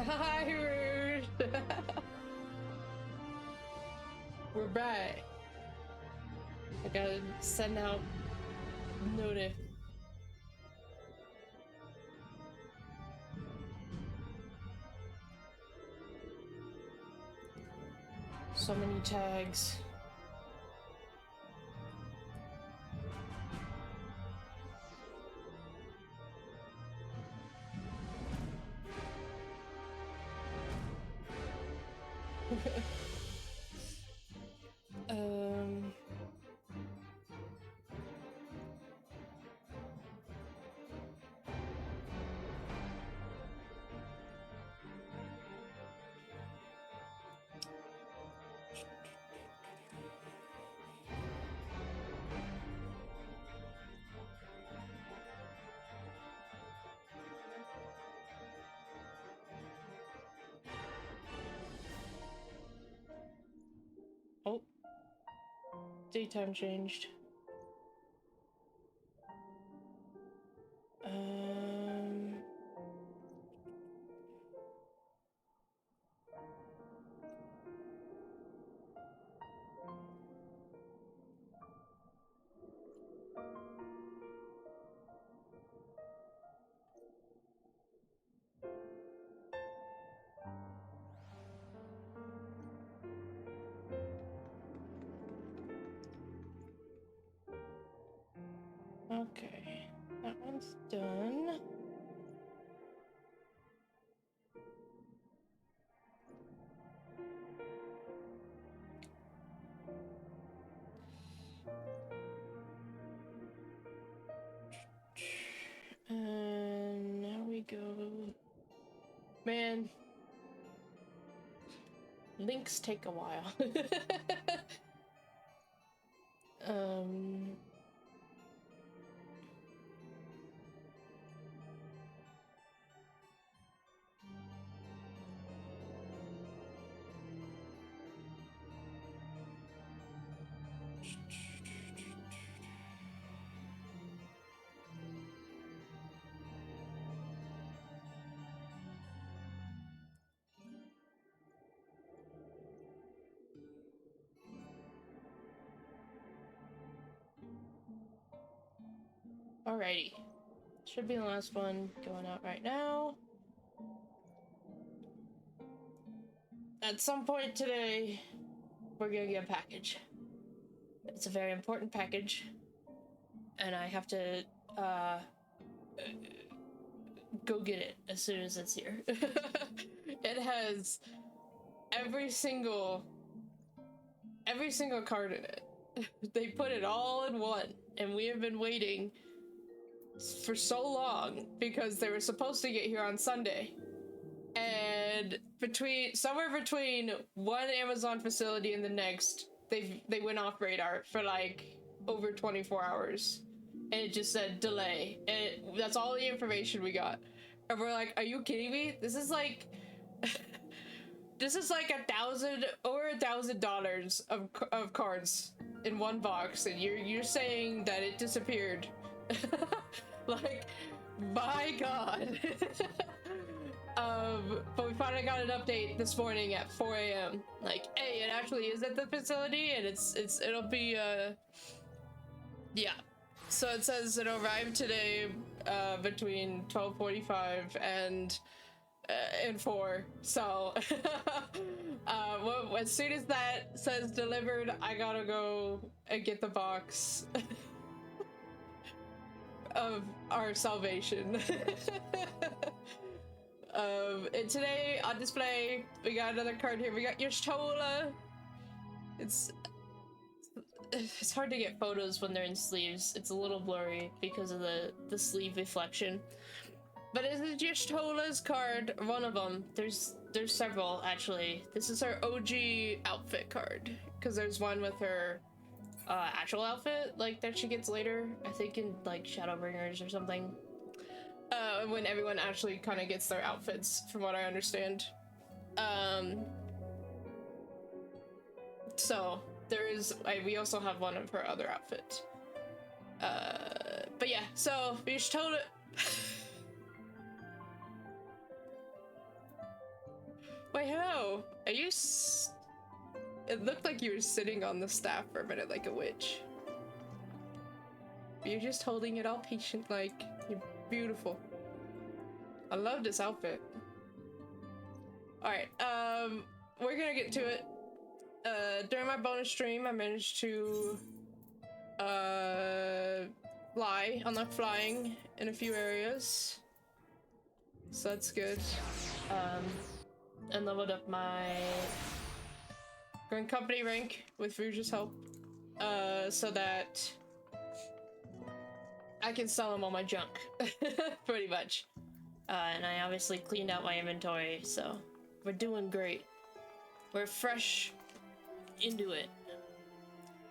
Hi, Rude. We're back. I gotta send out notif. So many tags. um... Oh. Daytime changed. Okay, that one's done. And now we go. Man, links take a while. um. Alrighty. Should be the last one going out right now. At some point today, we're gonna get a package. It's a very important package. And I have to, go get it as soon as it's here. It has every single card in it. They put it all in one, and we have been waiting for so long because they were supposed to get here on Sunday. And somewhere between one Amazon facility and the next, they went off radar for like over 24 hours. And it just said delay. And that's all the information we got. And we're like, are you kidding me? This is like this is like over $1,000 of cards in one box, and you're saying that it disappeared. Like, my god. But we finally got an update this morning at 4 a.m. Like, hey, it actually is at the facility, and it'll be yeah. So it says it'll arrive today between 12:45 and 4. So well, as soon as that says delivered, I gotta go and get the box of our salvation. And today on display we got another card here. We got your Shola. It's hard to get photos when they're in sleeves. It's a little blurry because of the sleeve reflection. But this is just Shola's card, one of them. There's several, actually. This is her OG outfit card, because there's one with her actual outfit, like, that she gets later, I think in, like, Shadowbringers or something. When everyone actually kind of gets their outfits, from what I understand. So, we also have one of her other outfits. But yeah, so, we just told it. Wait, hello. Are you It looked like you were sitting on the staff for a minute like a witch. You're just holding it all patient like. You're beautiful. I love this outfit. Alright, we're gonna get to it. During my bonus stream, I managed to unlock flying in a few areas. So that's good. And leveled up my Grand Company rank with Rouge's help. So that I can sell him all my junk. Pretty much. And I obviously cleaned out my inventory, so we're doing great. We're fresh into it.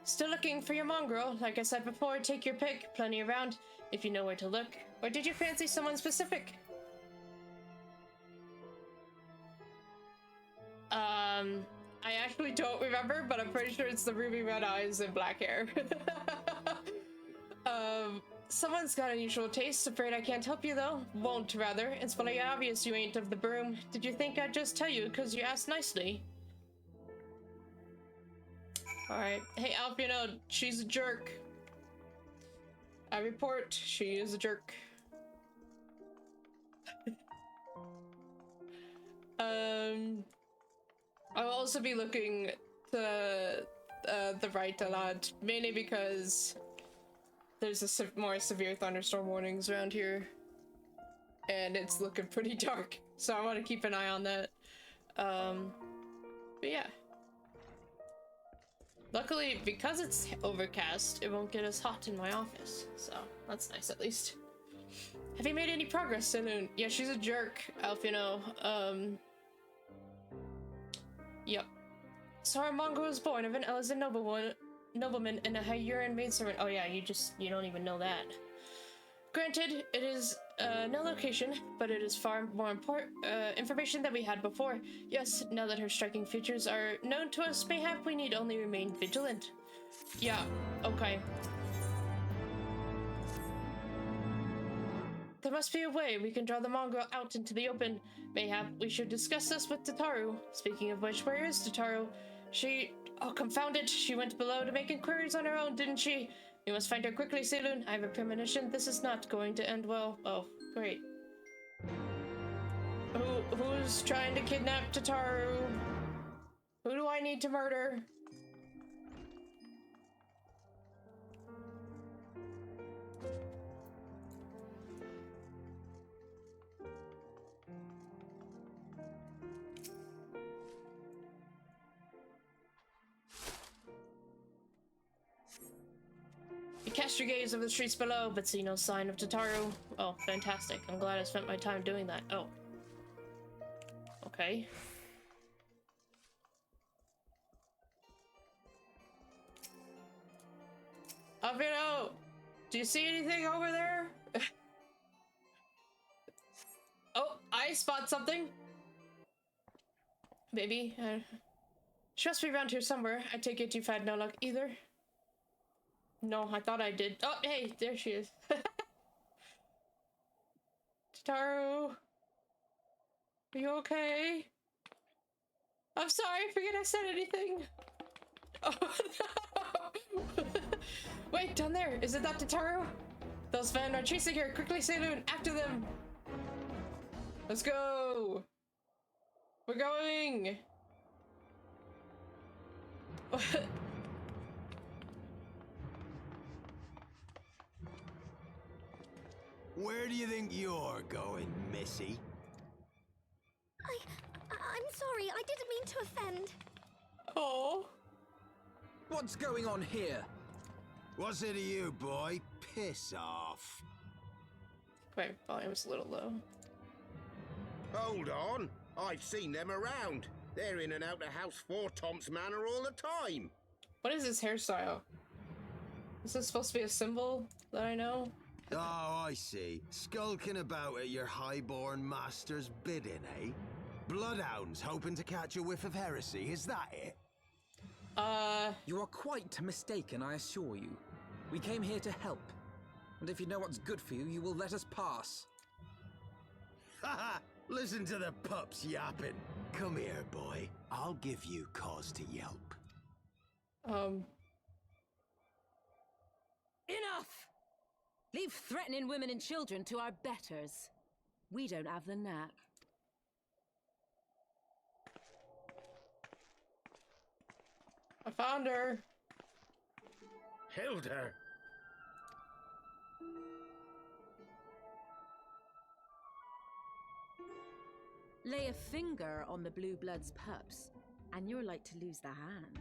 Still looking for your mongrel. Like I said before, take your pick. Plenty around if you know where to look. Or did you fancy someone specific? I actually don't remember, but I'm pretty sure it's the ruby red eyes and black hair. Someone's got unusual taste. Afraid I can't help you though. Won't, rather. It's fully obvious you ain't of the broom. Did you think I'd just tell you because you asked nicely? Alright. Hey, Alf, you know, she's a jerk. I report, she is a jerk. I'll also be looking to the right a lot, mainly because there's more severe thunderstorm warnings around here, and it's looking pretty dark, so I want to keep an eye on that. But yeah. Luckily, because it's overcast, it won't get as hot in my office, so that's nice at least. Have you made any progress, Saloon? Yeah, she's a jerk, Alf, you know. Yep. So our mongrel was born of an Elizan nobleman and a Hyuran maidservant. Oh yeah, you don't even know that. Granted, it is no location, but it is far more important information than we had before. Yes, now that her striking features are known to us, mayhap we need only remain vigilant. Yeah, okay. There must be a way we can draw the mongrel out into the open. Mayhap we should discuss this with Tataru. Speaking of which, where is Tataru? Oh, confound it! She went below to make inquiries on her own, didn't she? We must find her quickly, Saloon. I have a premonition this is not going to end well. Oh, great. Who's trying to kidnap Tataru? Who do I need to murder? You cast your gaze over the streets below, but see no sign of Tataru. Oh, fantastic. I'm glad I spent my time doing that. Oh. Okay. Alvino! Do you see anything over there? Oh, I spot something. Maybe. She must be around here somewhere. I take it you've had no luck either. No, I thought I did. Oh, hey, there she is. Tataru. Are you okay? I'm sorry, I forget I said anything. Oh, no. Wait, down there. Is it that Tataru? Those men are chasing her. Quickly, Saloon, after them. Let's go. We're going. Where do you think you're going, Missy? I'm sorry, I didn't mean to offend. Oh. What's going on here? What's it to you, boy? Piss off. My volume's a little low. Hold on. I've seen them around. They're in and out of House 4 Tom's Manor all the time. What is this hairstyle? Is this supposed to be a symbol that I know? Oh, I see. Skulking about at your highborn master's bidding, eh? Bloodhounds hoping to catch a whiff of heresy, is that it? You are quite mistaken, I assure you. We came here to help. And if you know what's good for you, you will let us pass. Haha! Listen to the pups yapping. Come here, boy. I'll give you cause to yelp. Enough! Leave threatening women and children to our betters. We don't have the knack. I found her. Hilda! Lay a finger on the Blue Blood's pups, and you're like to lose the hand.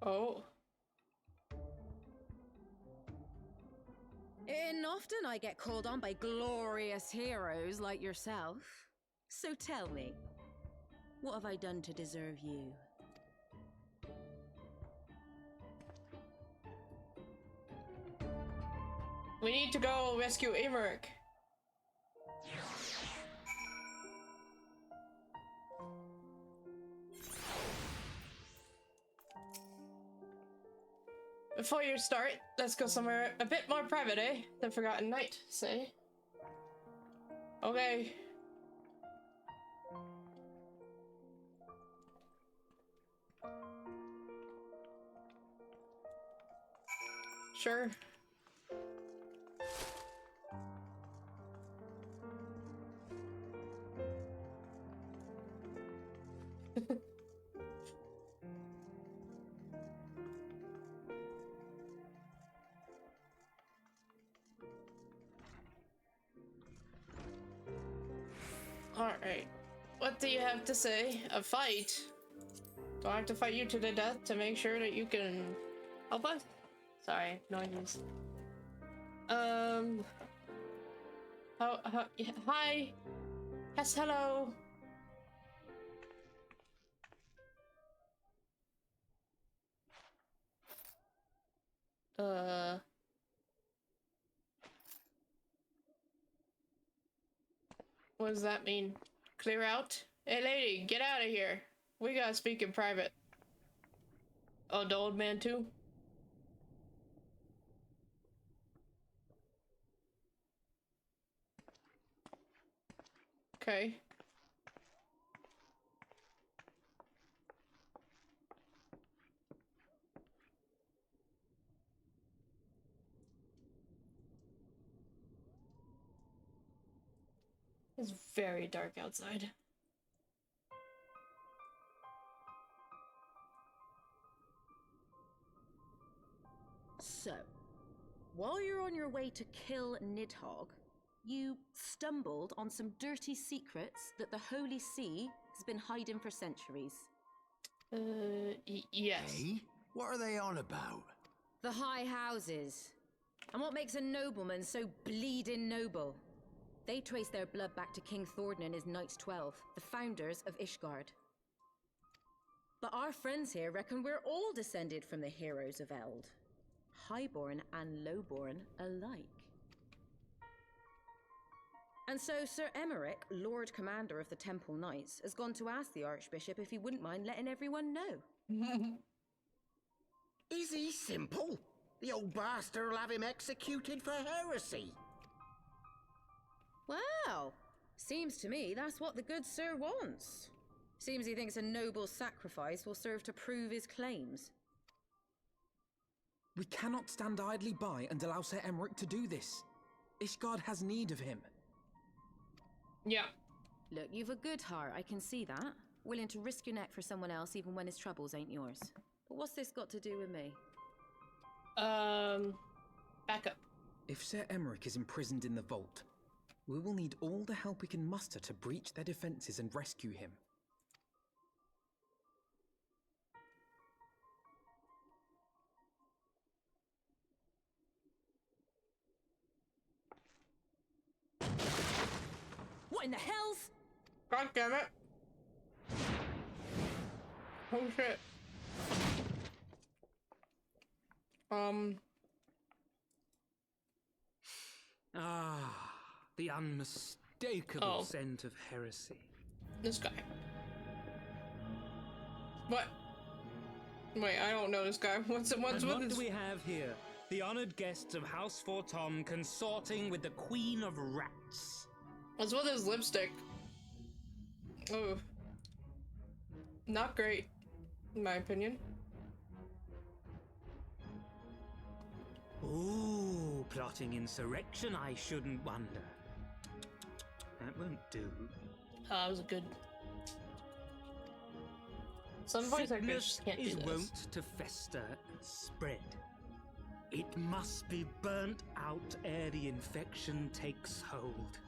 Oh. And often I get called on by glorious heroes like yourself. So tell me, what have I done to deserve you? We need to go rescue Emmerich. Before you start, let's go somewhere a bit more private, eh? The Forgotten Night, say. Okay. Sure. Alright. What do you have to say? A fight? Do I have to fight you to the death to make sure that you can help us? Sorry, noises. Yeah, hi. Yes, hello. What does that mean? Clear out? Hey lady, get out of here. We gotta speak in private. Oh, the old man too? Okay. It's very dark outside. So, while you're on your way to kill Nidhogg, you stumbled on some dirty secrets that the Holy See has been hiding for centuries. Yes. Hey? What are they on about? The High Houses. And what makes a nobleman so bleeding noble? They trace their blood back to King Thornton and his Knights 12, the founders of Ishgard. But our friends here reckon we're all descended from the heroes of Eld. Highborn and lowborn alike. And so Sir Emmerich, Lord Commander of the Temple Knights, has gone to ask the Archbishop if he wouldn't mind letting everyone know. Is he simple? The old bastard will have him executed for heresy. Well, seems to me that's what the good sir wants. Seems he thinks a noble sacrifice will serve to prove his claims. We cannot stand idly by and allow Sir Emmerich to do this. Ishgard has need of him. Yeah. Look, you've a good heart, I can see that. Willing to risk your neck for someone else even when his troubles ain't yours. But what's this got to do with me? Back up. If Sir Emmerich is imprisoned in the vault, we will need all the help we can muster to breach their defenses and rescue him. What in the hell's? God damn it. Oh shit. The unmistakable Oh. scent of heresy. This guy. What? Wait, I don't know this guy. What's And with what this? do we have here? The honored guests of House Fortom consorting with the Queen of Rats. What's with his lipstick? Oh, not great, in my opinion. Ooh, plotting insurrection, I shouldn't wonder. That won't do. That was good. Some voice actors Sickness just can't do is this. wont to fester and spread. It must be burnt out ere the infection takes hold.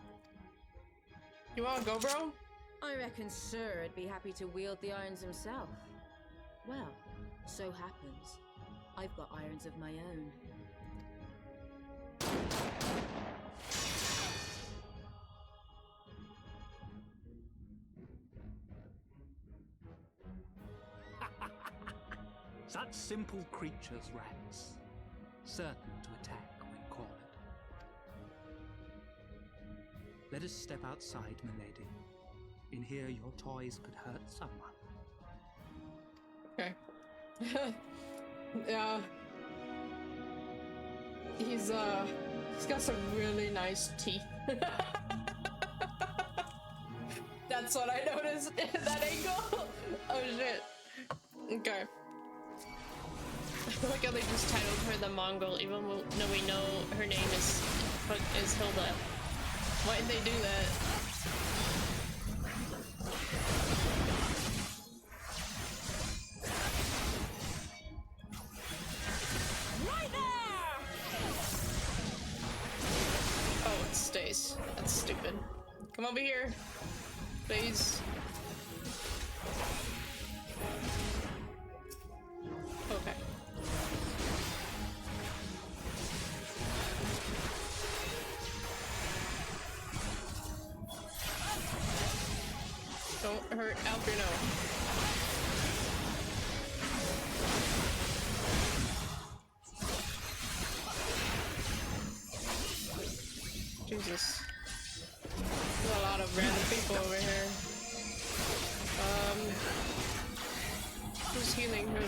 You wanna go, bro? I reckon Sir'd be happy to wield the irons himself. Well, so happens I've got irons of my own. Such simple creatures, rats. Certain to attack when cornered. Let us step outside, milady. In here, your toys could hurt someone. Okay. Yeah. He's got some really nice teeth. That's what I noticed in that angle. Oh shit. Okay. I like how they just titled her the Mongol, even though we know her name is Hilda. Why did they do that? Right there! Oh, it stays. That's stupid. Come over here, please. Okay. Don't hurt Albrino. Jesus. There's a lot of random people over here. Who's healing who?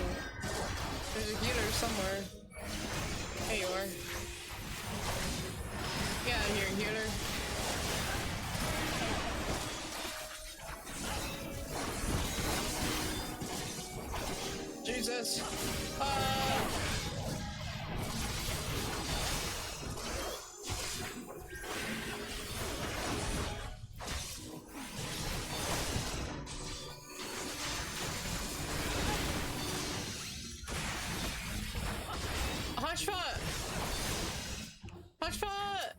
There's a healer somewhere. There you are. Get out of here, healer. Jesus. Hushpot! Hushpot!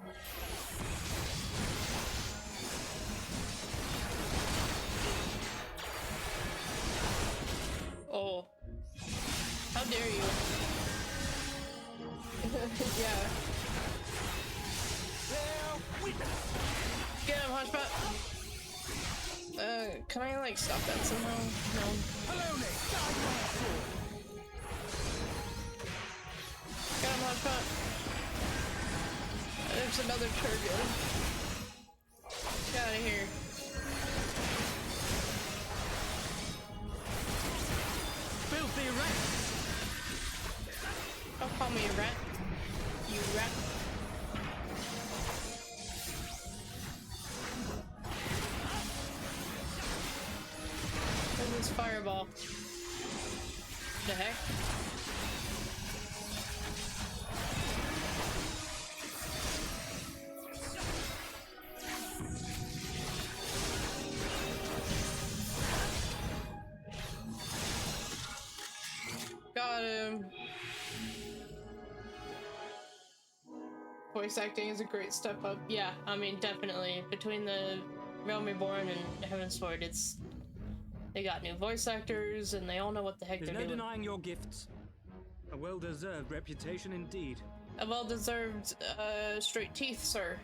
Oh. How dare you? Yeah. Get him, Hushpot! Can I like stop that somehow? No. Get him, Hushpot! There's another turret. Get out of here. Filthy rat! Don't call me a rat. You rat. Where's this fireball? The heck? Got him. Voice acting is a great step up. Yeah, I mean, definitely. Between the Realm Reborn and Heavensward, they got new voice actors, and they all know what the heck There's they're no doing. denying your gifts. A well-deserved reputation indeed. A well-deserved, straight teeth, sir.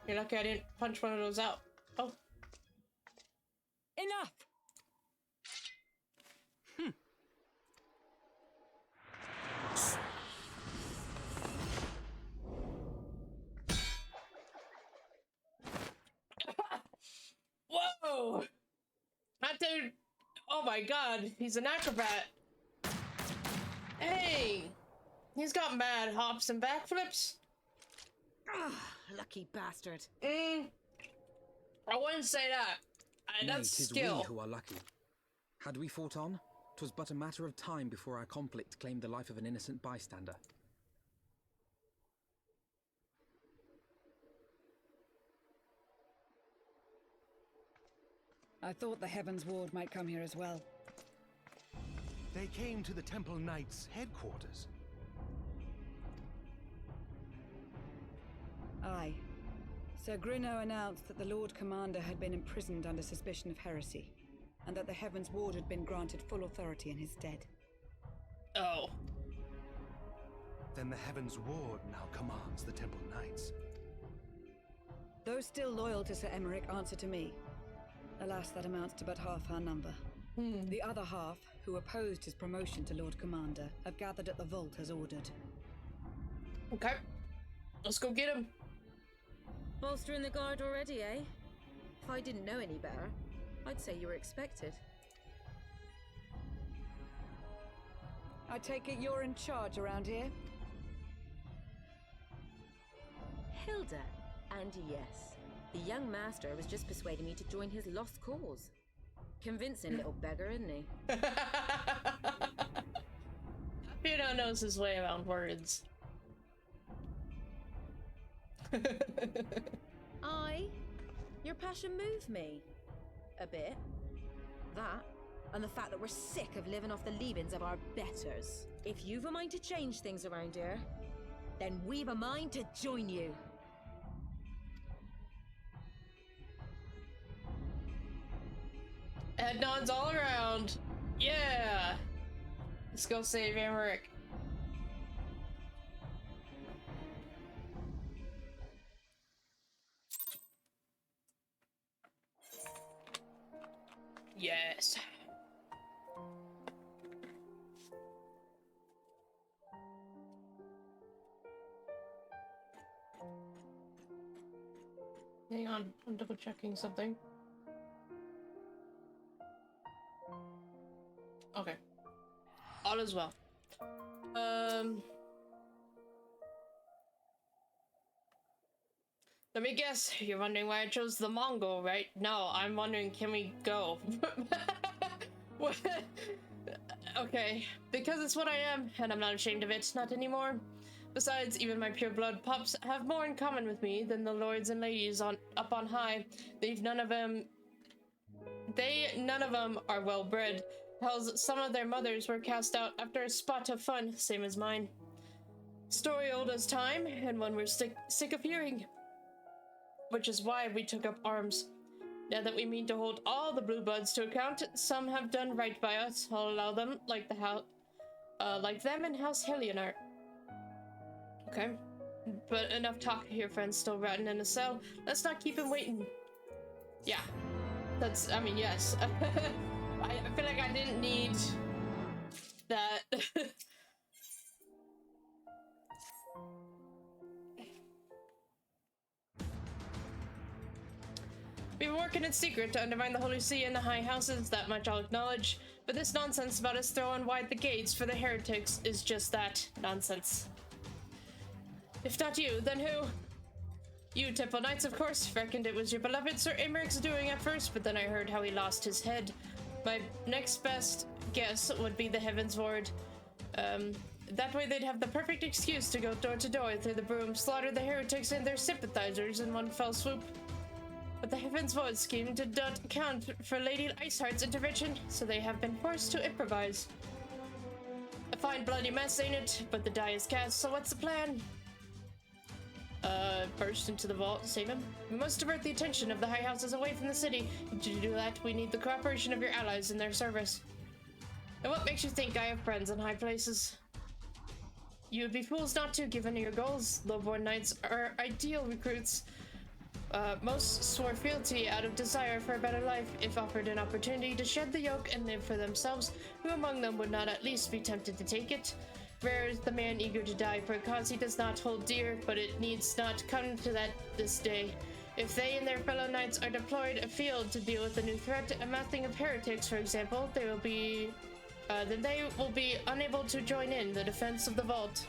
You're lucky I didn't punch one of those out. Oh. Enough! Whoa! That dude, oh my god, he's an acrobat. Hey! He's got mad hops and backflips. Ah, lucky bastard. I wouldn't say that. Nay, That's 'tis skill. we who are lucky. Had we fought on, 'twas but a matter of time before our conflict claimed the life of an innocent bystander. I thought the Heavens Ward might come here as well. They came to the Temple Knights' headquarters. Aye. Sir Grinno announced that the Lord Commander had been imprisoned under suspicion of heresy, and that the Heavens Ward had been granted full authority in his stead. Oh. Then the Heavens Ward now commands the Temple Knights. Those still loyal to Sir Emmerich answer to me. Alas, that amounts to but half our number. The other half, who opposed his promotion to Lord Commander, have gathered at the vault as ordered. Okay. Let's go get him. Bolstering the guard already, eh? If I didn't know any better, I'd say you were expected. I take it you're in charge around here? Hilda, and yes, the young master was just persuading me to join his lost cause. Convincing little beggar, isn't he? Peter knows his way around words. Your passion moved me. A bit. That, and the fact that we're sick of living off the leavings of our betters. If you've a mind to change things around here, then we've a mind to join you. Head nods all around. Yeah! Let's go save Emmerich. Yes. Hang on, I'm double checking something. Okay. All is well. Let me guess, you're wondering why I chose the Mongol, right? No, I'm wondering, can we go? What? Okay, because it's what I am, and I'm not ashamed of it, not anymore. Besides, even my pure blood pups have more in common with me than the lords and ladies up on high. None of them are well bred. Hell, some of their mothers were cast out after a spot of fun, same as mine. Story old as time, and one we're sick of hearing. Which is why we took up arms. Now that we mean to hold all the blue bloods to account, some have done right by us. I'll allow them, like them and House Helionart. Okay, but enough talk here, friends. Still rotting in a cell. Let's not keep him waiting. Yeah, I mean, yes. I feel like I didn't need that. We've been working in secret to undermine the Holy See and the High Houses, that much I'll acknowledge. But this nonsense about us throwing wide the gates for the heretics is just that, nonsense. If not you, then who? You, Temple Knights, of course, reckoned it was your beloved Sir Emmerich's doing at first, but then I heard how he lost his head. My next best guess would be the Heavens Ward. That way they'd have the perfect excuse to go door to door through the broom, slaughter the heretics and their sympathizers in one fell swoop. But the Heavens Ward scheme did not account for Lady Iceheart's intervention, so they have been forced to improvise. A fine bloody mess, ain't it? But the die is cast, so what's the plan? Burst into the vault, save him. We must divert the attention of the High Houses away from the city. To do that, we need the cooperation of your allies in their service. And what makes you think I have friends in high places? You would be fools not to, given your goals. Lowborn Knights are ideal recruits. Most swore fealty out of desire for a better life. If offered an opportunity to shed the yoke and live for themselves, who among them would not at least be tempted to take it? Rare is the man eager to die for a cause he does not hold dear, but it needs not come to that this day. If they and their fellow knights are deployed afield to deal with a new threat, a massing of heretics, for example, then they will be unable to join in the defense of the vault.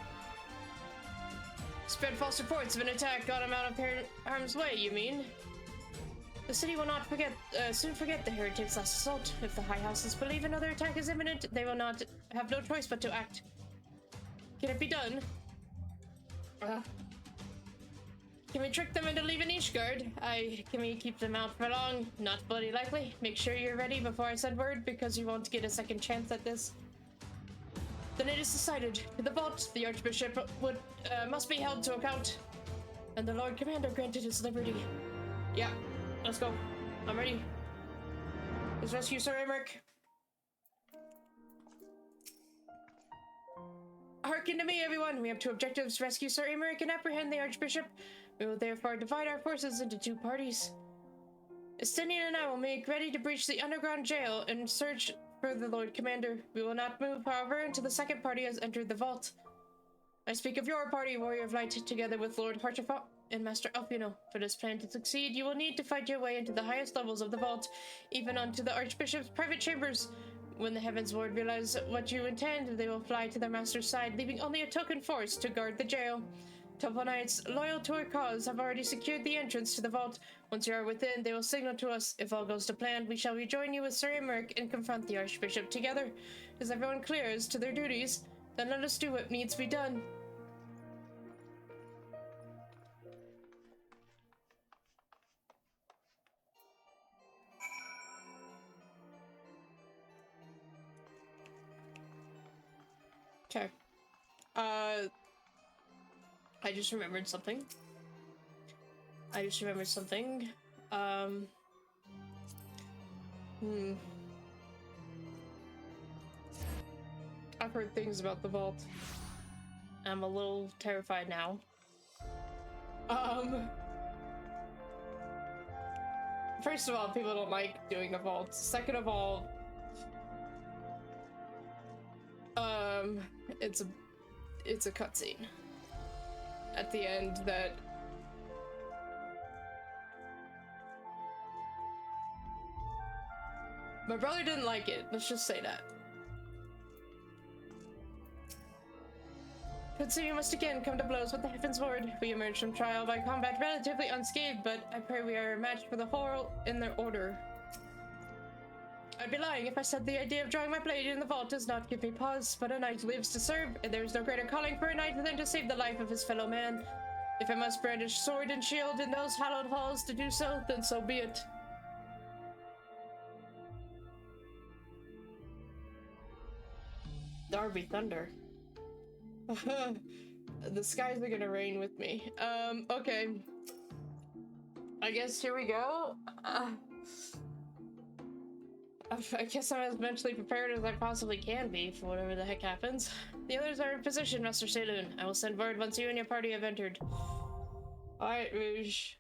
Spread false reports of an attack got him out of harm's way, you mean? The city will not soon forget the heretics' last assault. If the High Houses believe another attack is imminent, they will not have no choice but to act. Can it be done? Can we trick them into leaving Ishgard? Can we keep them out for long? Not bloody likely. Make sure you're ready before I send word, because you won't get a second chance at this. Then it is decided. To the vault, the Archbishop must be held to account. And the Lord Commander granted his liberty. Yeah, let's go. I'm ready. Let's rescue Sir Emmerich. Hearken to me, everyone. We have two objectives: rescue Sir Emmerich and apprehend the Archbishop. We will therefore divide our forces into two parties. Estinian and I will make ready to breach the underground jail and search for the Lord Commander. We will not move, however, until the second party has entered the vault. I speak of your party, Warrior of Light, together with Lord Hartrafot and Master Alfino. For this plan to succeed, you will need to fight your way into the highest levels of the vault, even onto the Archbishop's private chambers. When the Heavens Ward realize what you intend, they will fly to their master's side, leaving only a token force to guard the jail. Temple Knights, loyal to our cause, have already secured the entrance to the vault. Once you are within, they will signal to us. If all goes to plan, we shall rejoin you with Sir Emmerich and confront the Archbishop together. Is everyone clear as to their duties? Then let us do what needs to be done. Okay. I just remembered something. I've heard things about the vault. I'm a little terrified now. First of all, people don't like doing a vault. Second of all, it's a cutscene at the end that my brother didn't like it. Let's just say that. Could see we must again come to blows with the Heavens Ward. We emerged from trial by combat relatively unscathed, but I pray we are matched for the whole in their order. I'd be lying if I said the idea of drawing my blade in the vault does not give me pause, but a knight lives to serve, and there is no greater calling for a knight than to save the life of his fellow man. If I must brandish sword and shield in those hallowed halls to do so, then so be it. Darby Thunder. The skies are gonna rain with me. Okay. I guess here we go. I guess I'm as mentally prepared as I possibly can be for whatever the heck happens. The others are in position, Master Saloon. I will send word once you and your party have entered. Alright, Rouge.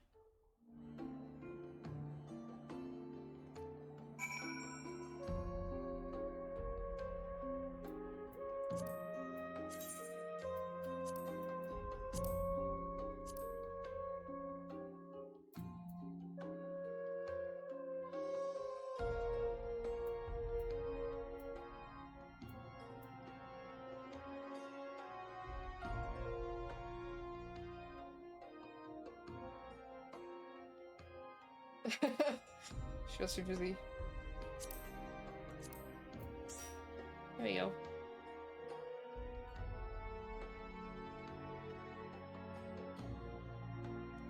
She was too busy. There you go.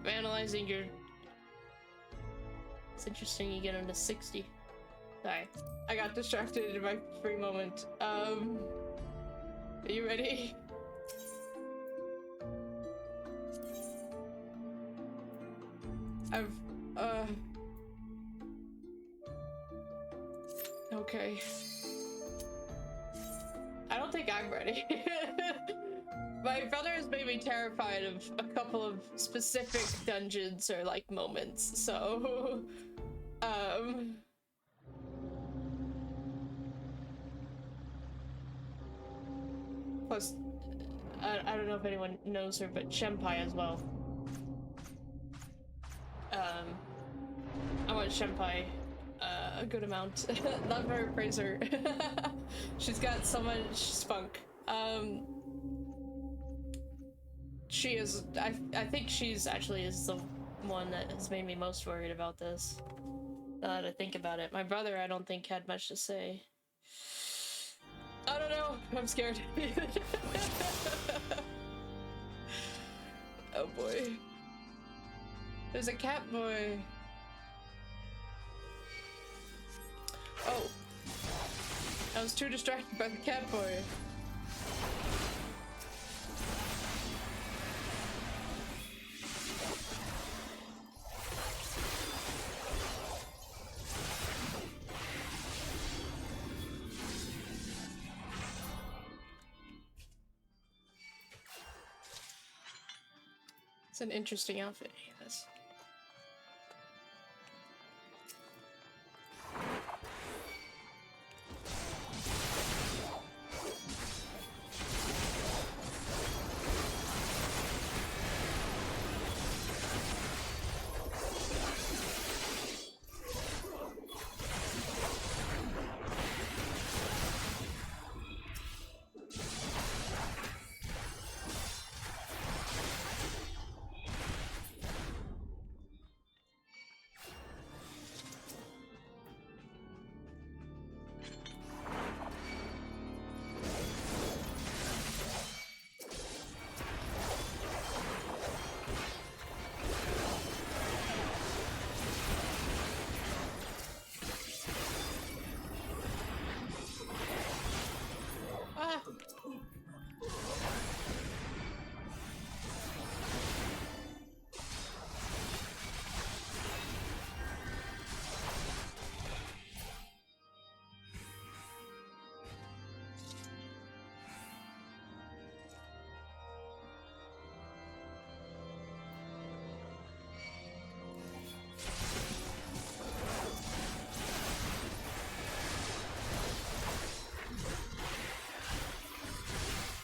Analyzing your... It's interesting you get into 60. Sorry. I got distracted in my free moment. Are you ready? Okay. I don't think I'm ready. My brother has made me terrified of a couple of specific dungeons or like moments, so plus I don't know if anyone knows her, but Shenpai as well. I want Shenpai a good amount. Love her, praise her. She's got so much spunk. She is, I think she's actually is the one that has made me most worried about this. Now that I think about it. My brother, I don't think, had much to say. I don't know. I'm scared. Oh boy. There's a cat boy. Oh. I was too distracted by the cat boy. It's an interesting outfit, yes.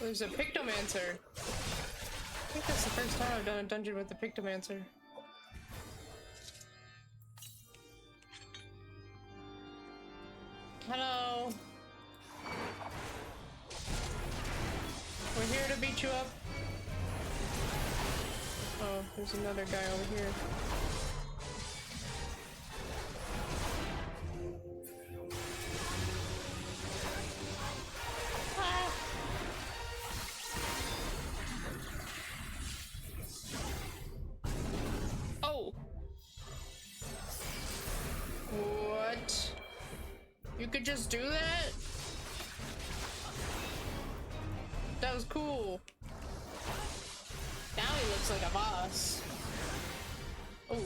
There's a Pictomancer. I think that's the first time I've done a dungeon with a Pictomancer. Hello. We're here to beat you up. Oh, there's another guy over here. Could just do that? That was cool. Now he looks like a boss. Oh.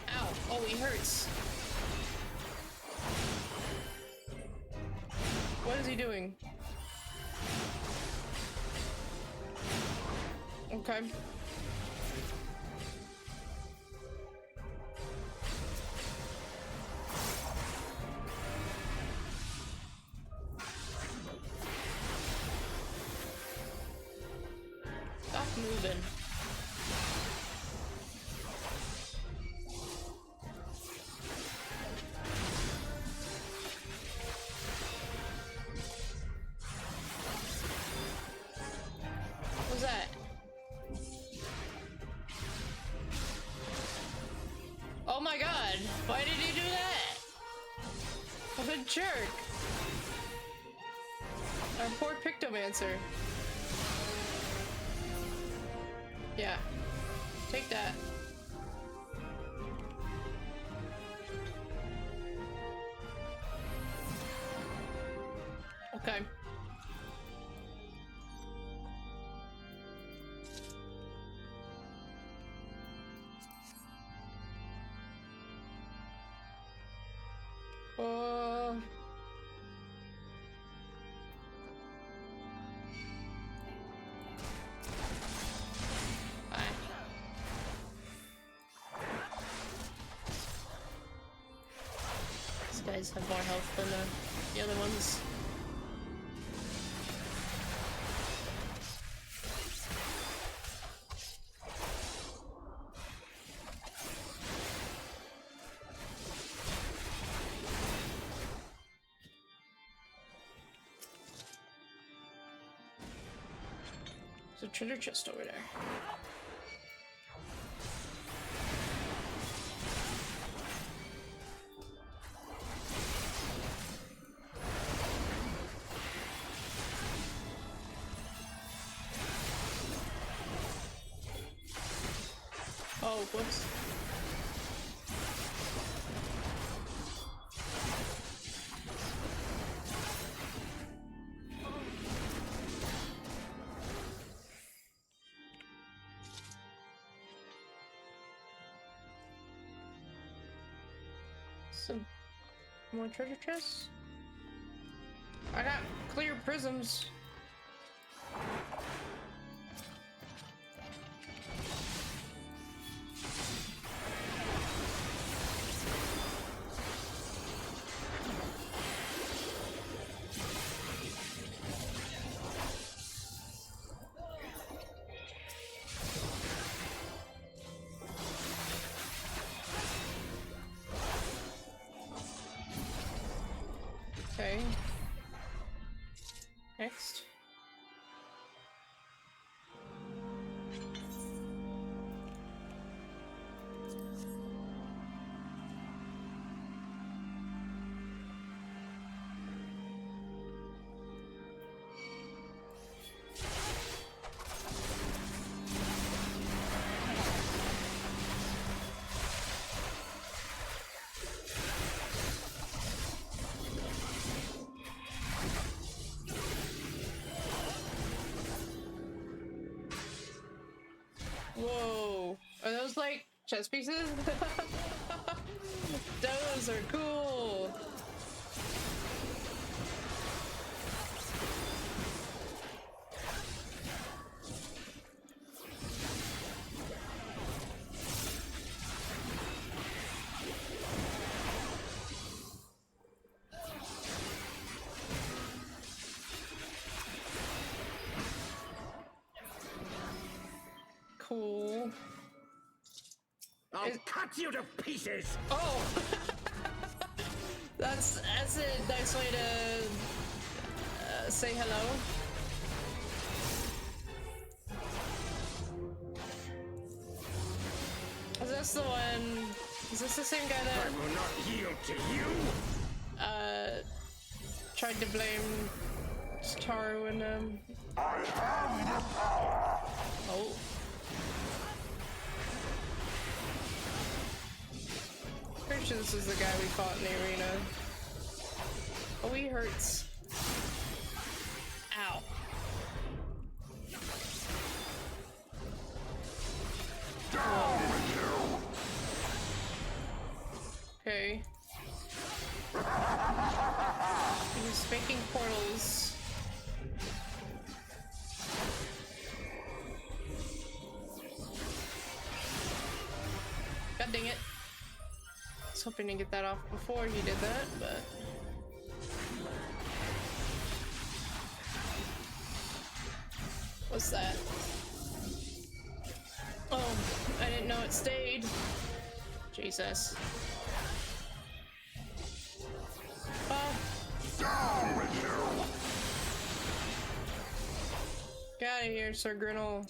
Ow. Oh, he hurts. What is he doing? Okay. Moving. What was that? Oh my god, why did he do that? What a jerk. Our poor Pictomancer. Yeah, take that. Okay. Guys have more health than the other ones. There's a treasure chest over there. Whoops. Some more treasure chests? I got clear prisms. Okay. Next. Whoa, are those like chess pieces? Those are cool. Cool. I'll cut you to pieces! Oh! that's a nice way to say hello. Is this the one? Is this the same guy that I will not yield to you! tried to blame Taru and Oh. Pretty sure this is the guy we fought in the arena. Oh, he hurts. Ow. Okay. He's making portals. God dang it. I was hoping to get that off before he did that, but... What's that? Oh, I didn't know it stayed. Jesus. Down with you! Get out of here, Sir Grinnell.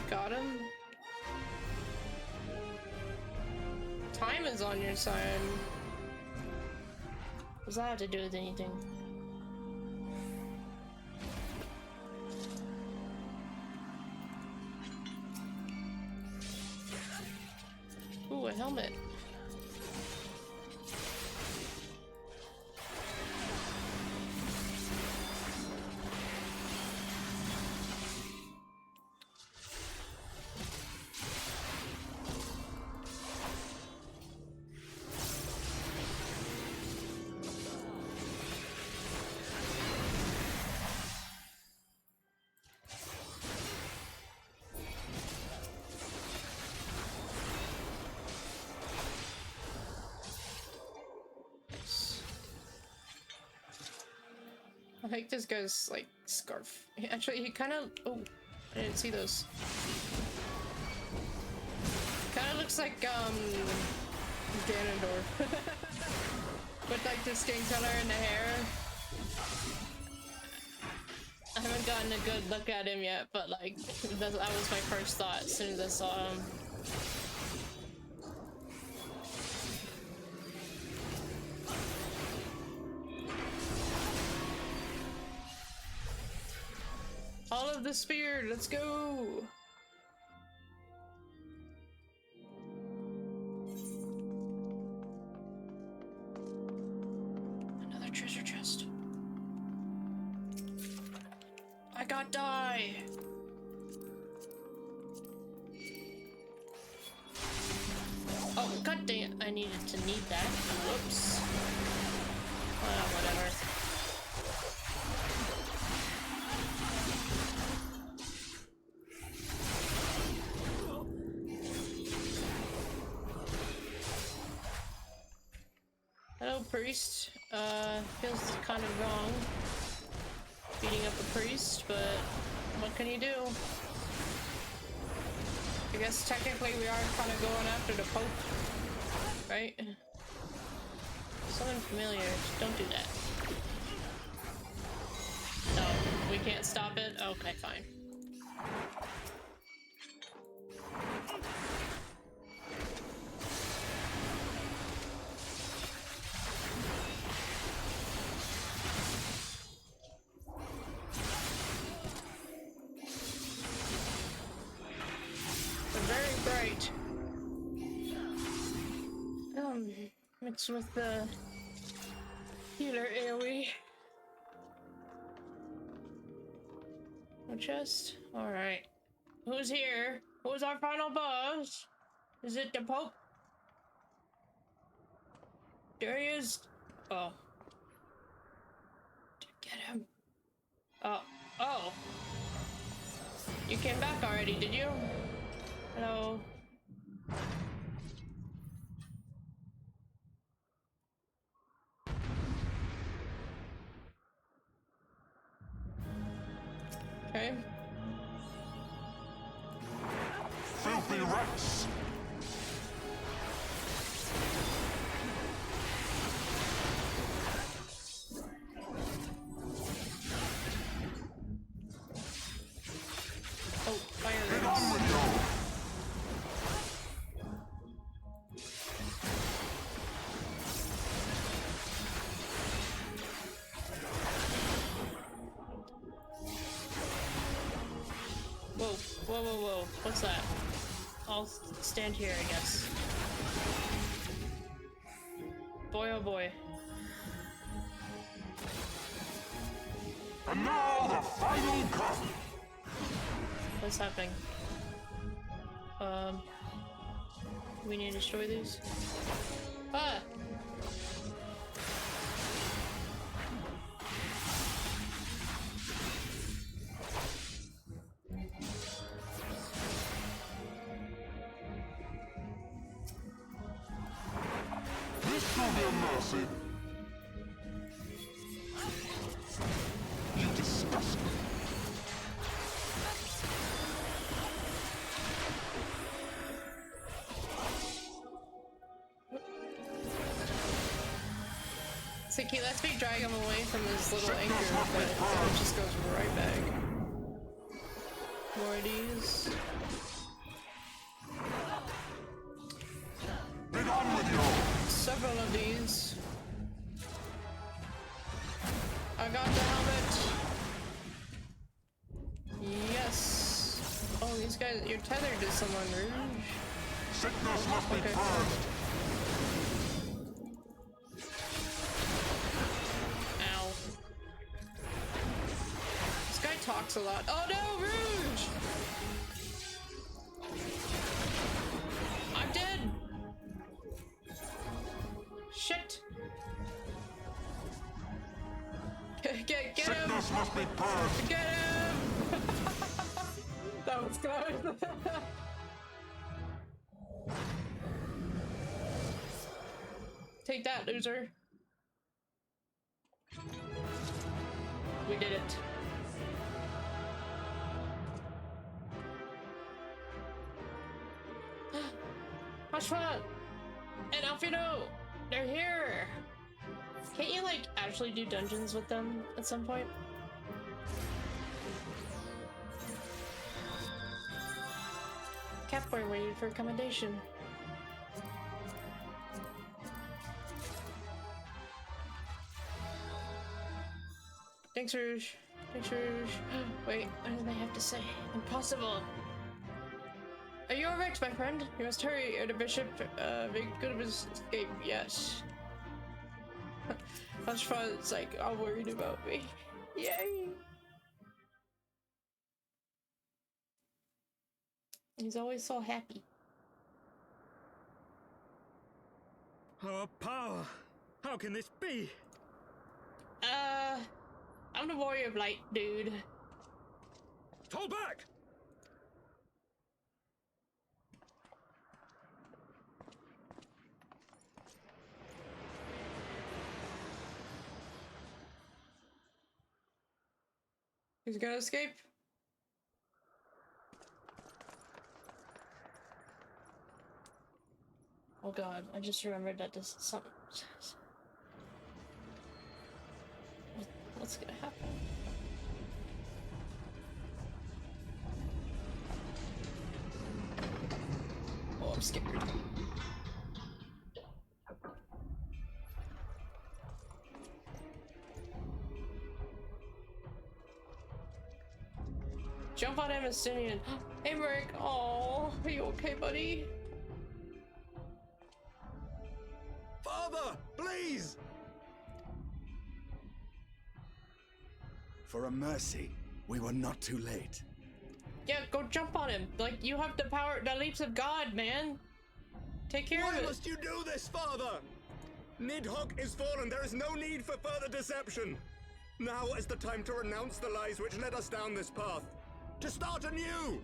Got him? Time is on your side. What does that have to do with anything? Ooh, a helmet. I like this guy's like scarf. Actually, he kind of. Oh, I didn't see those. Kind of looks like Ganondorf, with like the skin color and the hair. I haven't gotten a good look at him yet, but like that was my first thought as soon as I saw him. All of the spear, let's go! Another treasure chest. I got die! Oh, god dang it, I needed to need that. Whoops. Whatever. Hello, priest. Feels kind of wrong beating up a priest, but what can you do? I guess technically we are kind of going after the Pope, right? Something familiar. Don't do that. No, we can't stop it? Okay, fine. Mixed with the healer AoE. No chest? Alright. Who's here? Who's our final boss? Is it the Pope? There he is. Oh. Get him. Oh. Oh. You came back already, did you? Hello. Okay. Filthy rats! Oh, fire Get on with you! Whoa. What's that? I'll stand here, I guess. Boy, oh boy. And now the final cut! What's happening? We need to destroy these? Ah! This will be a mercy! You disgust me! So he lets me drag him away from his little anchor, but it just goes right back. More of these. Get on with you! Several of these. I got the helmet. Yes. Oh, these guys, you're tethered to someone, Rouge. Sickness must be purged! Ow. This guy talks a lot. Oh no, Rouge! I'm dead! Shit! Get him! Sickness must be purged! Get him! That was close. Take that, loser. We did it. Hashwa and Alfino, they're here. Can't you like actually do dungeons with them at some point? Catboy waited for accommodation. Thanks, Rouge. Make sure. Wait, what do they have to say? Impossible. Are you alright, my friend? You must hurry, or the bishop make good of his escape. Yes. That's fun. It's like all worried about me. Yay! He's always so happy. Our power! How can this be? I'm the warrior of light, dude. Fall back! He's gonna escape. Oh god, I just remembered that this is something. What's gonna happen? Oh, I'm scared. Jump on him, Estinian. Hey, Merrick. Oh, are you okay, buddy? Father, please! For a mercy, we were not too late. Yeah, go jump on him. Like, you have the power, the leaps of God, man. Take care of it. Why must you do this, Father? Nidhogg is fallen. There is no need for further deception. Now is the time to renounce the lies which led us down this path. To start anew!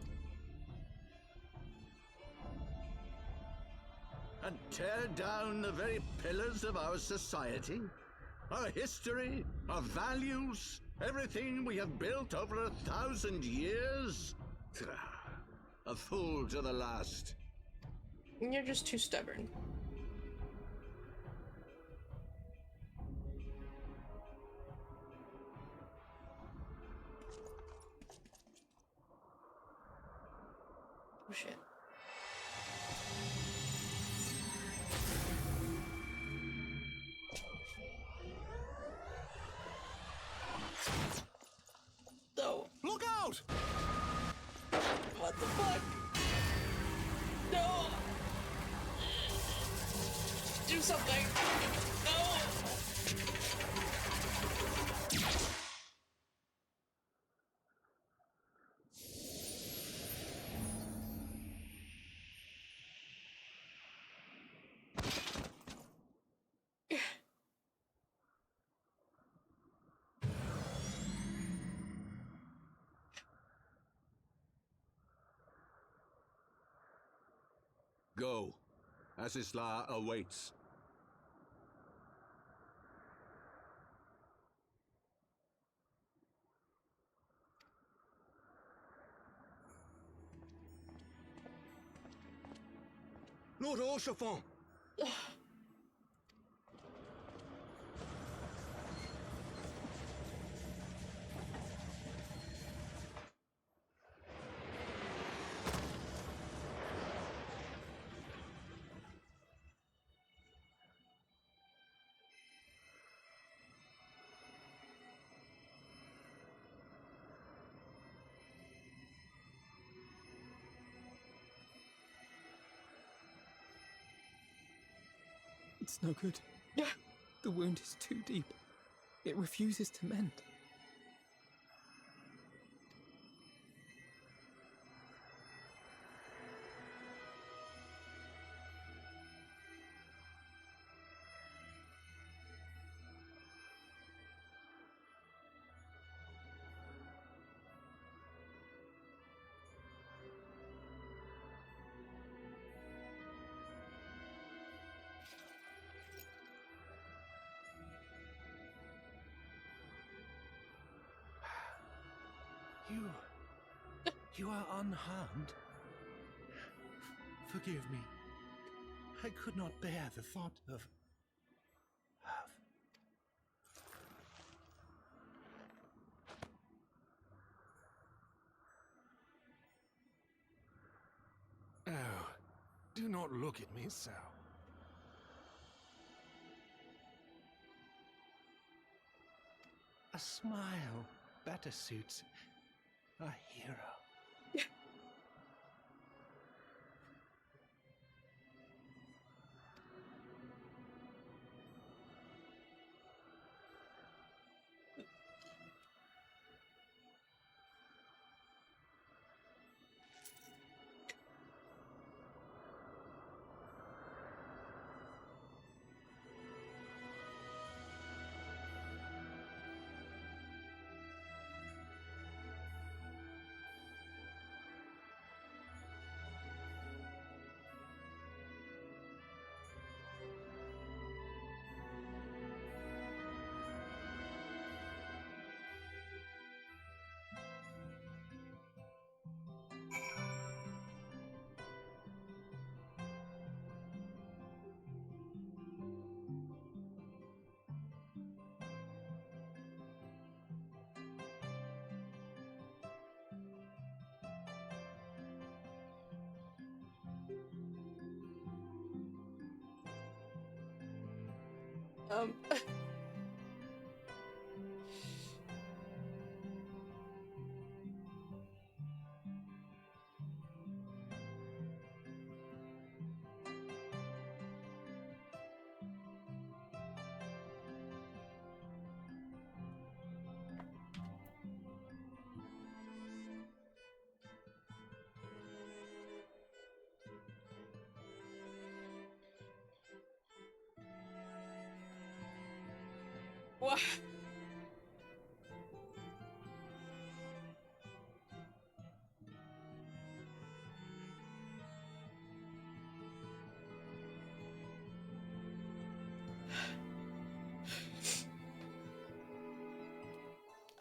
And tear down the very pillars of our society? Our history, our values, everything we have built over 1,000 years? A fool to the last. You're just too stubborn. Oh shit. No. Look out! What the fuck? No! Do something! No! Go. Asisla awaits. Lord Orchefort! It's no good. The wound is too deep. It refuses to mend. You are unharmed. Forgive me. I could not bear the thought of... Oh, do not look at me so. A smile better suits a hero. Um, what?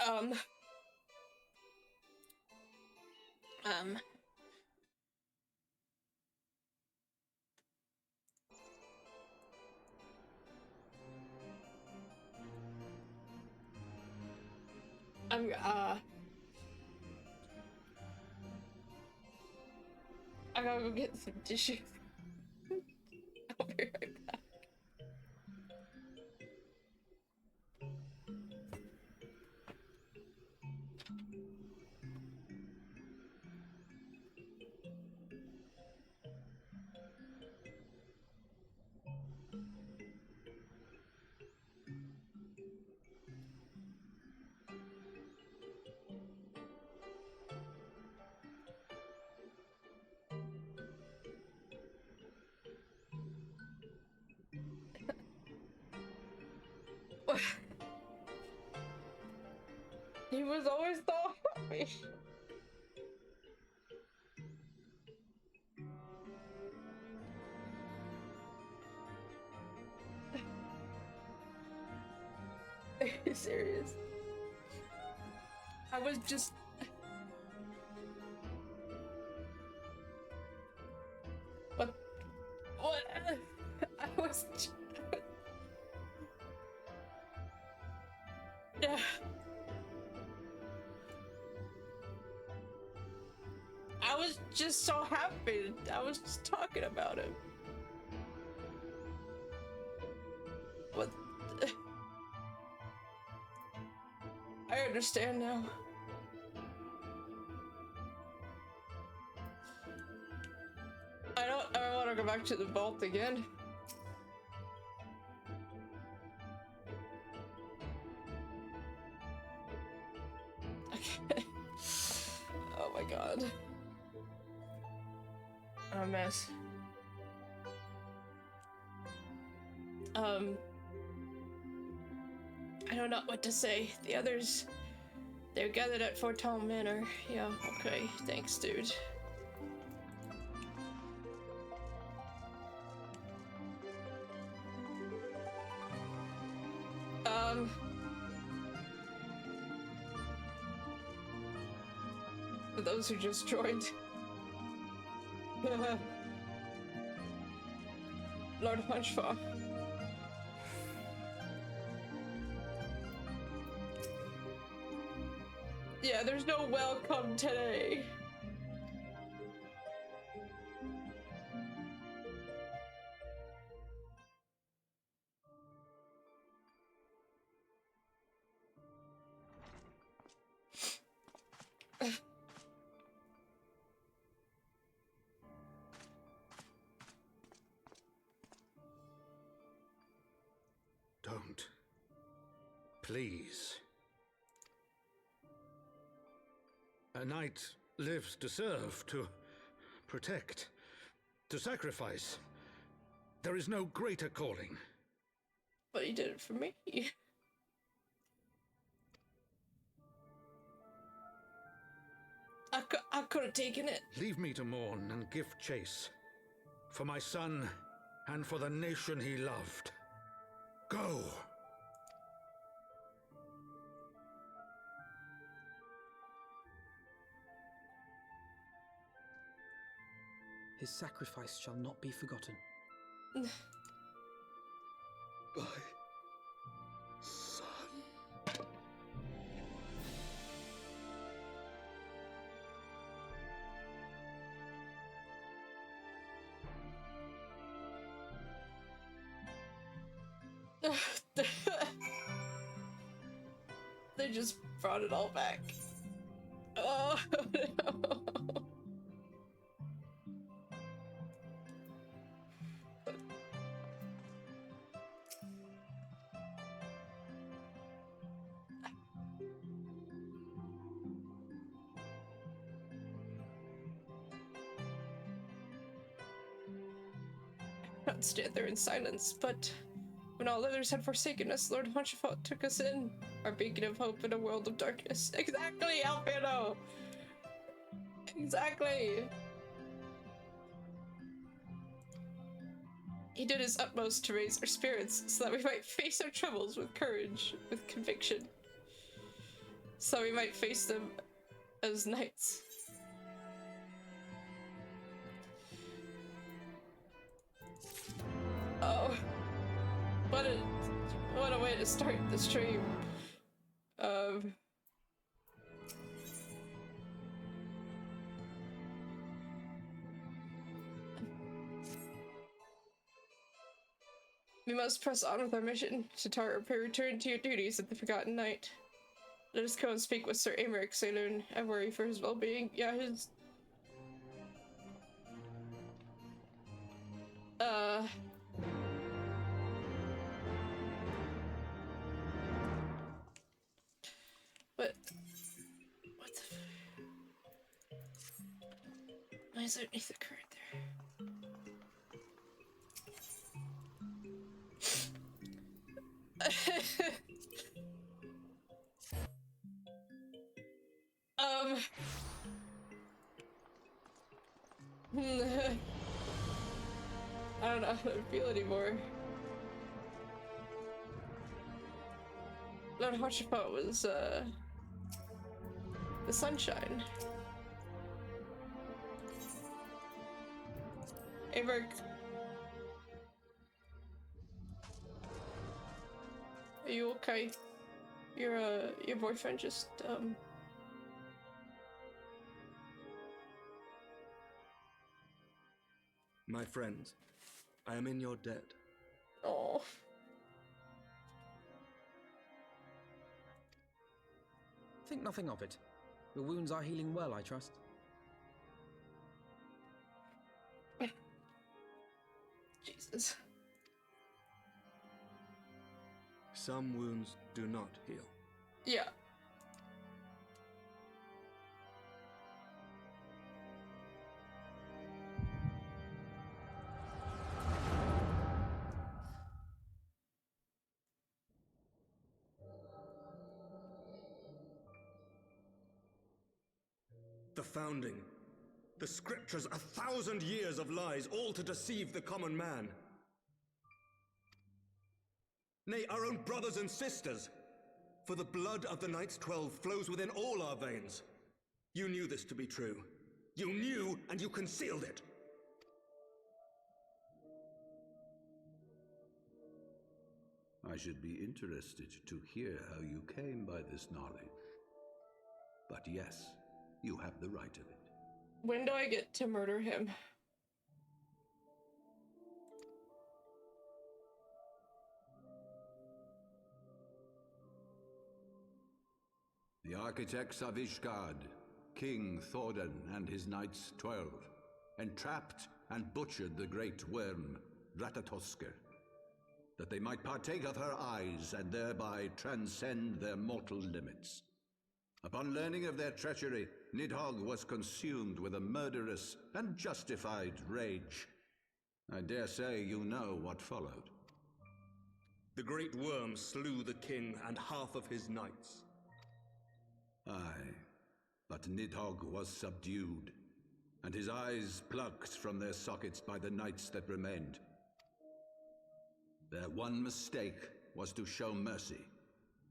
Um, um, I'm, I gotta go get some tissues. I'll be right back. He was always thought of me. Are you serious? I was just... What? What? I was... Yeah. I was just so happy. I was just talking about him. What? I understand now. I don't want to go back to the vault again. Okay. Oh my god. A mess. I don't know what to say. The others, they're gathered at Fort Town Manor. Yeah, okay. Thanks, dude. For those who just joined. Lord Hunchfog. Yeah, there's no welcome today. Please. A knight lives to serve, to protect, to sacrifice. There is no greater calling. But he did it for me. I could have taken it. Leave me to mourn and give chase. For my son and for the nation he loved. Go! His sacrifice shall not be forgotten. My son. They just brought it all back. Oh no. Not stand there in silence, but when all others had forsaken us, Lord Hunchafot took us in, our beacon of hope in a world of darkness. Exactly, Alfredo! Exactly! He did his utmost to raise our spirits so that we might face our troubles with courage, with conviction. So we might face them as knights. Oh, what a way to start the stream. We must press on with our mission. Shatara, return to your duties at the Forgotten Night. Let us go and speak with Sir Emeric Saloon. I worry for his well-being. Yeah, his... What the why is there anything current there? I don't know how to feel anymore. Lord Hunchafot was, the sunshine. Emeric. Are you okay? Your boyfriend just, My friends, I am in your debt. Oh. Think nothing of it. Your wounds are healing well, I trust. Jesus. Some wounds do not heal. Yeah. The founding. The scriptures, 1,000 years of lies, all to deceive the common man. Nay, our own brothers and sisters. For the blood of the Knights 12 flows within all our veins. You knew this to be true. You knew, and you concealed it. I should be interested to hear how you came by this knowledge. But yes, you have the right of it. When do I get to murder him? The architects of Ishgard, King Thordan and his Knights 12, entrapped and butchered the great worm, Ratatosker. that they might partake of her eyes and thereby transcend their mortal limits. Upon learning of their treachery, Nidhogg was consumed with a murderous and justified rage. I dare say you know what followed. The great worm slew the king and half of his knights. Aye, but Nidhogg was subdued, and his eyes plucked from their sockets by the knights that remained. Their one mistake was to show mercy,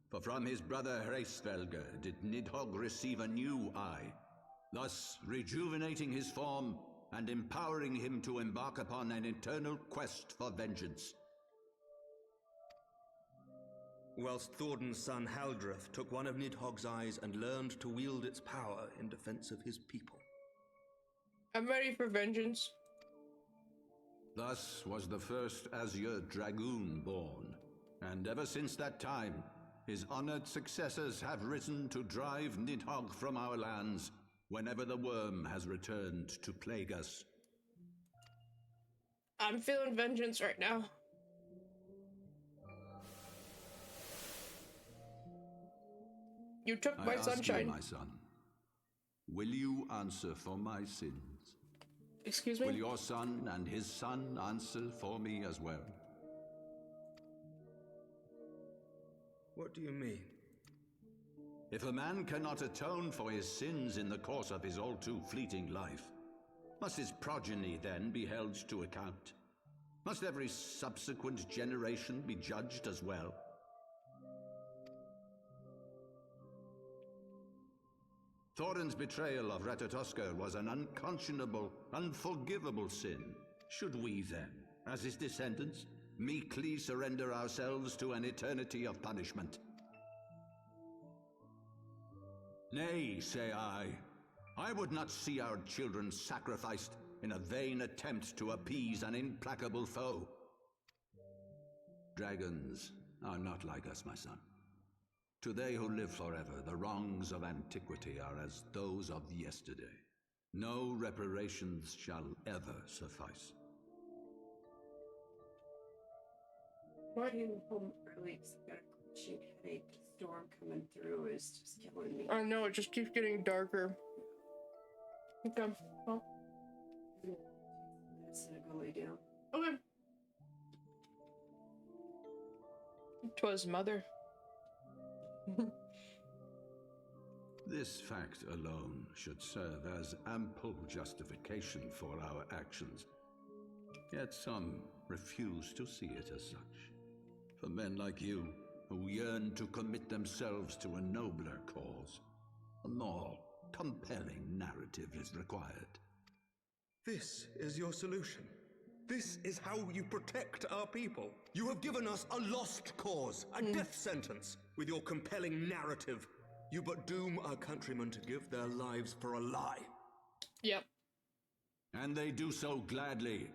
for from his brother Hreysvelger did Nidhogg receive a new eye, thus rejuvenating his form and empowering him to embark upon an eternal quest for vengeance. Whilst Thorden's son Haldreth took one of Nidhogg's eyes and learned to wield its power in defense of his people. I'm ready for vengeance. Thus was the first Azure Dragoon born, and ever since that time, his honored successors have risen to drive Nidhogg from our lands whenever the worm has returned to plague us. I'm feeling vengeance right now. You took my sunshine. You, my son, will you answer for my sins? Excuse me? Will your son and his son answer for me as well? What do you mean? If a man cannot atone for his sins in the course of his all too fleeting life, must his progeny then be held to account? Must every subsequent generation be judged as well? Thorin's betrayal of Ratatoskr was an unconscionable, unforgivable sin. Should we then, as his descendants, meekly surrender ourselves to an eternity of punishment? Nay, say I would not see our children sacrificed in a vain attempt to appease an implacable foe. Dragons are not like us, my son. To they who live forever, the wrongs of antiquity are as those of yesterday. No reparations shall ever suffice. Why do you home early? Because I've got a crushing headache. The storm coming through is just killing me. I know, it just keeps getting darker. Okay, well. Medicine to go lay down. Okay. 'Twas mother. This fact alone should serve as ample justification for our actions. Yet some refuse to see it as such. For men like you, who yearn to commit themselves to a nobler cause, a more compelling narrative is required. This is your solution. This is how you protect our people. You have given us a lost cause, a death sentence. With your compelling narrative, you but doom our countrymen to give their lives for a lie. Yep. And they do so gladly.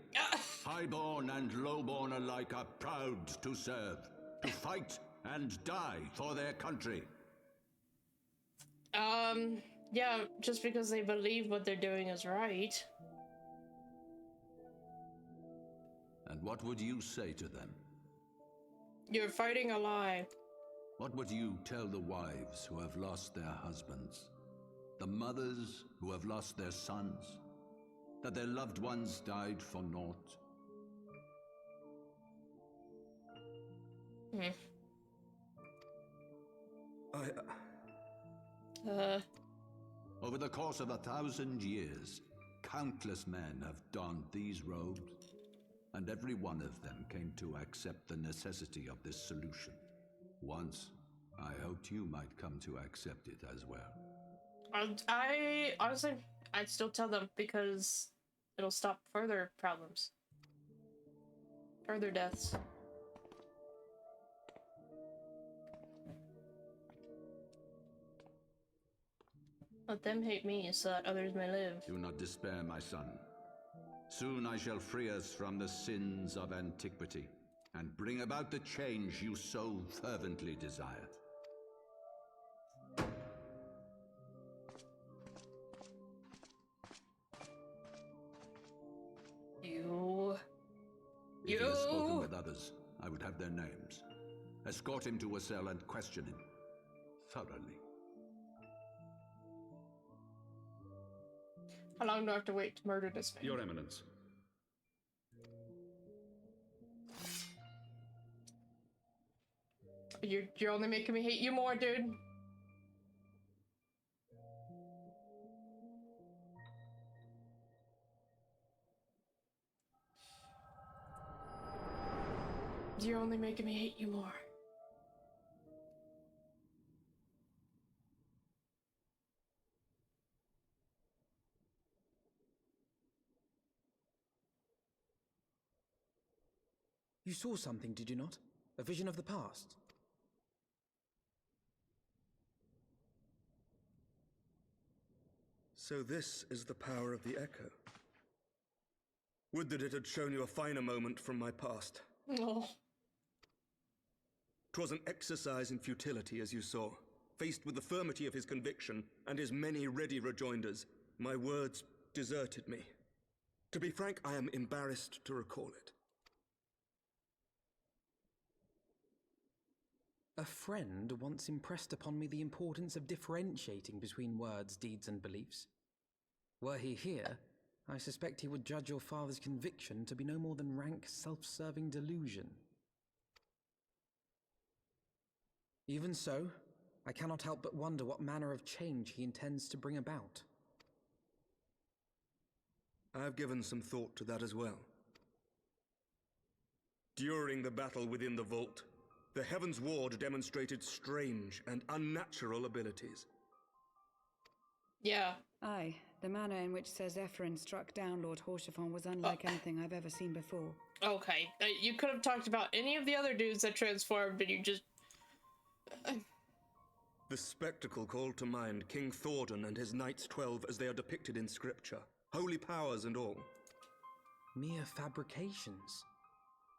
Highborn and lowborn alike are proud to serve, to fight and die for their country. Yeah, just because they believe what they're doing is right. And what would you say to them? You're fighting a lie. What would you tell the wives who have lost their husbands? The mothers who have lost their sons? That their loved ones died for naught? Over the course of 1,000 years, countless men have donned these robes, and every one of them came to accept the necessity of this solution. Once, I hoped you might come to accept it as well. I honestly, I'd still tell them because it'll stop further problems. Further deaths. Let them hate me so that others may live. Do not despair, my son. Soon I shall free us from the sins of antiquity and bring about the change you so fervently desire. If you have spoken with others, I would have their names. Escort him to a cell and question him thoroughly. How long do I have to wait to murder this man? Your Eminence. You're only making me hate you more, dude. You're only making me hate you more. You saw something, did you not? A vision of the past? So this is the power of the echo. Would that it had shown you a finer moment from my past. Oh. 'Twas an exercise in futility, as you saw. Faced with the firmity of his conviction and his many ready rejoinders, my words deserted me. To be frank, I am embarrassed to recall it. A friend once impressed upon me the importance of differentiating between words, deeds, and beliefs. Were he here, I suspect he would judge your father's conviction to be no more than rank self-serving delusion. Even so, I cannot help but wonder what manner of change he intends to bring about. I have given some thought to that as well. During the battle within the vault, the Heaven's Ward demonstrated strange and unnatural abilities. Yeah. Aye, the manner in which Sir Zephyrin struck down Lord Horschiffon was unlike anything I've ever seen before. Okay, you could have talked about any of the other dudes that transformed, but you just... The spectacle called to mind King Thordan and his Knights 12 as they are depicted in scripture, holy powers and all. Mere fabrications,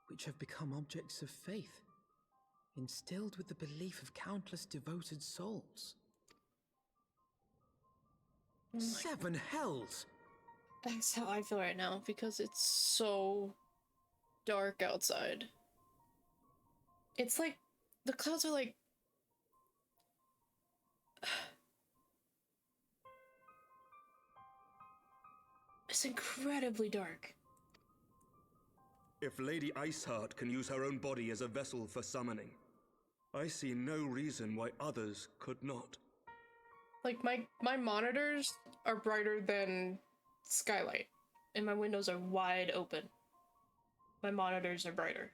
which have become objects of faith, instilled with the belief of countless devoted souls. Oh 7 hells! That's how I feel right now, because it's so dark outside. It's like, the clouds are like... It's incredibly dark. If Lady Iceheart can use her own body as a vessel for summoning, I see no reason why others could not. Like, my monitors are brighter than skylight, and my windows are wide open. My monitors are brighter.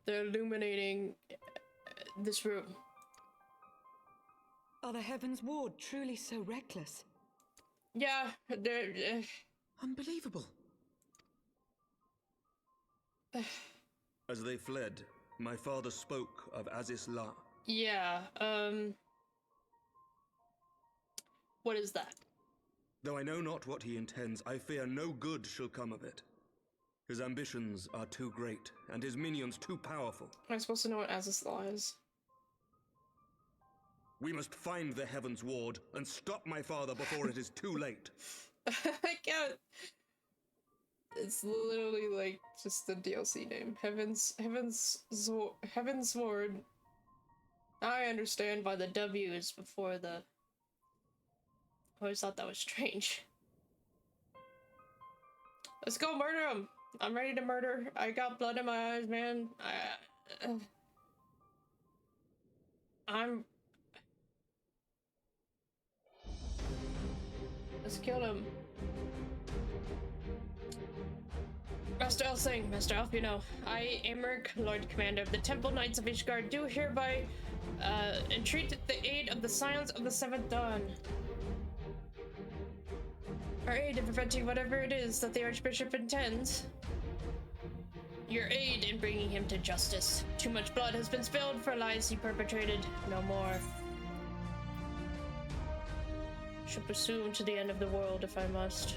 They're illuminating this room. Are the Heaven's Ward truly so reckless? Yeah, they're... Unbelievable. As they fled, my father spoke of Aziz La. Yeah, what is that? Though I know not what he intends, I fear no good shall come of it. His ambitions are too great, and his minions too powerful. Am I supposed to know what Aziz Law is? We must find the Heaven's Ward and stop my father before it is too late. I can't. It's literally like just the DLC name. Heaven's Ward. I understand why the W is before the... I always thought that was strange. Let's go murder him! I'm ready to murder. I got blood in my eyes, man. I'm... Let's kill him. Master Elsing, Master Elf, you know, I, Emmerich, Lord Commander of the Temple Knights of Ishgard, do hereby entreat the aid of the Scions of the Seventh Dawn. Our aid in preventing whatever it is that the Archbishop intends. Your aid in bringing him to justice. Too much blood has been spilled for lies he perpetrated. No more. Shall pursue him to the end of the world if I must.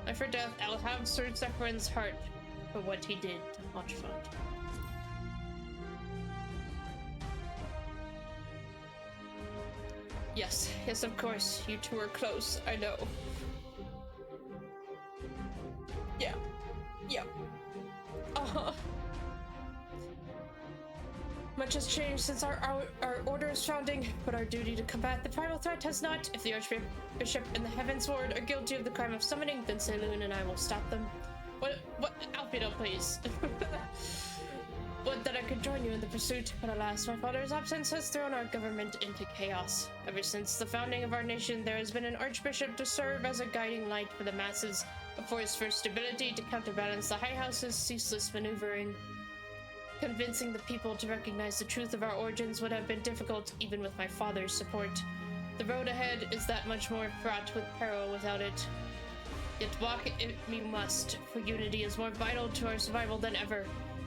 And for death, I'll have Sir Zephyr's heart for what he did to Hochfund. Yes, yes, of course. You two are close, I know. Yeah. Yeah. Much has changed since our order's founding, but our duty to combat the primal threat has not. If the Archbishop and the Heavens Ward are guilty of the crime of summoning, then Saloon and I will stop them. What? Albedo, please. Would that I could join you in the pursuit, but alas, my father's absence has thrown our government into chaos. Ever since the founding of our nation, there has been an Archbishop to serve as a guiding light for the masses, a force for stability to counterbalance the High House's ceaseless maneuvering. Convincing the people to recognize the truth of our origins would have been difficult, even with my father's support. The road ahead is that much more fraught with peril without it. Yet walk it we must, for unity is more vital to our survival than ever.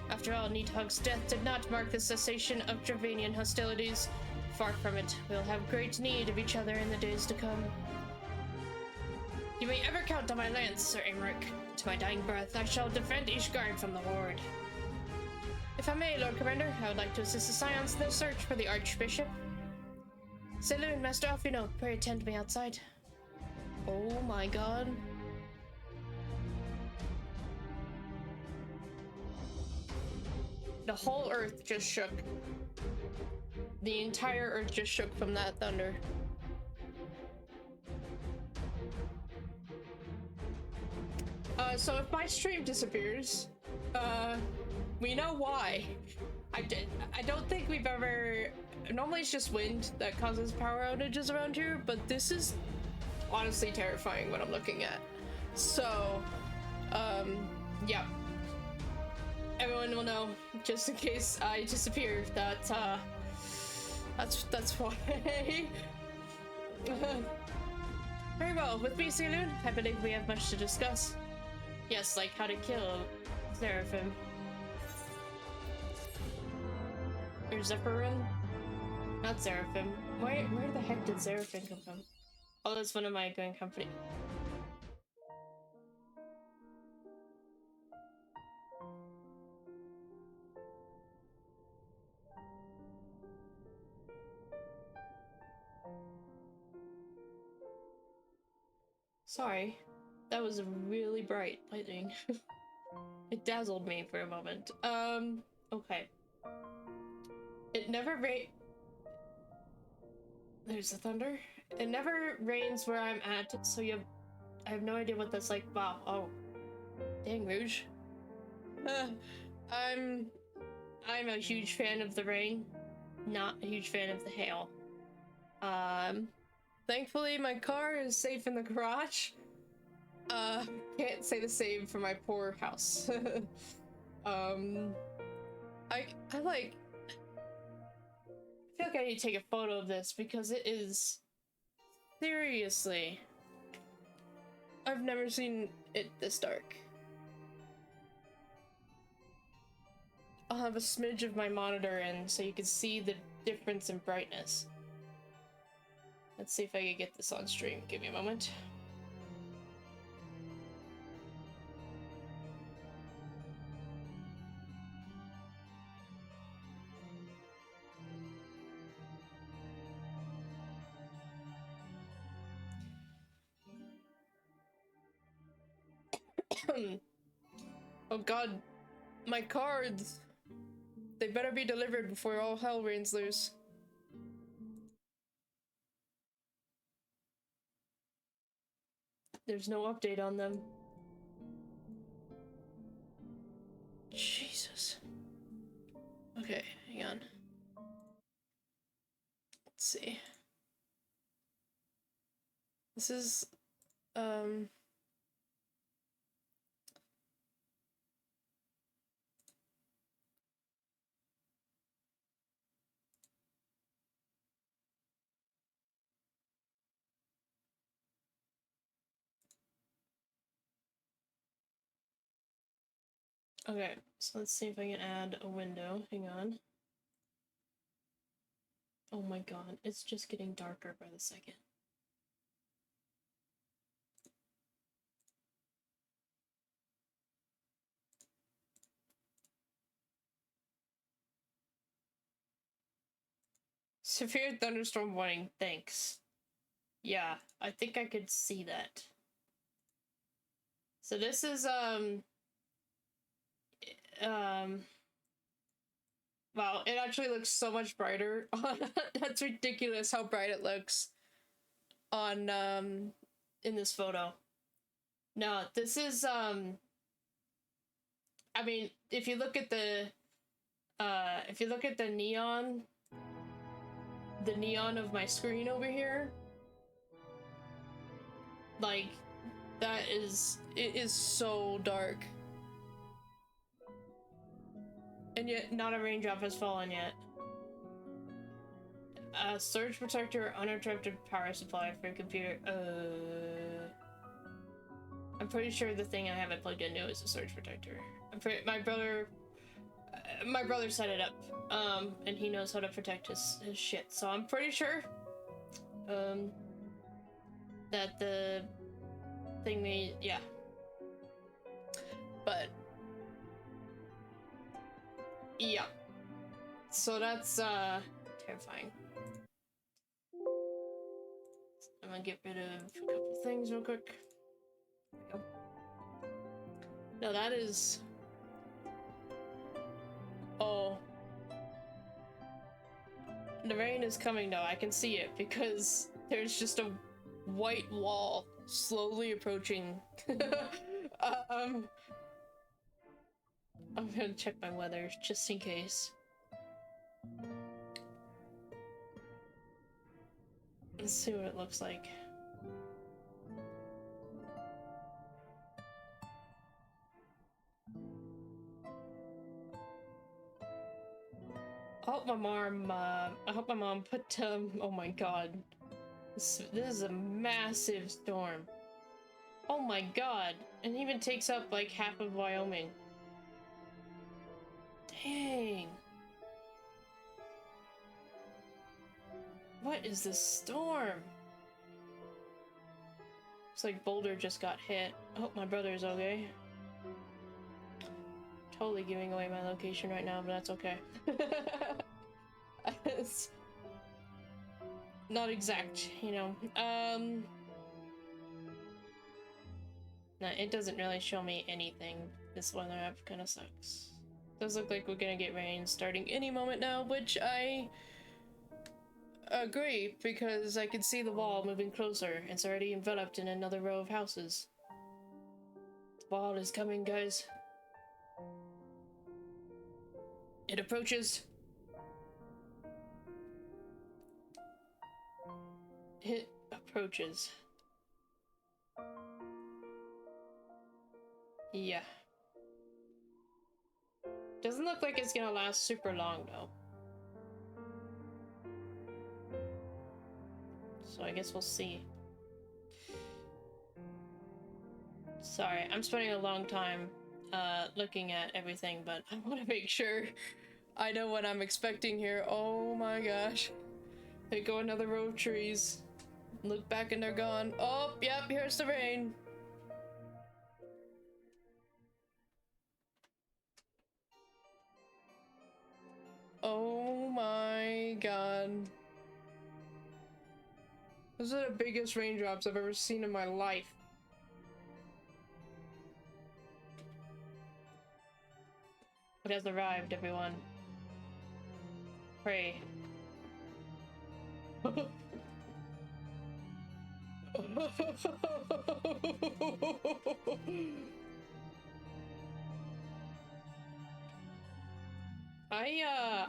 After all, Needhog's death did not mark the cessation of Dravanian hostilities. Far from it, we'll have great need of each other in the days to come. You may ever count on my lance, Sir Aymeric. To my dying breath, I shall defend Ishgard from the Horde. If I may, Lord Commander, I would like to assist the Scions in their search for the Archbishop. Saloon, Master Alfino, pray attend me outside. Oh my god. The whole earth just shook. The entire earth just shook from that thunder. So if my stream disappears, we know why. I don't think we've ever... Normally it's just wind that causes power outages around here, but this is honestly terrifying what I'm looking at. So, yeah. Everyone will know, just in case I disappear, that, that's why. Very well, with me, Saloon, I believe we have much to discuss. Yes, like how to kill Seraphim. Or Zephyrin? Not Seraphim. Where the heck did Seraphim come from? Oh, that's one of my going company. Sorry, that was really bright lightning. It dazzled me for a moment. Okay. It never There's the thunder. It never rains where I'm at, so I have no idea what that's like. Wow. Oh. Dang, Rouge. I'm a huge fan of the rain, not a huge fan of the hail. Thankfully my car is safe in the garage. Can't say the same for my poor house. I feel like I need to take a photo of this because it is seriously, I've never seen it this dark. I'll have a smidge of my monitor in so you can see the difference in brightness. Let's see if I can get this on stream. Give me a moment. Oh god, my cards! They better be delivered before all hell rains loose. There's no update on them. Jesus. Okay, hang on. Let's see. This is, okay, so let's see if I can add a window. Hang on. Oh my god, it's just getting darker by the second. Severe thunderstorm warning, thanks. Yeah, I think I could see that. So this is, Wow, it actually looks so much brighter. That's ridiculous how bright it looks on in this photo. No, this is I mean, if you look at the neon of my screen over here, like it is so dark. And yet not a raindrop has fallen yet. Surge protector, uninterrupted power supply for your computer. I'm pretty sure the thing I have it plugged into is a surge protector. My brother set it up, and he knows how to protect his shit. So I'm pretty sure, that the thing yeah. But yeah. So that's terrifying. I'm gonna get rid of a couple things real quick. There we go. No, that is... Oh. The rain is coming though, I can see it, because there's just a white wall slowly approaching. I'm gonna check my weather, just in case. Let's see what it looks like. I hope my mom put, oh my god. This is a massive storm. Oh my god. And even takes up like half of Wyoming. Dang. What is this storm? Looks like Boulder just got hit. I hope my brother's okay. Totally giving away my location right now, but that's okay. It's not exact, you know. No, it doesn't really show me anything. This weather app kind of sucks. Does look like we're gonna get rain starting any moment now, which I agree, because I can see the wall moving closer. It's already enveloped in another row of houses. The wall is coming, guys. It approaches. It approaches. Yeah. Doesn't look like it's gonna last super long, though. So I guess we'll see. Sorry, I'm spending a long time looking at everything, but I want to make sure I know what I'm expecting here. Oh my gosh. There go another row of trees. Look back and they're gone. Oh, yep, here's the rain. Oh my god. Those are the biggest raindrops I've ever seen in my life. It has arrived, everyone. Pray.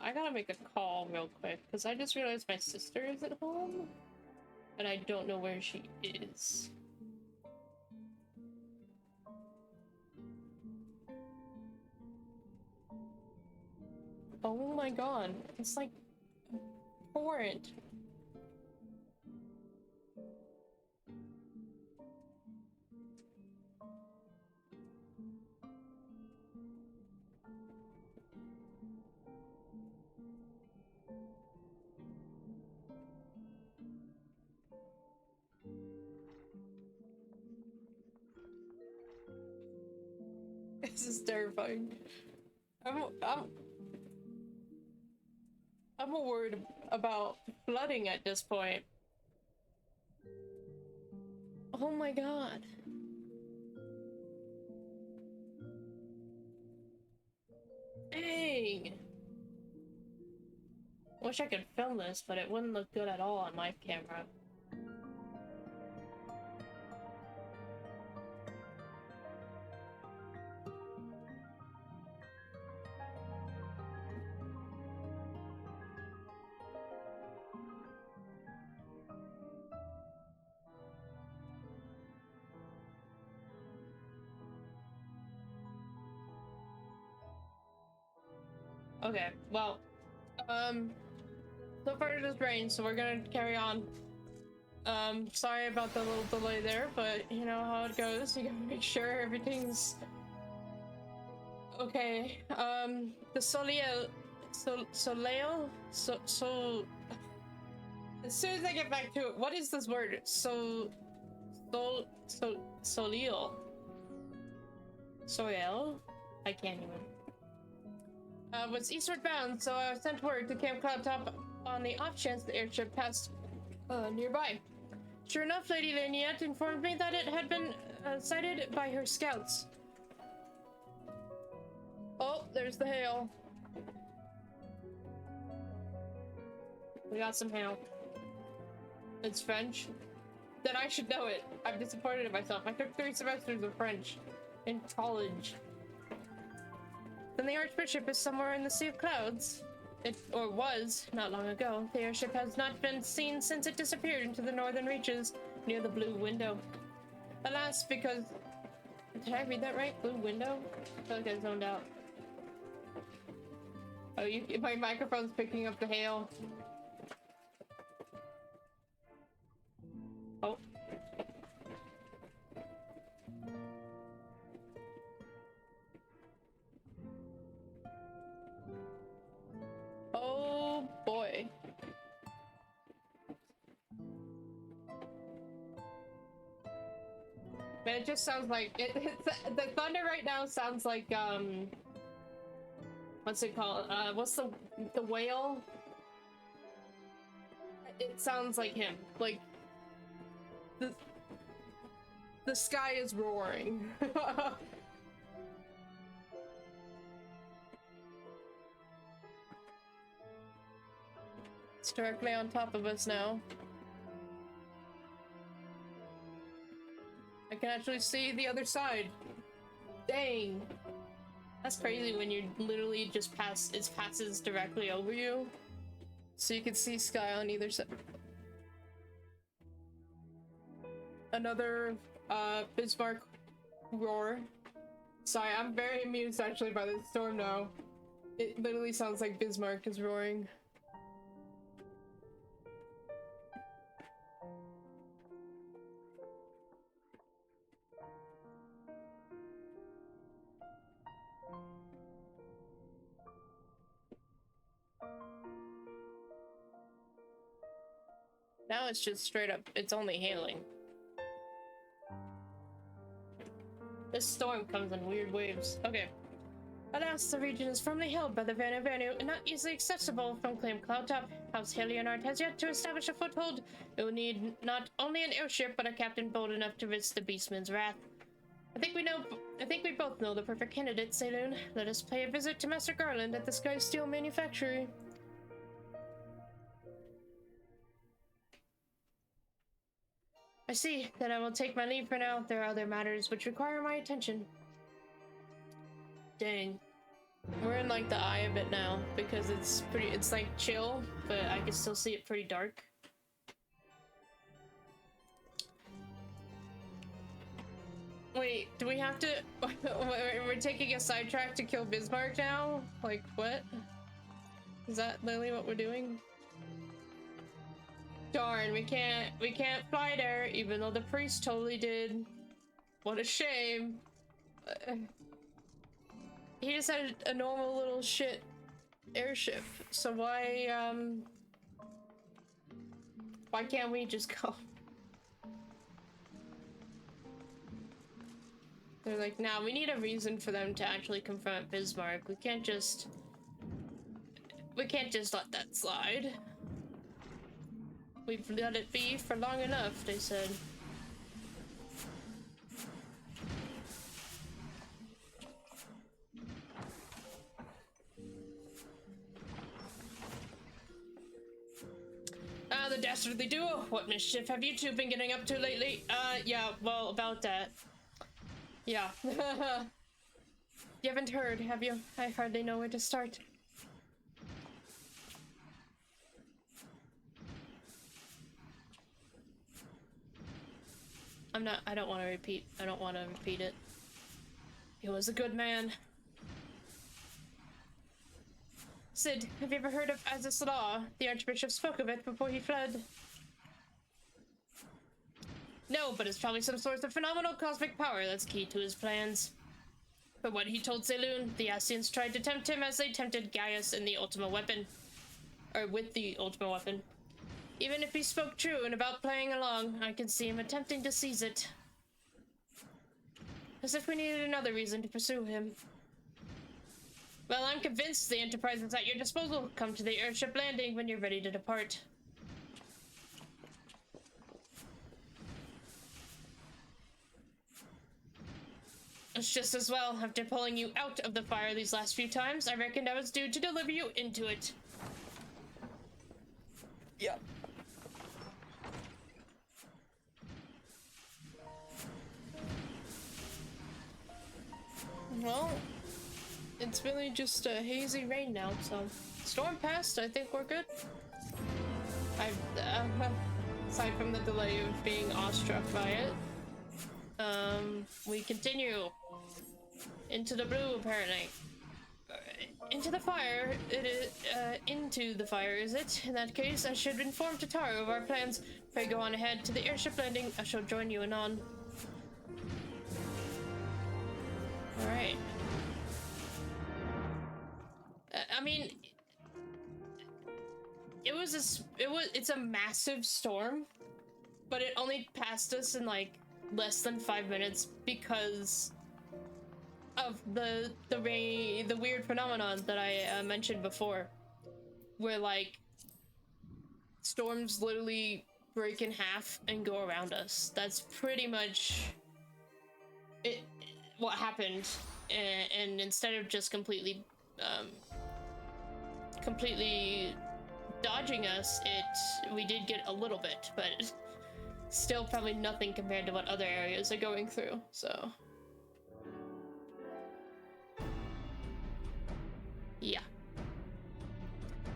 I gotta make a call real quick, because I just realized my sister isn't home, and I don't know where she is. Oh my god, it's like torrent. This is terrifying. I'm more worried about flooding at this point. Oh my god. Dang! Wish I could film this, but it wouldn't look good at all on my camera. Okay, well, so far it just rained, so we're gonna carry on. Sorry about the little delay there, but you know how it goes. You gotta make sure everything's okay. The surreal, as soon as I get back to it, what is this word? Surreal. I can't even. Was eastward bound, so I sent word to Camp Cloudtop on the off chance the airship passed nearby. Sure enough, Lady Laniette informed me that it had been sighted by her scouts. Oh, there's the hail. We got some hail. It's French. Then I should know it. I'm disappointed in myself. I took 3 semesters of French in college. Then the Archbishop is somewhere in the Sea of Clouds. Or was, not long ago. The airship has not been seen since it disappeared into the northern reaches near the Blue Window. Alas, because... Did I read that right? Blue Window? I feel like I zoned out. Oh, my microphone's picking up the hail. Oh. Oh boy. Man, it just sounds like the thunder right now sounds like what's it called? What's the whale? It sounds like him. Like the sky is roaring. It's directly on top of us now. I can actually see the other side. Dang. That's crazy when you literally just it passes directly over you. So you can see sky on either side. Another Bismarck roar. Sorry, I'm very amused actually by this storm now. It literally sounds like Bismarck is roaring. Now it's just straight up, it's only hailing. This storm comes in weird waves. Okay. Alas, the region is firmly held by the Vanu and not easily accessible from Claim Cloudtop. House Helianard has yet to establish a foothold. It will need not only an airship, but a captain bold enough to risk the Beastman's wrath. I think we both know the perfect candidate, Saloon. Let us pay a visit to Master Garland at the Sky Steel Manufactory. I see. Then I will take my leave for now. There are other matters which require my attention. Dang. We're in like the eye of it now because it's like chill, but I can still see it pretty dark. Wait, do we have to... We're taking a sidetrack to kill Bismarck now? Like, what? Is that literally what we're doing? Darn, we can't fight her, even though the priest totally did. What a shame. He just had a normal little shit airship, so why can't we just go? They're like, nah, we need a reason for them to actually confront Bismarck. We can't just let that slide. We've let it be for long enough, they said. the dastardly duo. What mischief have you two been getting up to lately? Yeah, well, about that. Yeah. You haven't heard, have you? I hardly know where to start. I don't want to repeat it. He was a good man. Sid, have you ever heard of Aziz Law? The Archbishop spoke of it before he fled. No, but it's probably some sort of phenomenal cosmic power that's key to his plans. But what he told Saloon, the Ascians tried to tempt him as they tempted Gaius in the Ultima Weapon. Or with the Ultima Weapon. Even if he spoke true and about playing along, I can see him attempting to seize it. As if we needed another reason to pursue him. Well, I'm convinced the Enterprise is at your disposal. Come to the airship landing when you're ready to depart. It's just as well. After pulling you out of the fire these last few times, I reckoned I was due to deliver you into it. Yeah. Well, it's really just a hazy rain now, so storm passed. I think we're good. Aside from the delay of being awestruck by it, we continue into the blue. Apparently, into the fire. Into the fire, is it? In that case, I should inform Tataru of our plans. Pray go on ahead to the airship landing. I shall join you anon. All right. I mean, it's a massive storm, but it only passed us in like less than 5 minutes because of the weird phenomenon that I mentioned before, where like storms literally break in half and go around us. That's pretty much what happened, and instead of just completely dodging us, we did get a little bit, but still probably nothing compared to what other areas are going through, so. Yeah.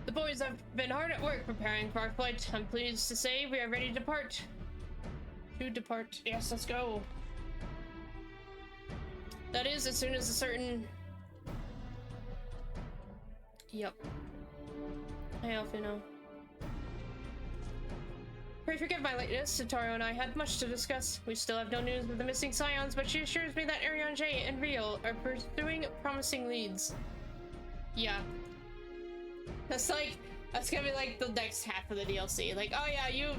The boys have been hard at work preparing for our flight. I'm pleased to say we are ready to depart. Yes, let's go. That is, as soon as a certain... Yep. I often know. Pray forgive my lateness. Tataru and I had much to discuss. We still have no news of the missing Scions, but she assures me that Arion J and Real are pursuing promising leads. Yeah. That's gonna be like the next half of the DLC. Like, oh yeah, you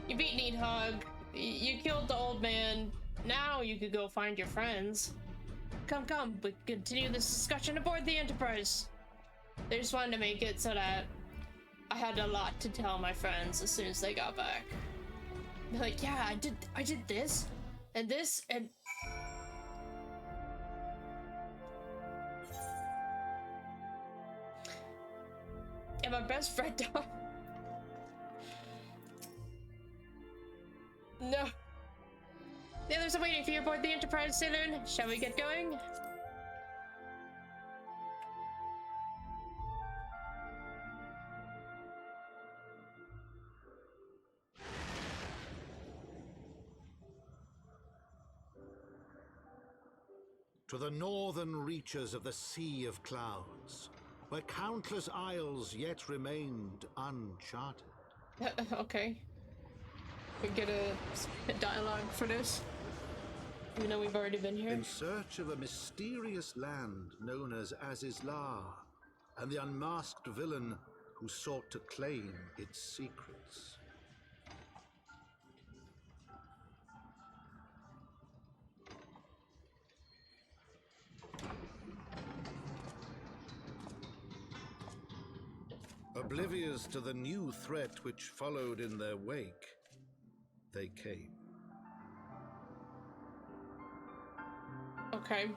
beat Needhog, you killed the old man, now you could go find your friends. Come, we continue this discussion aboard the Enterprise. They just wanted to make it so that I had a lot to tell my friends as soon as they got back. They're like, yeah, I did this, and this, and... And my best friend died. No. The others are waiting for you aboard the Enterprise, Saloon. Shall we get going? To the northern reaches of the Sea of Clouds, where countless isles yet remained uncharted. Okay. We get a dialogue for this. Even though we've already been here. In search of a mysterious land known as Azizlar, and the unmasked villain who sought to claim its secrets. Oblivious to the new threat which followed in their wake, they came. Okay.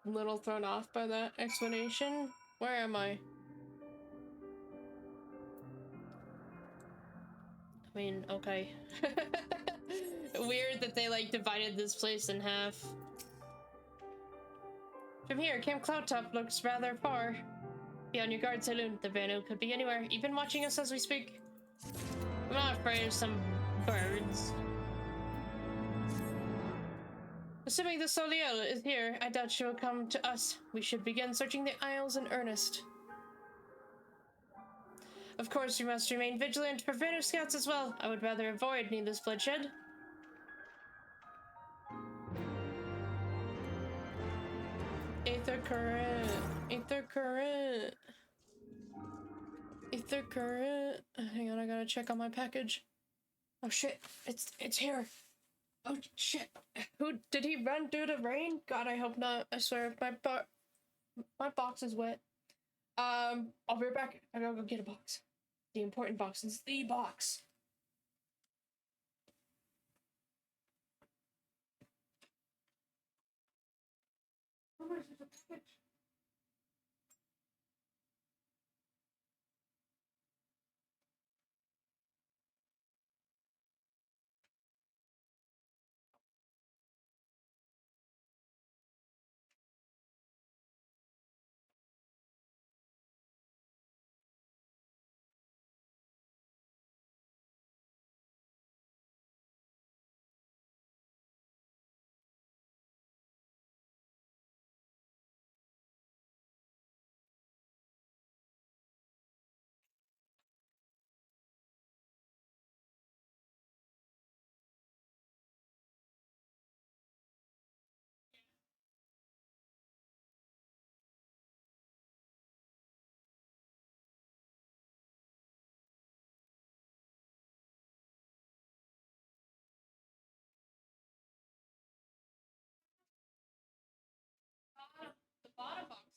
a little thrown off by that explanation. Where am I? I mean, okay. Weird that they, like, divided this place in half. From here, Camp Cloudtop looks rather far. Be on your guard, Saloon. The Vanu could be anywhere, even watching us as we speak. I'm not afraid of some birds. Assuming the Soliel is here, I doubt she will come to us. We should begin searching the Isles in earnest. Of course, we must remain vigilant for Vanu scouts as well. I would rather avoid needless bloodshed. Aether current. Aether current. Aether current. Hang on, I gotta check on my package. Oh shit, it's here. Oh shit. Who did he run through the rain? God, I hope not. I swear my box is wet. I'll be right back. I gotta go get a box. The important box is the box. How much is the package? The bottom box.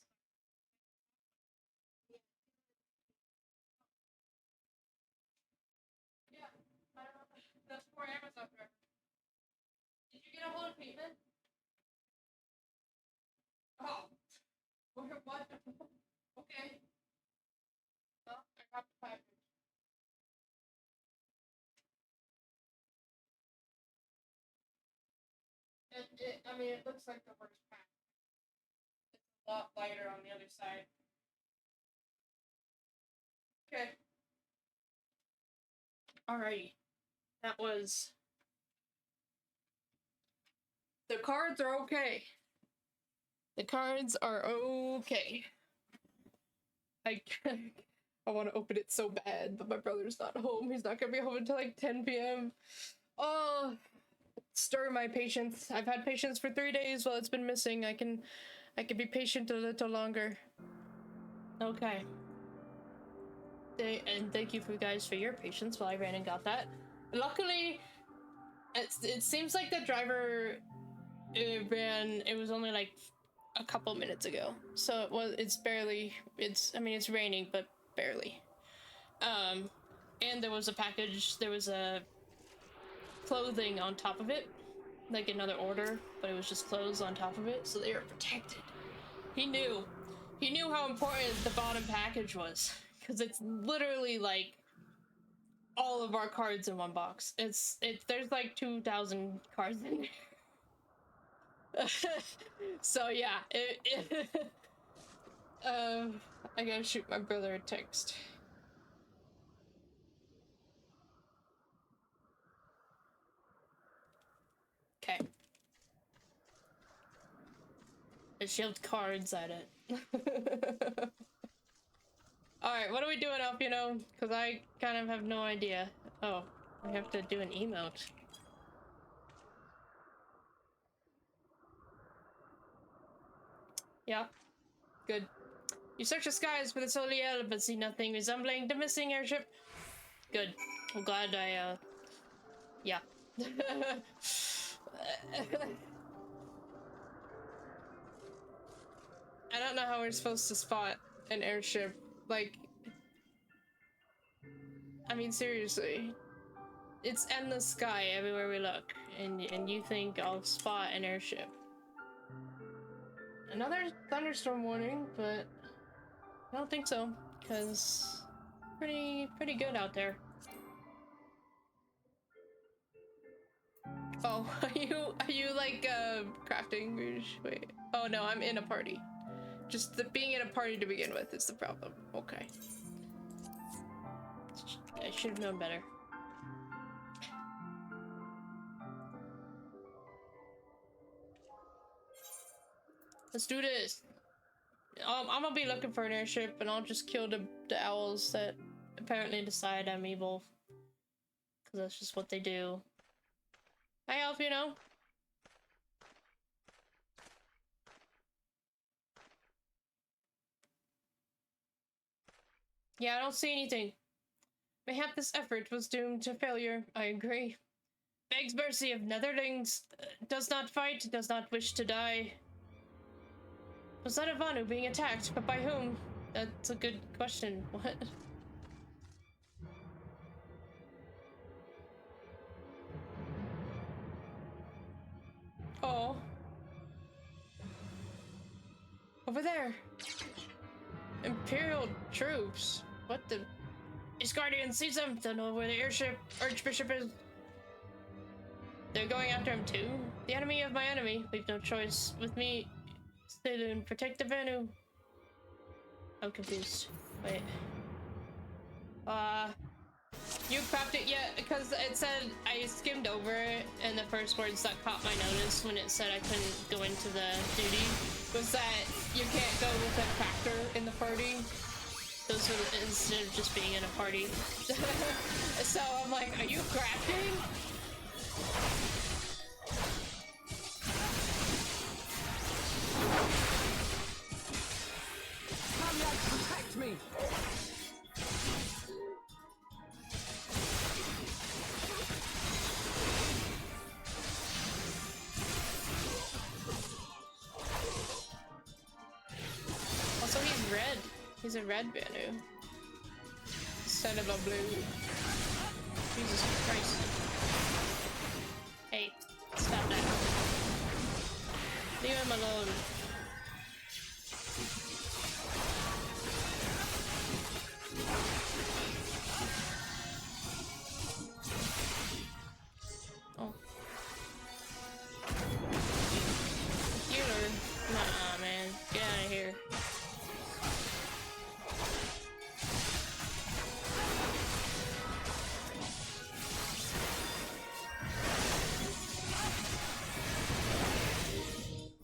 Yeah, I don't know. That's for Amazon. Did you get a hold of payment? Oh, what? Okay. Well, I got the package. I mean, it looks like the worst pack. It's a lot lighter on the other side. Okay. Alrighty. That was... The cards are okay. The cards are okay. I want to open it so bad, but my brother's not home. He's not gonna be home until like 10 p.m. Oh, stir my patience. I've had patience for 3 days while it's been missing. I can be patient a little longer. Okay. And thank you guys for your patience while I ran and got that. Luckily, it seems like the driver ran. It was only like a couple minutes ago, so it's barely. I mean, it's raining, but barely. And there was a package. There was a clothing on top of it, like another order, but it was just clothes on top of it, so they were protected. He knew how important the bottom package was, because it's literally like all of our cards in one box. There's like 2,000 cards in there. So yeah, I gotta shoot my brother a text. Okay. I shoved cards at it. Alright, what are we doing up, you know? Because I kind of have no idea. Oh, I have to do an emote. Yeah. Good. You search the skies for the Soliel, but see nothing resembling the missing airship. Good. I'm glad yeah. I don't know how we're supposed to spot an airship. Like, I mean, seriously. It's in the sky everywhere we look, and you think I'll spot an airship. another thunderstorm warning, but I don't think so, because pretty good out there. Oh, are you like crafting? Wait. Oh no, I'm in a party. Just being in a party to begin with is the problem. Okay. I should have known better. Let's do this. I'm gonna be looking for an airship, and I'll just kill the owls that apparently decide I'm evil. Because that's just what they do. I help, you know? Yeah, I don't see anything. Mayhap this effort was doomed to failure. I agree. Begs mercy of netherlings. Does not fight, does not wish to die. Was that a Vanu being attacked? But by whom? That's a good question. What? Oh. Over there. Imperial troops. What the? His guardian sees them. Don't know where the archbishop is. They're going after him too. The enemy of my enemy. We've no choice. With me, Saloon, protect the Vanu. I'm confused. Wait. You crapped it yet? Because it said I skimmed over it, and the first words that caught my notice when it said I couldn't go into the duty was that you can't go with a crafter in the party. Those were instead of just being in a party. So I'm like, are you crafting? Protect me! Also, he's red. He's a red Vanu. Instead of a blue. Jesus Christ. Hey, stop that. Leave him alone. Oh. Healer? Nah, man. Get out of here.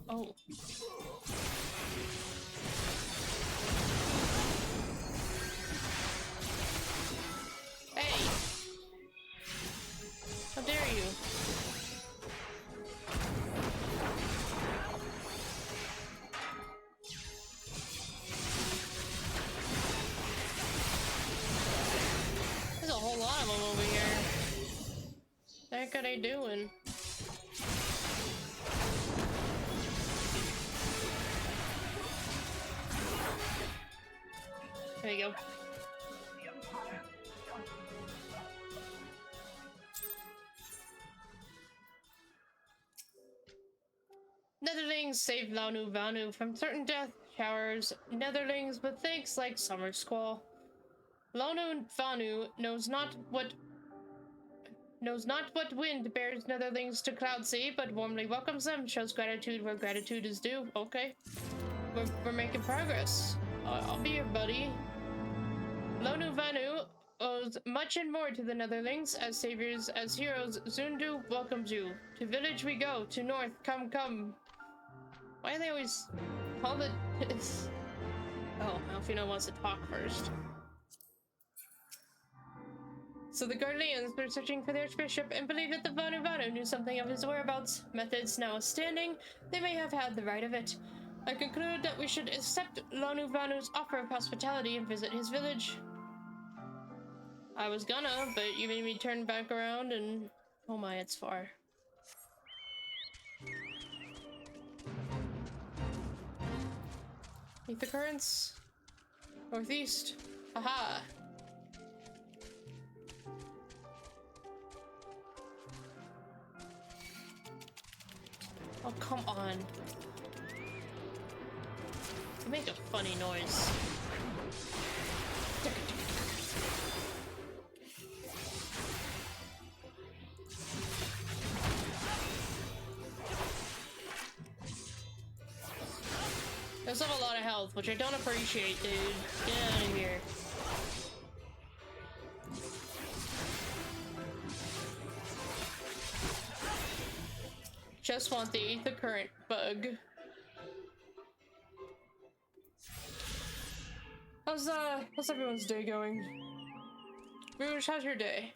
Oh. Hey! How dare you? There's a whole lot of them over here. What the heck are they doing? There we go. Netherlings save Launu Vanu from certain death showers. Netherlings with thanks like summer squall. Launu Vanu knows not what wind bears Netherlings to Cloud Sea, but warmly welcomes them. Shows gratitude where gratitude is due. Okay, we're making progress. I'll be your buddy. Launu Vanu owes much and more to the Netherlings. As saviors, as heroes, Zundu welcomes you. To village we go, to north, come. Why do they always call it this? Oh, Alfina wants to talk first. So the Guardians were searching for the Archbishop and believed that the Vanu knew something of his whereabouts. Methods notwithstanding, they may have had the right of it. I conclude that we should accept Launu Vanu's offer of hospitality and visit his village. I was gonna, but you made me turn back around and... Oh my, it's far. Meet the currents. Northeast. Aha! Oh, come on. make a funny noise. Those have a lot of health, which I don't appreciate, dude. Get out of here. Just want the current bug. How's everyone's day going? Rouge, how's your day?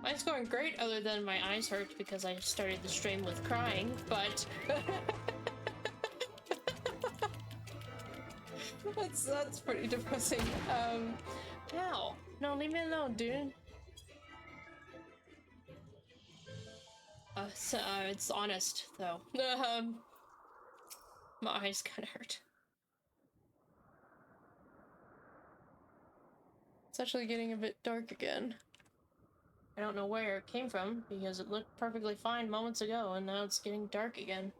Mine's going great, other than my eyes hurt because I started the stream with crying, but that's pretty depressing. Ow. No, leave me alone, dude. It's honest, though. My eyes kinda hurt. It's actually getting a bit dark again. I don't know where it came from, because it looked perfectly fine moments ago, and now it's getting dark again.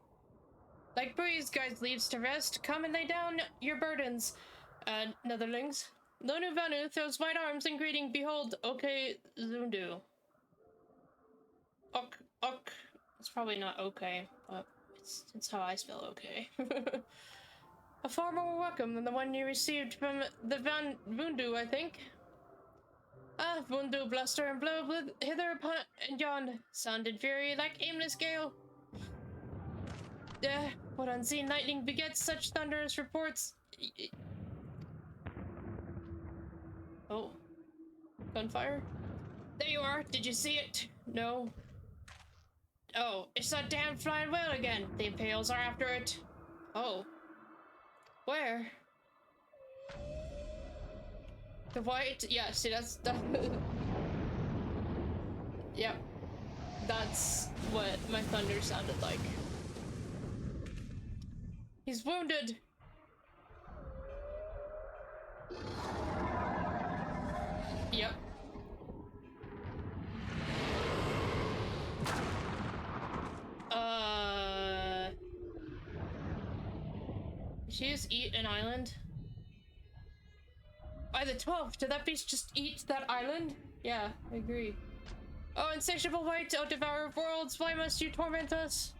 Like breeze, guys leaves to rest. Come and lay down your burdens, netherlings. Lonu Vanu throws wide arms in greeting. Behold, okay, Zundu. Ok. It's probably not okay, but it's how I spell okay. A far more welcome than the one you received from the Vundu, I think. Ah, Vundu, bluster and blow hither upon and yon, sound and fury like aimless gale. What unseen lightning begets such thunderous reports? Oh. Gunfire? There you are, did you see it? No. Oh, it's that damn flying whale again. The Imperials are after it. Oh. Where? The white, yeah, see that. Yep. That's what my thunder sounded like. He's wounded! Yep. Did she just eat an island? By the 12th, did that beast just eat that island? Yeah, I agree. Oh, insatiable white, oh devourer of worlds, why must you torment us?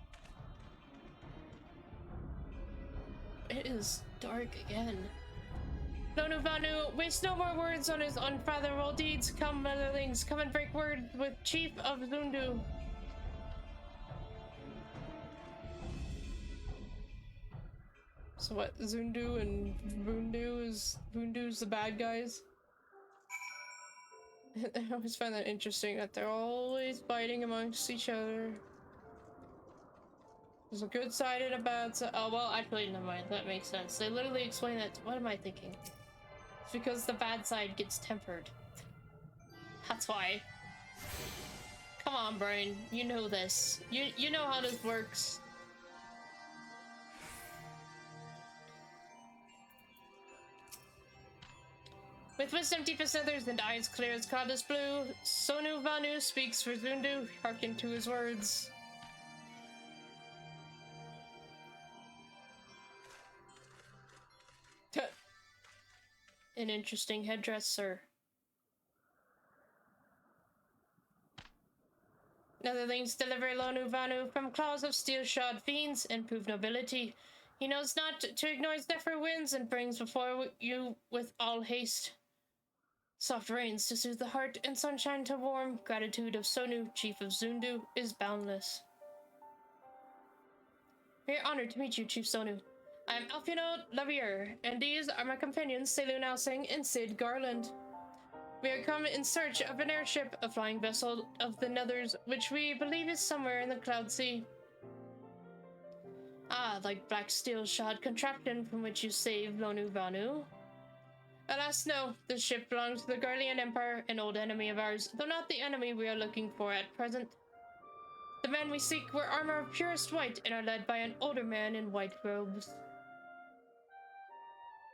It is dark again. Lonu Vanu, waste no more words on his unfathomable deeds. Come, motherlings, come and break word with Chief of Zundu. So what, Zundu and Vundu's the bad guys? I always find that interesting that they're always fighting amongst each other. There's a good side and a bad side. Oh, well, actually, never mind. That makes sense. They literally explain that. What am I thinking? It's because the bad side gets tempered. That's why. Come on, brain. You know this. You know how this works. With wisdom deep as feathers and eyes clear as cloudless blue, Sonu Vanu speaks for Zundu. Hearken to his words. An interesting headdress, sir. Netherlings deliver Lonu Vanu from claws of steel-shod fiends and prove nobility. He knows not to ignore his zephyr winds and brings before you with all haste. Soft rains to soothe the heart and sunshine to warm. Gratitude of Sonu, Chief of Zundu, is boundless. We are honored to meet you, Chief Sonu. I am Alfino Lavier, and these are my companions, Selu Nowsing and Sid Garland. We are come in search of an airship, a flying vessel of the Nethers, which we believe is somewhere in the Cloud Sea. Ah, like black steel-shod contraption from which you saved Lonu Vanu. Alas, no. This ship belongs to the Guardian Empire, an old enemy of ours, though not the enemy we are looking for at present. The men we seek wear armor of purest white and are led by an older man in white robes.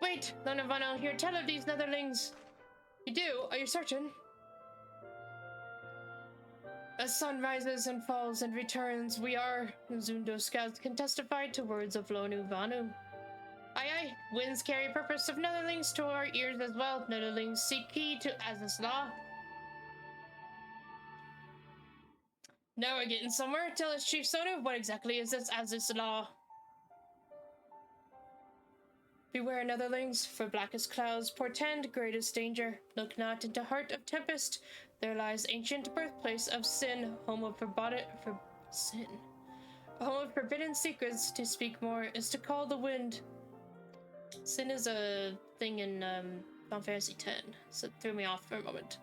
Wait, Lonavano, here, tell of these netherlings. You do? Are you certain? As sun rises and falls and returns, we are, Zundo scouts can testify to words of Lonu Vanu. Aye aye, winds carry purpose of netherlings to our ears as well. Netherlings seek key to Az's law. Now we're getting somewhere. Tell us, Chief Soda, what exactly is this Az's law? Beware, netherlings, for blackest clouds portend greatest danger. Look not into heart of tempest. There lies ancient birthplace of sin, home of sin. A home of forbidden secrets. To speak more is to call the wind. Sin is a thing in Final Fantasy X, so it threw me off for a moment.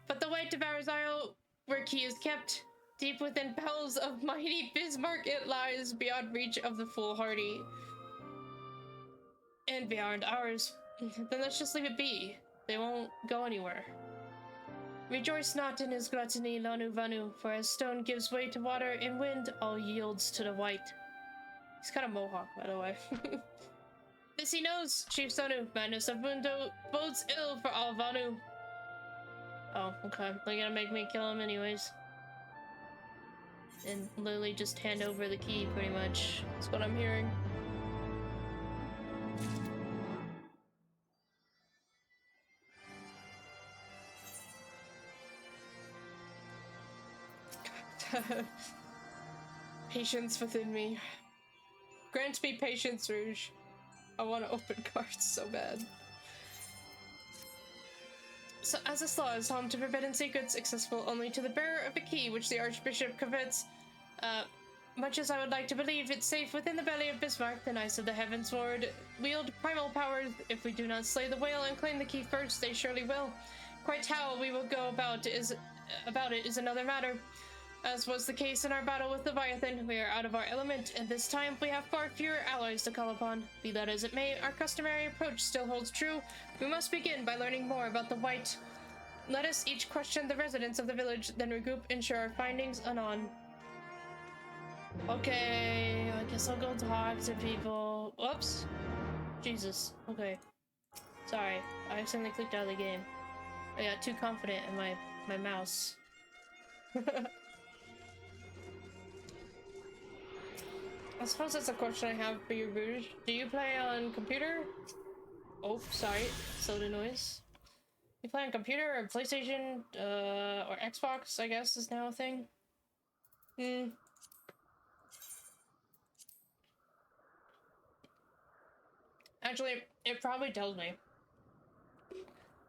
But the white devours Isle, where key is kept. Deep within bowels of mighty Bismark it lies, beyond reach of the foolhardy. And beyond ours. Then let's just leave it be. They won't go anywhere. Rejoice not in his gluttony, Lanu Vanu, for as stone gives way to water in wind, all yields to the white. He's kind of mohawk, by the way. This he knows, Chief Sonu. Madness of Mundo bodes ill for all Vanu. Oh, okay. They're gonna make me kill him anyways. And literally just hand over the key, pretty much. That's what I'm hearing. Patience within me. Grant me patience, Rouge. I want to open cards so bad. So, as this law is home to forbidden secrets, accessible only to the bearer of a key, which the Archbishop covets, much as I would like to believe it's safe within the belly of Bismarck, the Knights of the Heavens Lord wield primal powers. If we do not slay the whale and claim the key first, they surely will. Quite how we will go about it is another matter. As was the case in our battle with Leviathan, we are out of our element, and this time we have far fewer allies to call upon. Be that as it may, our customary approach still holds true. We must begin by learning more about the White. Let us each question the residents of the village, then regroup and share our findings anon. Okay, I guess I'll go talk to people. Whoops. Jesus. Okay. Sorry, I accidentally clicked out of the game. I got too confident in my mouse. I suppose that's a question I have for you, Rouge. Do you play on computer? Oh, sorry. Soda noise. You play on computer or PlayStation, or Xbox, I guess, is now a thing? Actually, it probably tells me.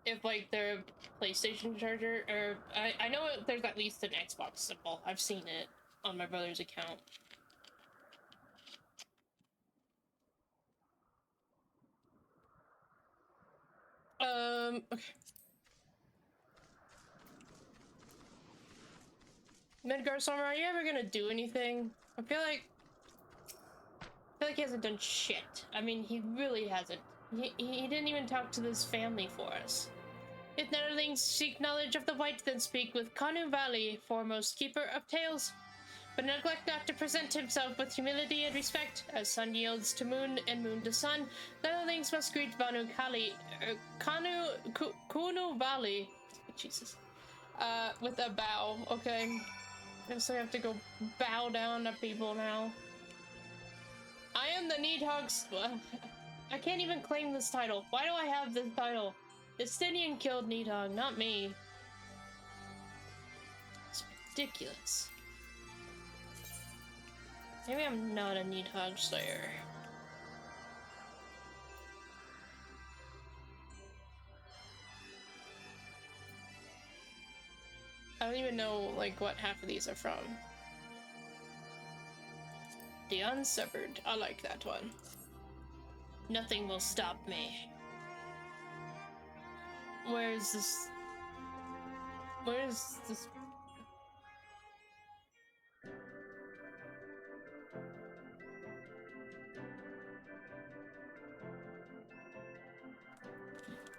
If, like, their PlayStation charger, or... I know there's at least an Xbox symbol. I've seen it on my brother's account. Okay. Midgar Summer, are you ever gonna do anything? I feel like he hasn't done shit. I mean, he really hasn't. He didn't even talk to this family for us. If netherlings seek knowledge of the White, then speak with Kanu Valley, foremost keeper of tales. But neglect not to present himself with humility and respect, as sun yields to moon and moon to sun. Netherlings must greet Kunu Valley, Jesus, with a bow. Okay, so I have to go bow down to people now. I am the Needhogs. I can't even claim this title. Why do I have this title? Justinian killed Needhog, not me. It's ridiculous. Maybe I'm not a Needhog Slayer. I don't even know, like, what half of these are from. The Unsevered. I like that one. Nothing will stop me. Where's this? Where's this?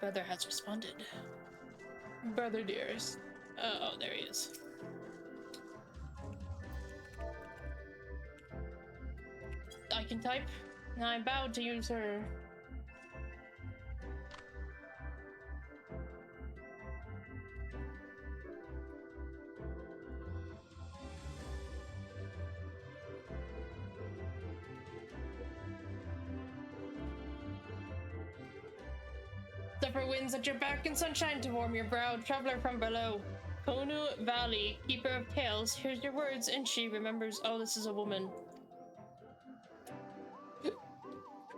Brother has responded. Brother dearest. Oh, there he is. I can type. I bow to you, sir. Zephyr winds at your back and sunshine to warm your brow, traveler from below. Konu Valley, keeper of tales, hears your words and she remembers. Oh, this is a woman.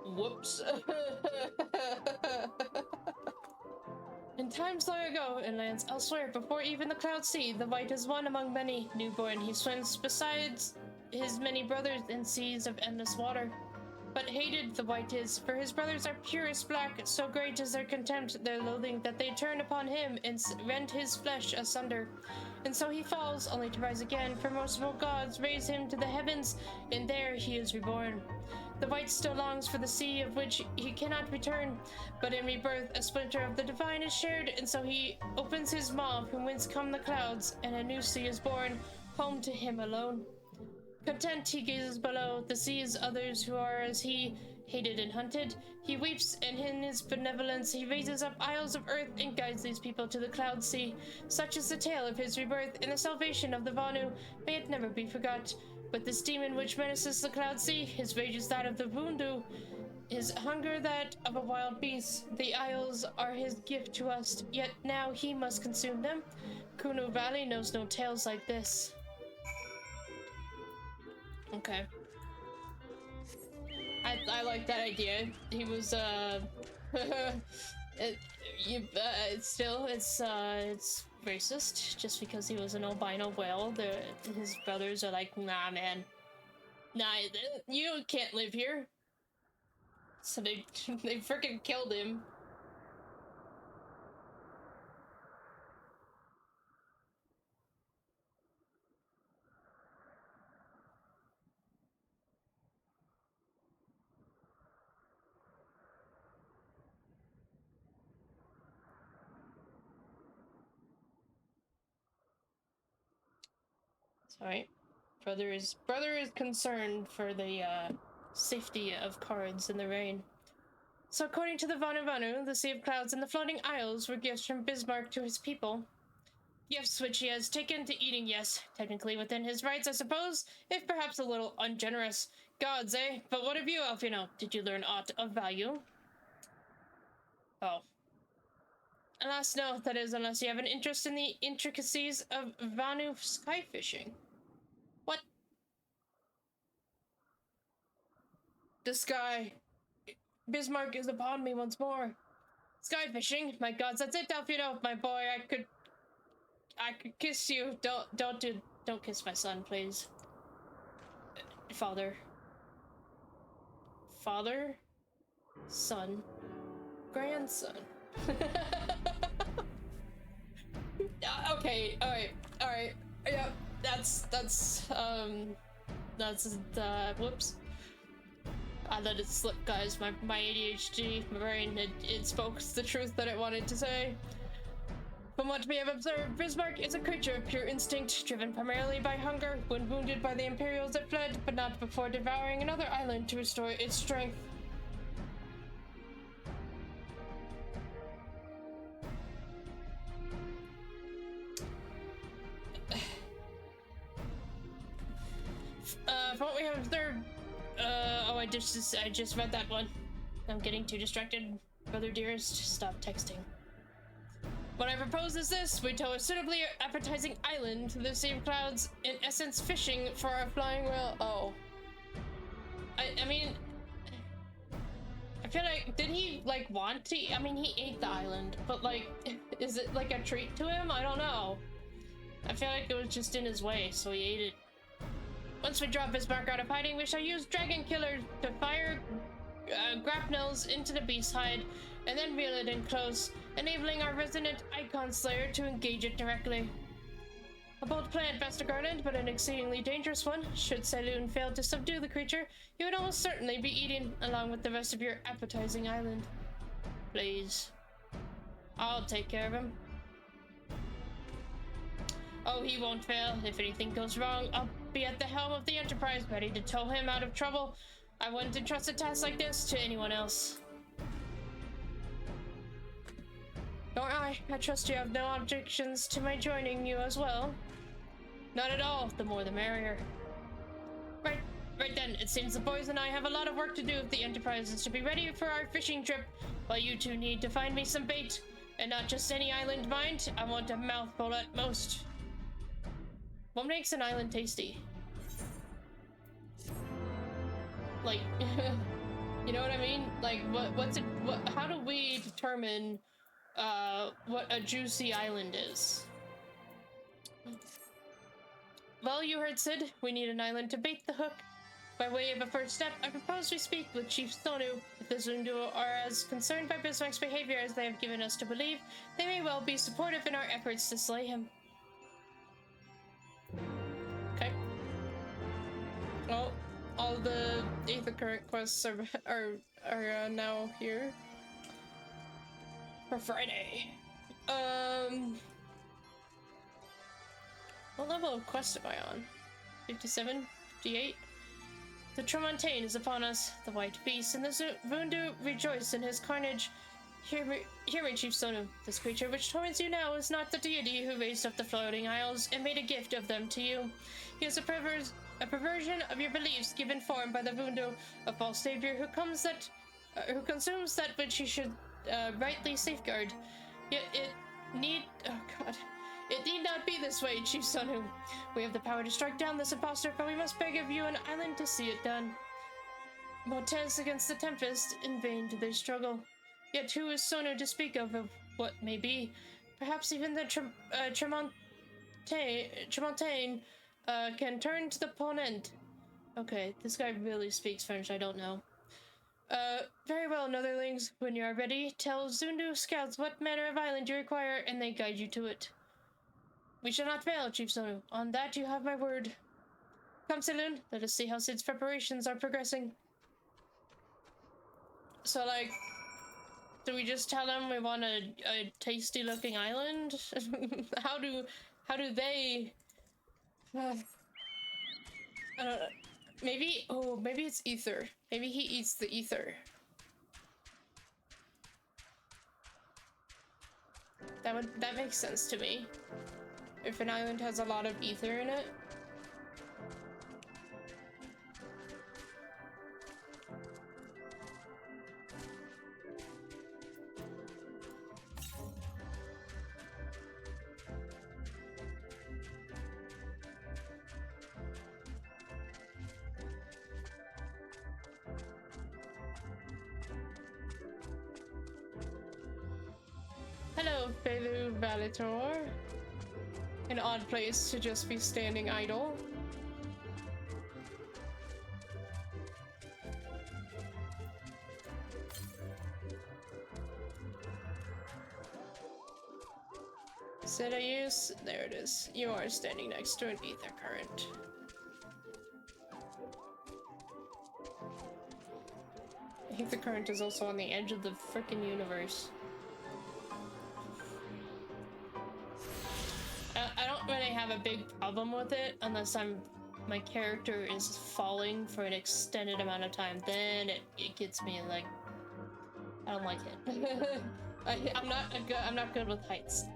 Whoops. In times long ago, in lands elsewhere, before even the clouds see, the white is one among many. Newborn, he swims besides his many brothers in seas of endless water. But hated the white is, for his brothers are purest black, so great is their contempt, their loathing, that they turn upon him and rend his flesh asunder. And so he falls, only to rise again, for merciful gods raise him to the heavens, and there he is reborn. The white still longs for the sea of which he cannot return, but in rebirth a splinter of the divine is shared, and so he opens his maw from whence come the clouds, and a new sea is born, home to him alone. Content he gazes below, the seas others who are as he, hated and hunted. He weeps, and in his benevolence he raises up isles of earth and guides these people to the cloud sea. Such is the tale of his rebirth and the salvation of the Vanu. May it never be forgot. But this demon which menaces the cloud sea, his rage is that of the Vundu, his hunger that of a wild beast. The isles are his gift to us, yet now he must consume them. Kunu Valley knows no tales like this. Okay. I like that idea. He was it's racist just because he was an albino whale. His brothers are like, nah, man, nah, you can't live here. So they freaking killed him. Sorry. Brother is concerned for the safety of cards in the rain. So according to the Vanu, the Sea of Clouds and the Floating Isles were gifts from Bismarck to his people. Gifts which he has taken to eating, yes, technically within his rights, I suppose, if perhaps a little ungenerous. Gods, eh? But what of you, Alfino? Did you learn aught of value? Oh. Alas, no, that is, unless you have an interest in the intricacies of Vanu sky fishing. What? The sky. Bismarck is upon me once more. Sky fishing? My gods, that's it, Alfino, my boy. I could kiss you. Don't kiss my son, please. Father, son, grandson. Okay, alright. Yeah, that's whoops. I let it slip, guys. My ADHD, my brain, it spoke the truth that it wanted to say. From what we have observed, Bismarck is a creature of pure instinct, driven primarily by hunger. When wounded by the Imperials, it fled, but not before devouring another island to restore its strength. From what we have observed, I just read that one. I'm getting too distracted. Brother dearest, stop texting. What I propose is this: we tow a suitably appetizing island to the Sea of Clouds, in essence fishing for our flying whale. Oh. I mean, I feel like, did he, like, want to? I mean, he ate the island, but, like, is it, like, a treat to him? I don't know. I feel like it was just in his way, so he ate it. Once we drop Bismarck out of hiding, we shall use Dragon Killer to fire grapnels into the beast's hide, and then reel it in close, enabling our resident Icon Slayer to engage it directly. A bold plan, Master Garland, but an exceedingly dangerous one. Should Saloon fail to subdue the creature, you would almost certainly be eaten, along with the rest of your appetizing island. Please. I'll take care of him. Oh, he won't fail. If anything goes wrong, I'll be at the helm of the Enterprise, ready to tow him out of trouble. I wouldn't entrust a task like this to anyone else. Nor I. I trust you have no objections to my joining you as well. Not at all. The more the merrier. Right then. It seems the boys and I have a lot of work to do if the Enterprise is to be ready for our fishing trip, while you two need to find me some bait. And not just any island, mind. I want a mouthful at most. What makes an island tasty? Like, you know what I mean? Like, how do we determine, what a juicy island is? Well, you heard Sid. We need an island to bait the hook. By way of a first step, I propose we speak with Chief Sonu. If the Zundu are as concerned by Bismarck's behavior as they have given us to believe, they may well be supportive in our efforts to slay him. Okay. Well, all the Aether Current quests are now here for Friday. What level of quest am I on? 57? 58? The Tremontaine is upon us. The White Beast and the Vundu rejoice in his carnage. Hear me, Chief Sonu. This creature which torments you now is not the deity who raised up the floating isles and made a gift of them to you. He is a perversion of your beliefs given form by the Vundu, a false savior who consumes that which he should rightly safeguard. Yet it need not be this way, Chief Sonu. We have the power to strike down this impostor, but we must beg of you an island to see it done. Montez against the Tempest, in vain do they struggle. Yet who is Sonu to speak of what may be? Perhaps even the Tremontaine can turn to the Ponent. Okay, this guy really speaks French, I don't know. Very well, Netherlings. When you are ready, tell Zundu scouts what manner of island you require, and they guide you to it. We shall not fail, Chief Sonu. On that you have my word. Come, Saloon. Let us see how Sid's preparations are progressing. So, like, do we just tell them we want a tasty-looking island? How do they... I don't know. Maybe it's ether. Maybe he eats the ether. That makes sense to me. If an island has a lot of ether in it. Hello, Felu Valitor. An odd place to just be standing idle. Said I use? There it is. You are standing next to an ether current. Ether current is also on the edge of the frickin' universe. I don't really have a big problem with it unless my character is falling for an extended amount of time. Then it gets me like, I don't like it. I'm not good with heights.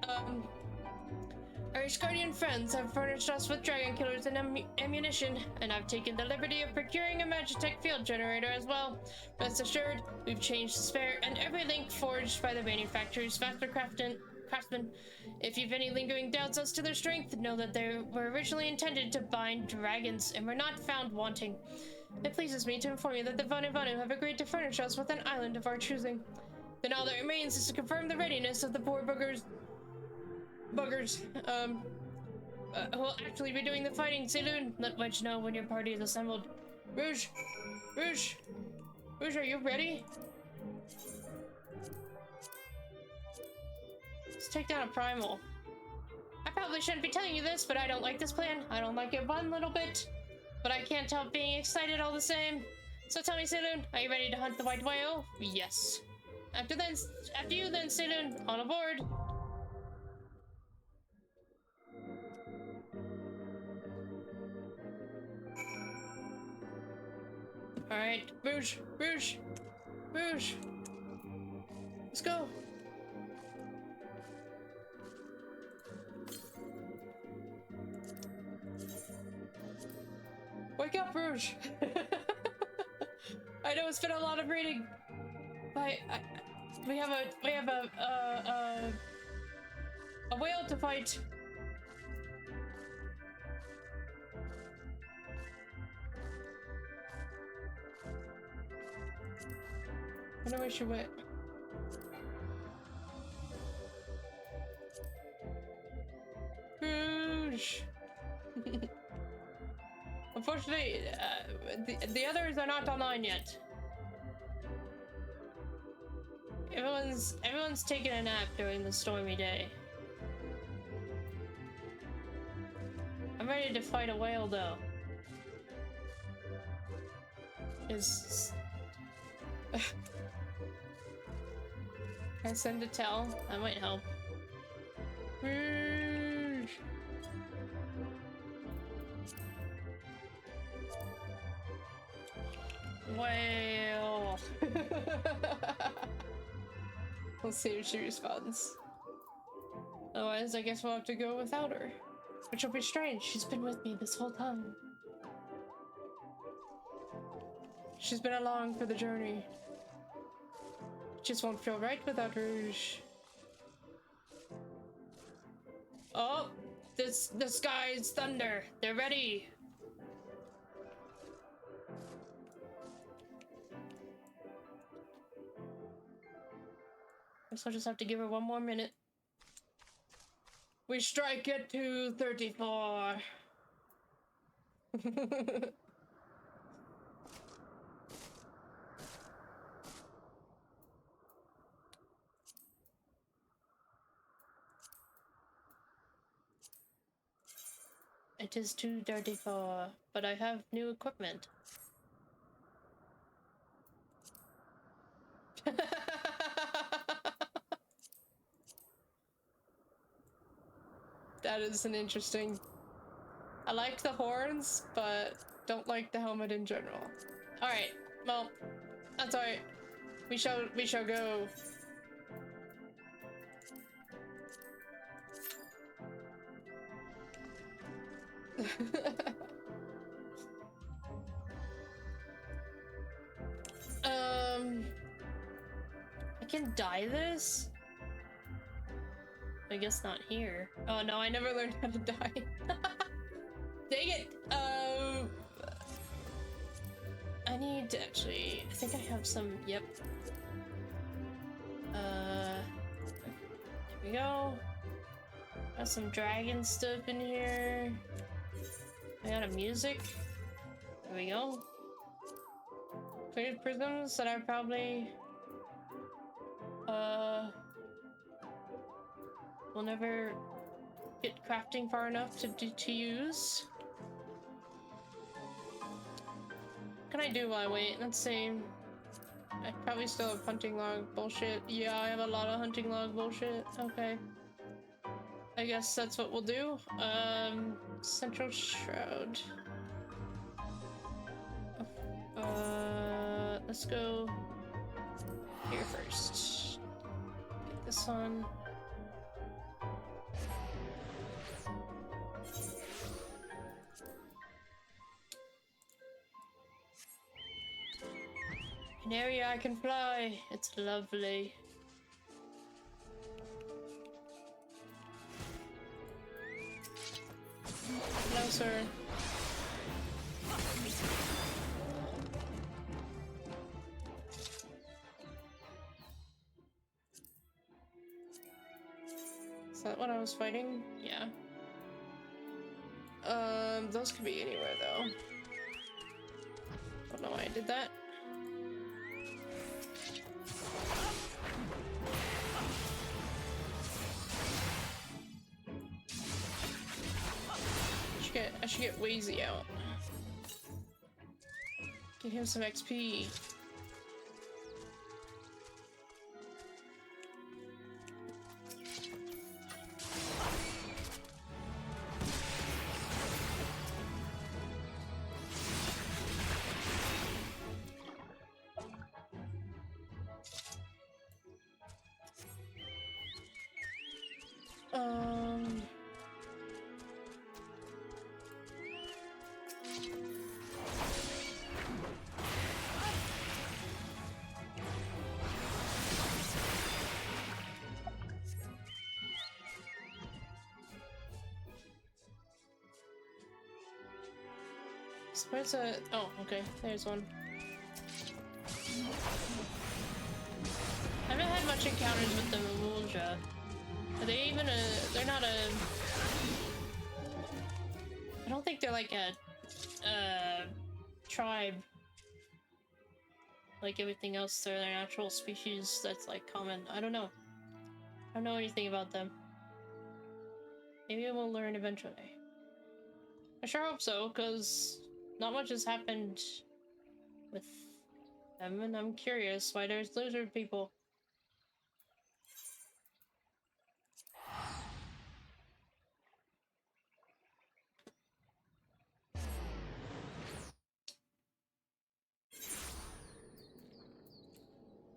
Our Ishgardian friends have furnished us with dragon killers and ammunition, and I've taken the liberty of procuring a Magitech field generator as well. Rest assured, we've changed the spare and every link forged by the manufacturer's master craftsmen. If you've any lingering doubts as to their strength, know that they were originally intended to bind dragons and were not found wanting. It pleases me to inform you that the Vanu have agreed to furnish us with an island of our choosing. Then all that remains is to confirm the readiness of the poor buggers who will actually be doing the fighting. Saloon, let Wedge know when your party is assembled. Rouge, are you ready? Let's take down a primal. I probably shouldn't be telling you this, but I don't like this plan. I don't like it one little bit, but I can't help being excited all the same. So tell me, Saloon, are you ready to hunt the white whale? Yes. After you then, student, on aboard. All right, Rouge, Rouge, Rouge. Let's go. Wake up, Rouge. I know it's been a lot of reading. We have a whale to fight. I wonder where she went. Rouge. Unfortunately, the others are not online yet. Everyone's taking a nap during the stormy day. I'm ready to fight a whale, though. I send a tell. That might help. Whale. Let's see if she responds. Otherwise, I guess we'll have to go without her. Which will be strange. She's been with me this whole time. She's been along for the journey. Just won't feel right without Rouge. Oh, the sky's thunder. They're ready. Guess I'll just have to give her one more minute. We strike at 2:34. It is 2:34, but I have new equipment. That is an interesting... I like the horns, but don't like the helmet in general. Alright, well, that's alright. We shall go. I can dye this? I guess not here. Oh no, I never learned how to dye. Dang it! I need to actually... I think I have some... Yep. Here we go. Got some dragon stuff in here. I got a music. There we go. Cleared prisms that I probably... will never get crafting far enough to use. What can I do while I wait? Let's see. I probably still have hunting log bullshit. Yeah, I have a lot of hunting log bullshit. Okay. I guess that's what we'll do. Central Shroud. Let's go here first. Get this on. An area I can fly. It's lovely. Hello, sir. Is that what I was fighting? Yeah. Those could be anywhere though. Don't know why I did that. I should get Wheezy out. Get him some XP. Where's a... Oh, okay. There's one. I haven't had much encounters with the Mulja. Are they even a... They're not a... I don't think they're like a... tribe. Like everything else, they're their natural species that's like common. I don't know. I don't know anything about them. Maybe I will learn eventually. I sure hope so, because not much has happened with them, and I'm curious why there's lizard people.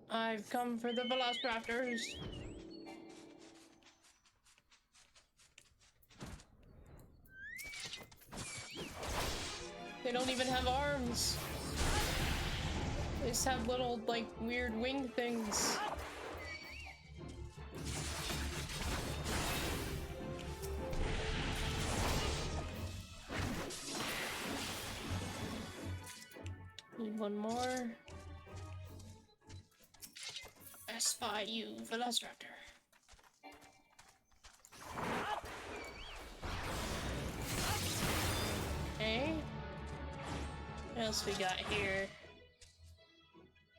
I've come for the velociraptors. They don't even have arms. They just have little, like, weird wing things. Need one more. I spy you, Velociraptor. Okay. What else we got here?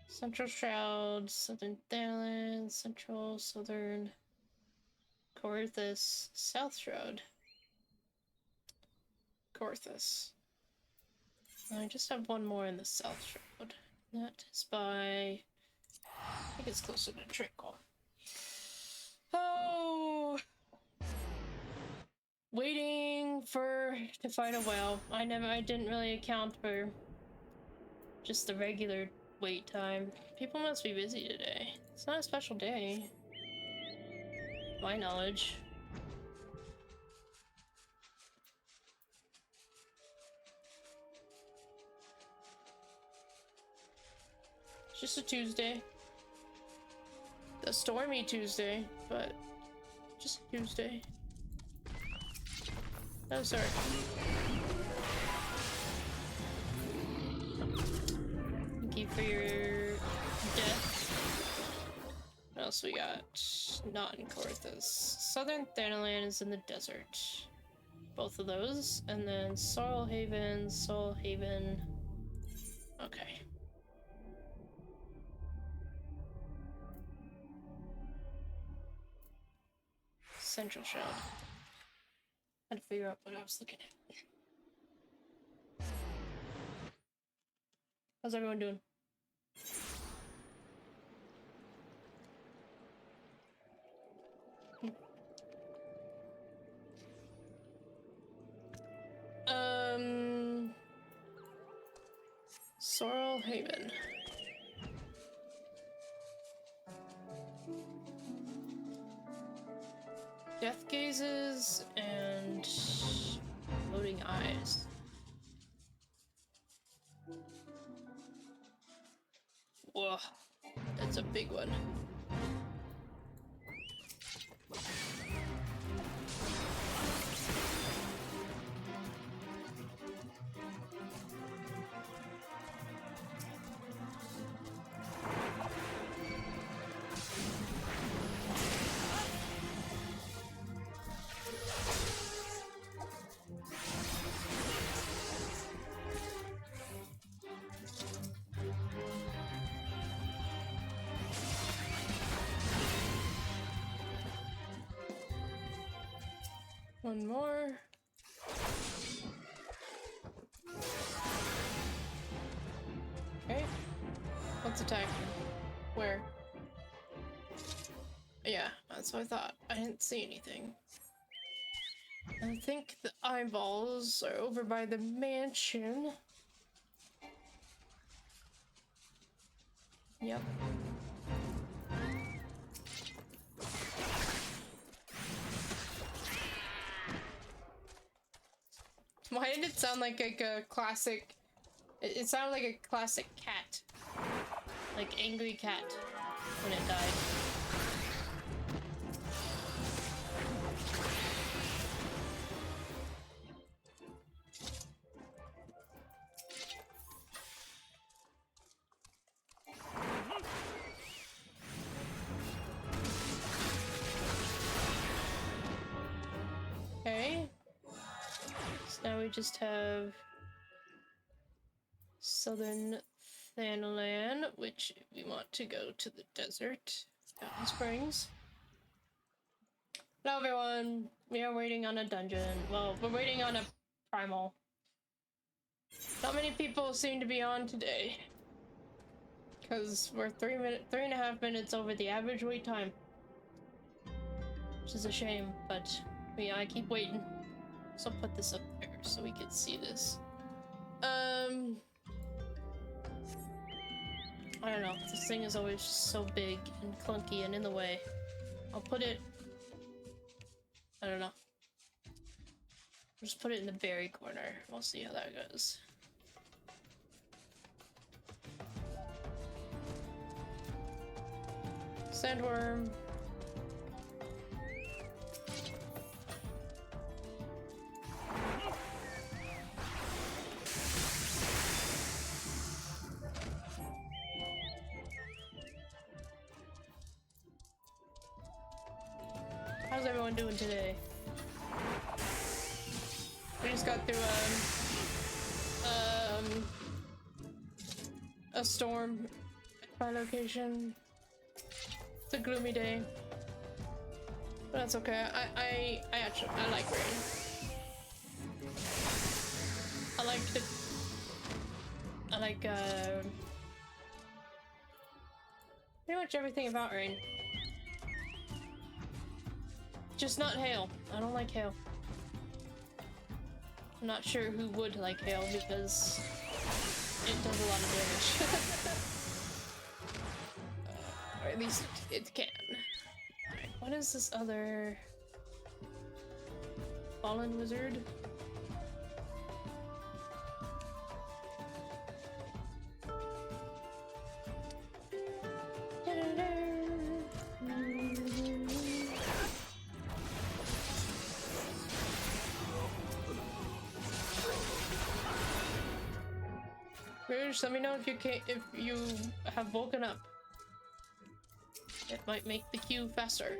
Central Shroud, Southern Thailand, Central, Southern Corthus, South Shroud. Corthus. I just have one more in the South Shroud. That is by... I think it's closer to Trickle. Oh! Waiting to fight a whale. I didn't really account for just the regular wait time. People must be busy today. It's not a special day. To my knowledge. It's just a Tuesday. A stormy Tuesday, but just a Tuesday. Oh, sorry. Thank you for your death. What else we got? Not in Corthus. Southern Thanalan is in the desert. Both of those. And then Sorrel Haven. Okay. Central Shroud. Had to figure out what I was looking at. How's everyone doing? Sorrel Haven. Death gazes and floating eyes. Whoa, that's a big one. One more. Okay. Let's attack. Where? Yeah, that's what I thought. I didn't see anything. I think the eyeballs are over by the mansion. Yep. Why did it sound like a classic? It sounded like a classic cat, like angry cat when it died. Okay. So now we just have Southern Thanalan, which we want to go to the desert. Mountain Springs. Hello everyone! We are waiting on a dungeon. Well, we're waiting on a primal. Not many people seem to be on today. Because we're 3.5 minutes over the average wait time. Which is a shame, but yeah, I keep waiting. So I'll put this up there so we can see this. I don't know. This thing is always so big and clunky and in the way. I'll put it... I don't know. Just put it in the very corner. We'll see how that goes. Sandworm. How's everyone doing today? We just got through a storm at my location. It's a gloomy day, but that's okay. I like rain. I like pretty much everything about rain. Just not hail. I don't like hail. I'm not sure who would like hail because it does a lot of damage. Or at least it can. Alright, what is this other... Fallen Wizard? Rouge, let me know if you have woken up. It might make the queue faster.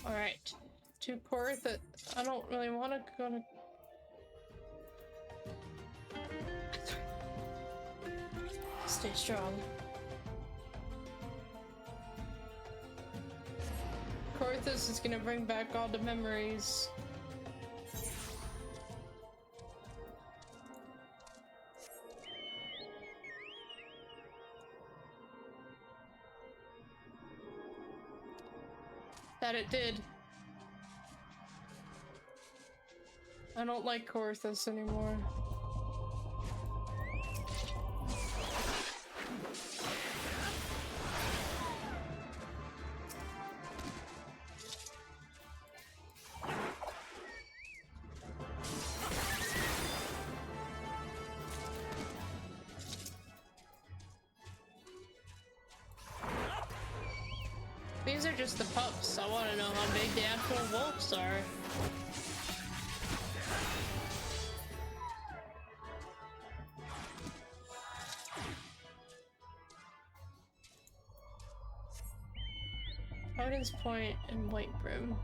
Alright. To Korth, I don't really want to go to... Stay strong. Korthus is gonna bring back all the memories. That it did. I don't like Korthus anymore. These are just the pups. I want to know how big the actual wolves are. Odin's Point and White Brim.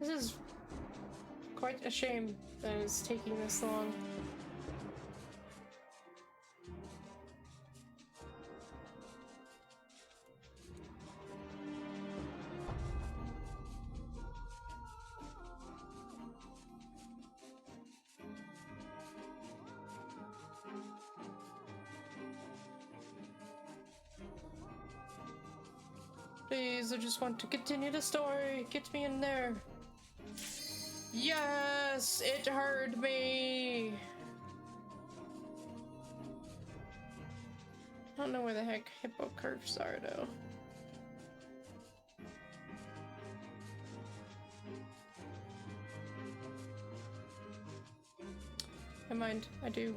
This is quite a shame that it's taking this long. Please, I just want to continue the story. Get me in there. Yes, it heard me. I don't know where the heck hippo curves are though. Never mind, I do.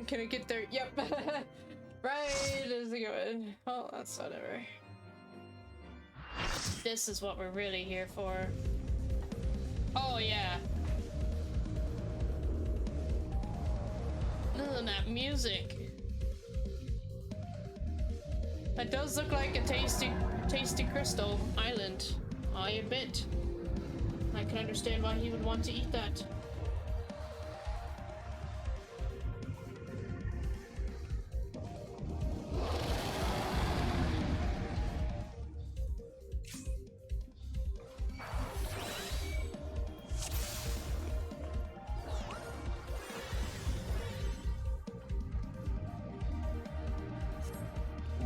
Can I get there? Yep. Right as it going. Oh, that's whatever. This is what we're really here for. Oh yeah. Listen to that music. That does look like a tasty crystal island. I admit. I can understand why he would want to eat that.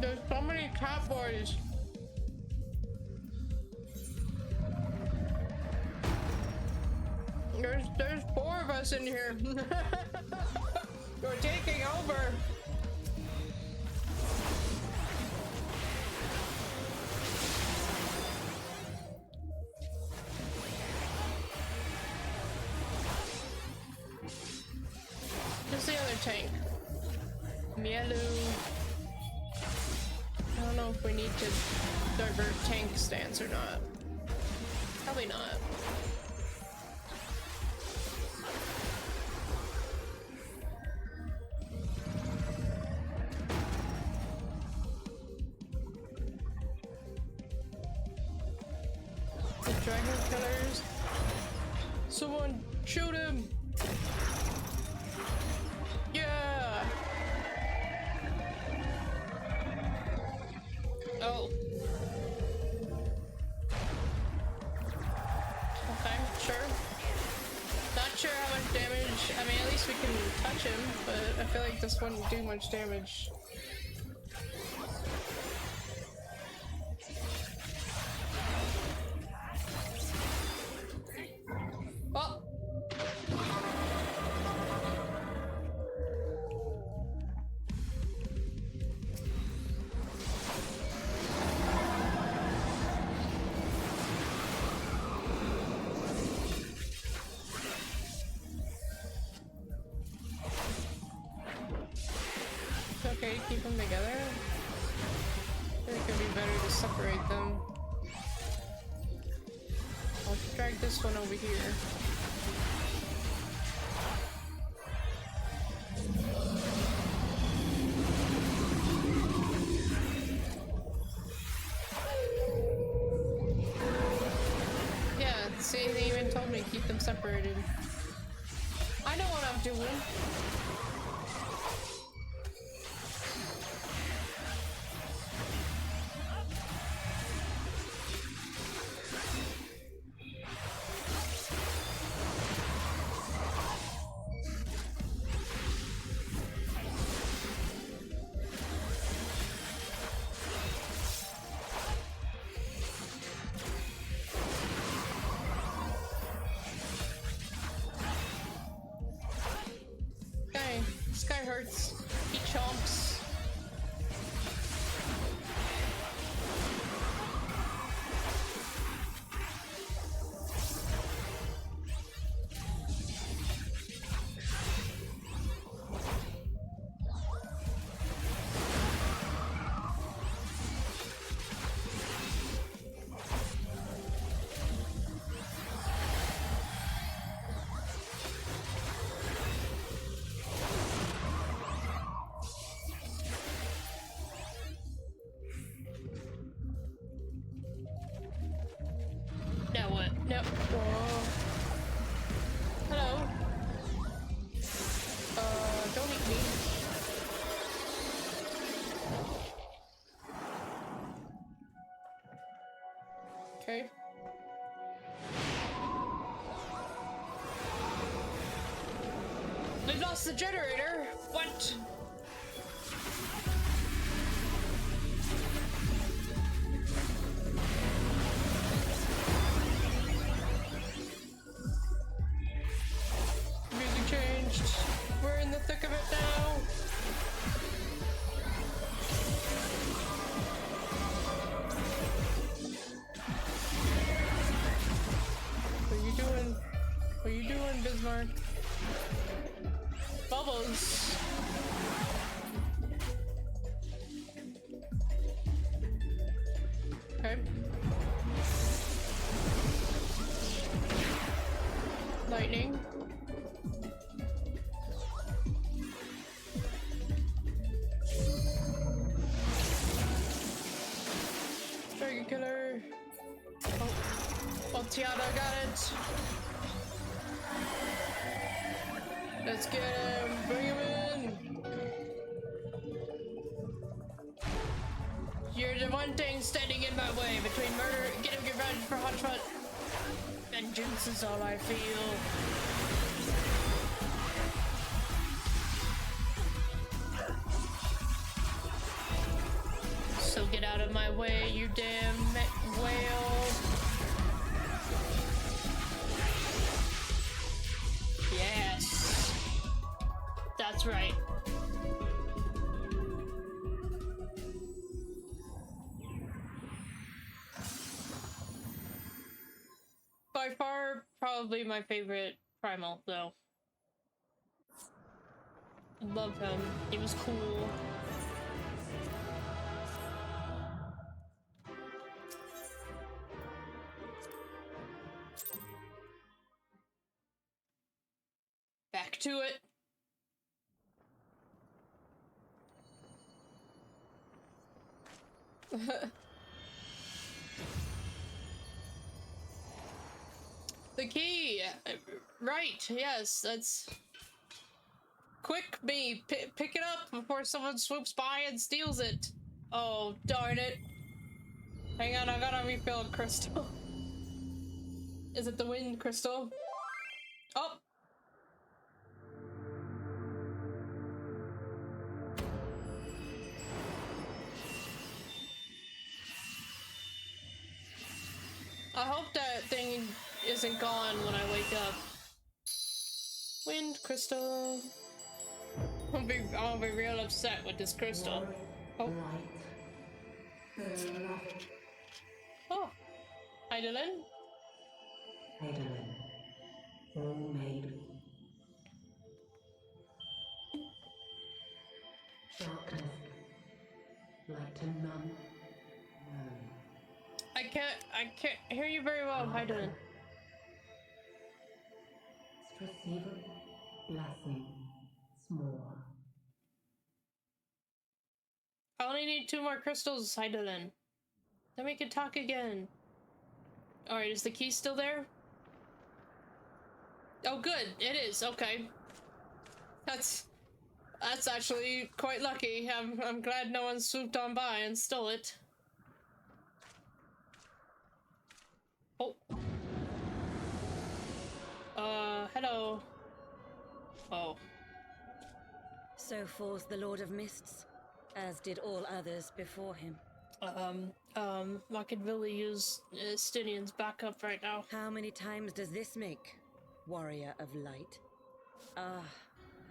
There's so many cat boys. There's 4 of us in here. We're taking over. Where's the other tank? Yellow. I don't know if we need to divert tank stance or not. Probably not. The dragon killers. Someone shoot him! Yeah! Oh. Okay, sure. Not sure how much damage. I mean, at least we can touch him, but I feel like this wouldn't do much damage. Oh! Okay, keep them together. I think it'd be better to separate them. I'll drag this one over here. Yeah, see, they even told me to keep them separated. I know what I'm doing. This guy hurts. He chomps. lost the generator. What? Music changed. We're in the thick of it now. What are you doing? What are you doing, Bismarck? Bubbles. Okay. Lightning. Dragon killer. Oh, Tiana got it. Let's get him. Bring him in. You're the one thing standing in my way between murder and getting revenge for Hotfoot. Vengeance is all I feel. So get out of my way, you damn whale. Yes. That's right. By far, probably my favorite primal, though. I love him. He was cool. Back to it. The key! Right, yes, that's... Quick, me! Pick it up before someone swoops by and steals it! Oh, darn it. Hang on, I gotta refill a crystal. Is it the wind crystal? Oh! I hope that thing isn't gone when I wake up. Wind crystal. I'll be real upset with this crystal. Oh. Oh. Heidelin? Heidelin. All made. Darkness. Light to none. I can't hear you very well, Heidelin. Receiver. Blessing. Small. I only need 2 more crystals, Heidelin. Then we can talk again. Alright, is the key still there? Oh good, it is, okay. That's actually quite lucky. I'm glad no one swooped on by and stole it. Oh. Hello. Oh. So falls the Lord of Mists, as did all others before him. I could really use Stinian's backup right now. How many times does this make, warrior of light? Ah,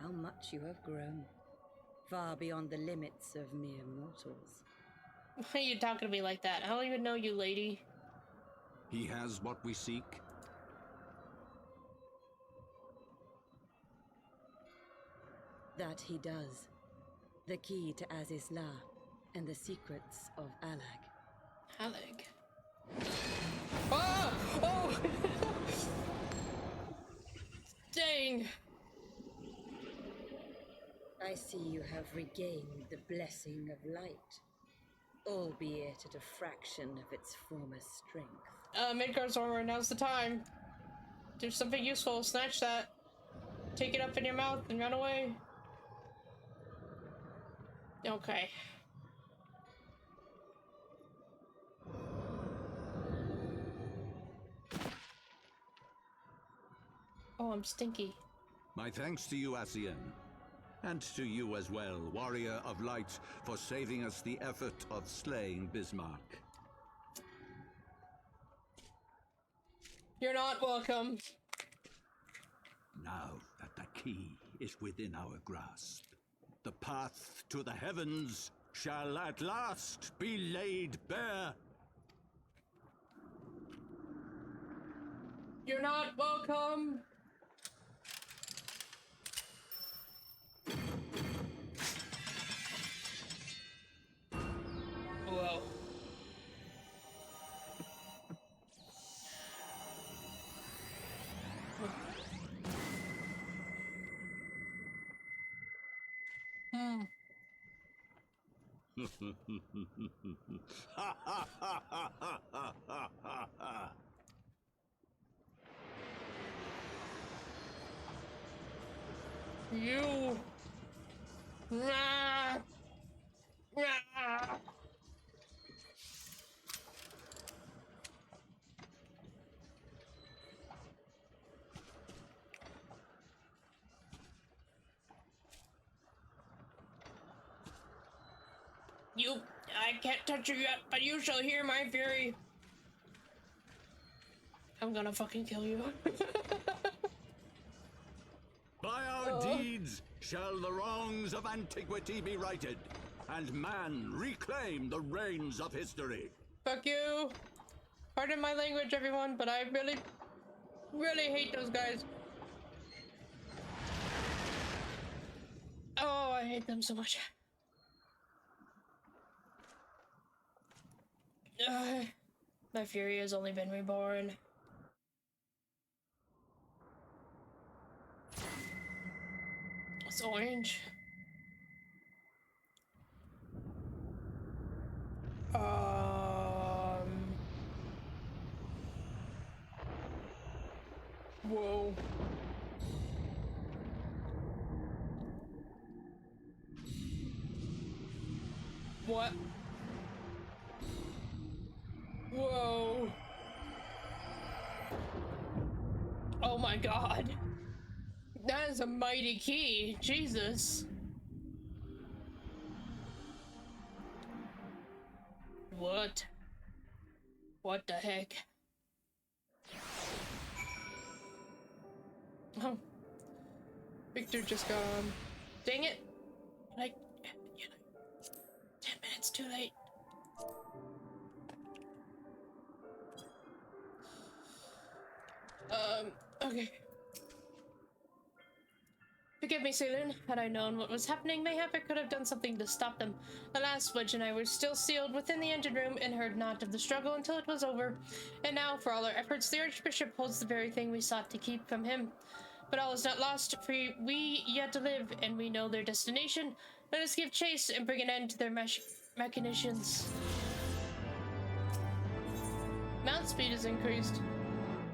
how much you have grown. Far beyond the limits of mere mortals. Why are you talking to me like that? I don't even know you, lady. He has what we seek. That he does. The key to Azizla and the secrets of Alag. Alag? Oh! Oh! Dang! I see you have regained the blessing of light, albeit at a fraction of its former strength. Midgard's armor, now's the time. Do something useful, snatch that. Take it up in your mouth and run away. Okay. Oh, I'm stinky. My thanks to you, Asian. And to you as well, Warrior of Light, for saving us the effort of slaying Bismarck. You're not welcome. Now that the key is within our grasp, the path to the heavens shall at last be laid bare. You're not welcome. Whoa. You. Nah. Nah. You. I can't touch you yet, but you shall hear my fury. I'm gonna fucking kill you. By our deeds shall the wrongs of antiquity be righted, and man reclaim the reins of history. Fuck you. Pardon my language, everyone, but I really, really hate those guys. Oh, I hate them so much. My fury has only been reborn. It's orange. Whoa. What? Whoa. Oh my god. That is a mighty key. Jesus. What? What the heck? Oh. Victor just gone. Dang it. Like, 10 minutes too late. Okay. Forgive me, Saloon. Had I known what was happening, mayhap I could have done something to stop them. Alas, Wedge and I were still sealed within the engine room and heard naught of the struggle until it was over. And now, for all our efforts, the Archbishop holds the very thing we sought to keep from him. But all is not lost, for we yet live, and we know their destination. Let us give chase and bring an end to their machinations. Mount speed is increased.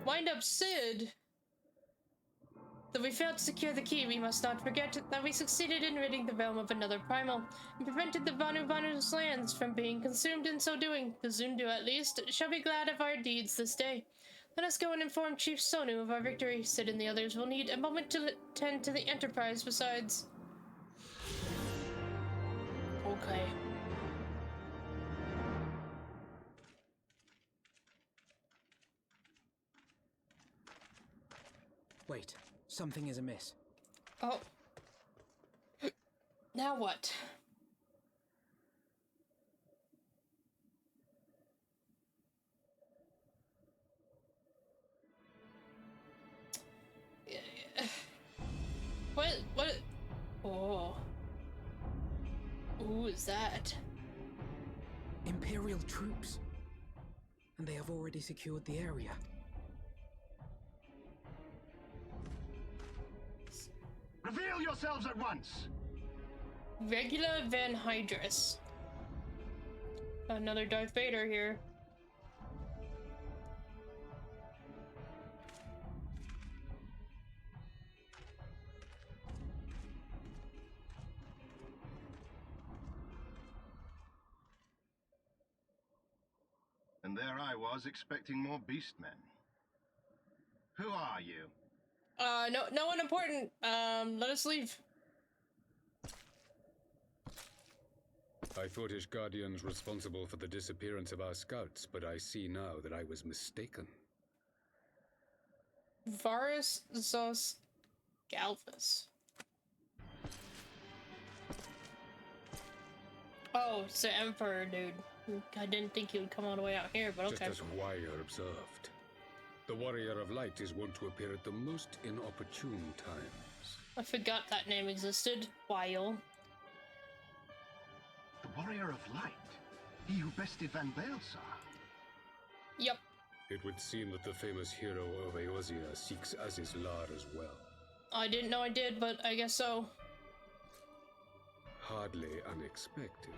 Wind up, Sid! Though we failed to secure the key, we must not forget that we succeeded in ridding the realm of another primal, and prevented the Vanu's lands from being consumed in so doing. The Zundu, at least, shall be glad of our deeds this day. Let us go and inform Chief Sonu of our victory. Sid and the others will need a moment to tend to the Enterprise besides. Okay. Wait, something is amiss. Oh. Now what? What? Oh. Who is that? Imperial troops. And they have already secured the area. Reveal yourselves at once! Regular Van Hydrus. Another Darth Vader here. And there I was expecting more beastmen. Who are you? No one important. Let us leave. I thought Ishgardians responsible for the disappearance of our scouts, but I see now that I was mistaken. Varus Zos Galvus. Oh, it's the Emperor, dude. I didn't think he would come all the way out here, but okay. Just as Wire observed. The Warrior of Light is wont to appear at the most inopportune times. I forgot that name existed. Wyle. The Warrior of Light? He who bested Van Baelsar? Yep. It would seem that the famous hero of Eorzea seeks Azizlar as well. I didn't know I did, but I guess so. Hardly unexpected.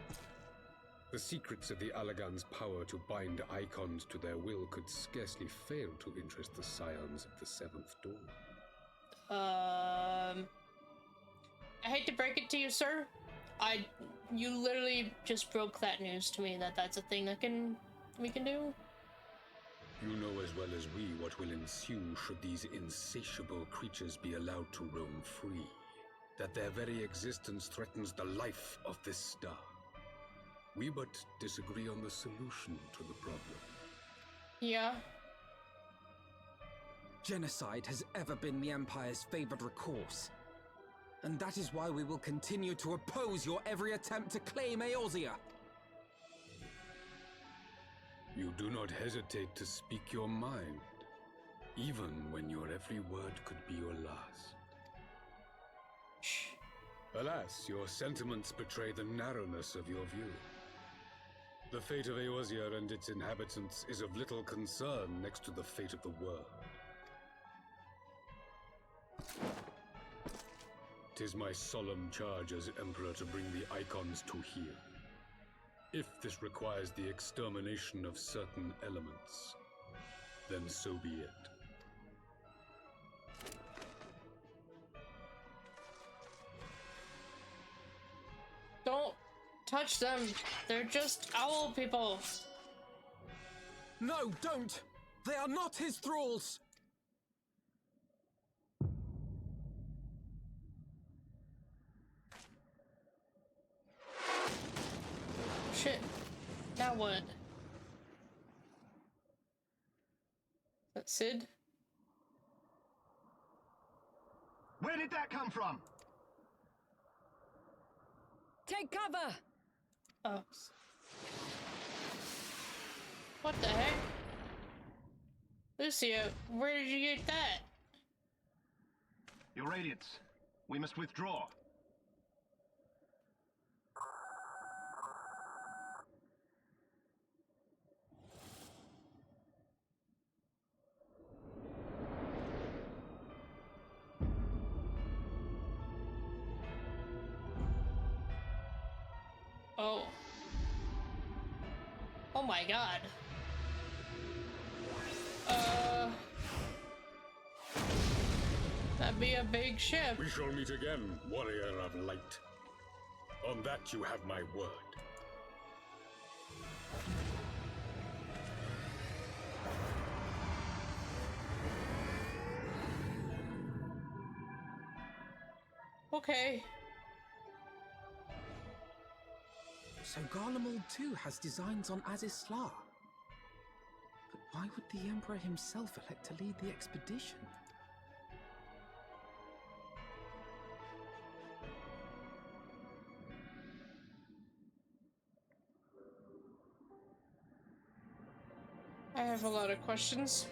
The secrets of the Allagan's power to bind icons to their will could scarcely fail to interest the scions of the Seventh Dawn. I hate to break it to you, sir. You literally just broke that news to me that that's a thing that we can do. You know as well as we what will ensue should these insatiable creatures be allowed to roam free. That their very existence threatens the life of this star. We but disagree on the solution to the problem. Yeah. Genocide has ever been the Empire's favored recourse. And that is why we will continue to oppose your every attempt to claim Eorzea. You do not hesitate to speak your mind, even when your every word could be your last. Alas, your sentiments betray the narrowness of your view. The fate of Eorzea and its inhabitants is of little concern next to the fate of the world. 'Tis my solemn charge as Emperor to bring the icons to here. If this requires the extermination of certain elements, then so be it. Don't touch them. They're just owl people. No, don't! They are not his thralls! Shit. Now what? That Sid? Where did that come from? Take cover! Oh. What the heck? Lucia, where did you get that? Your Radiance. We must withdraw. Oh. Oh my god. That'd be a big ship. We shall meet again, Warrior of Light. On that you have my word. Okay. So Garlemald too has designs on Azizlar. But why would the Emperor himself elect to lead the expedition? I have a lot of questions.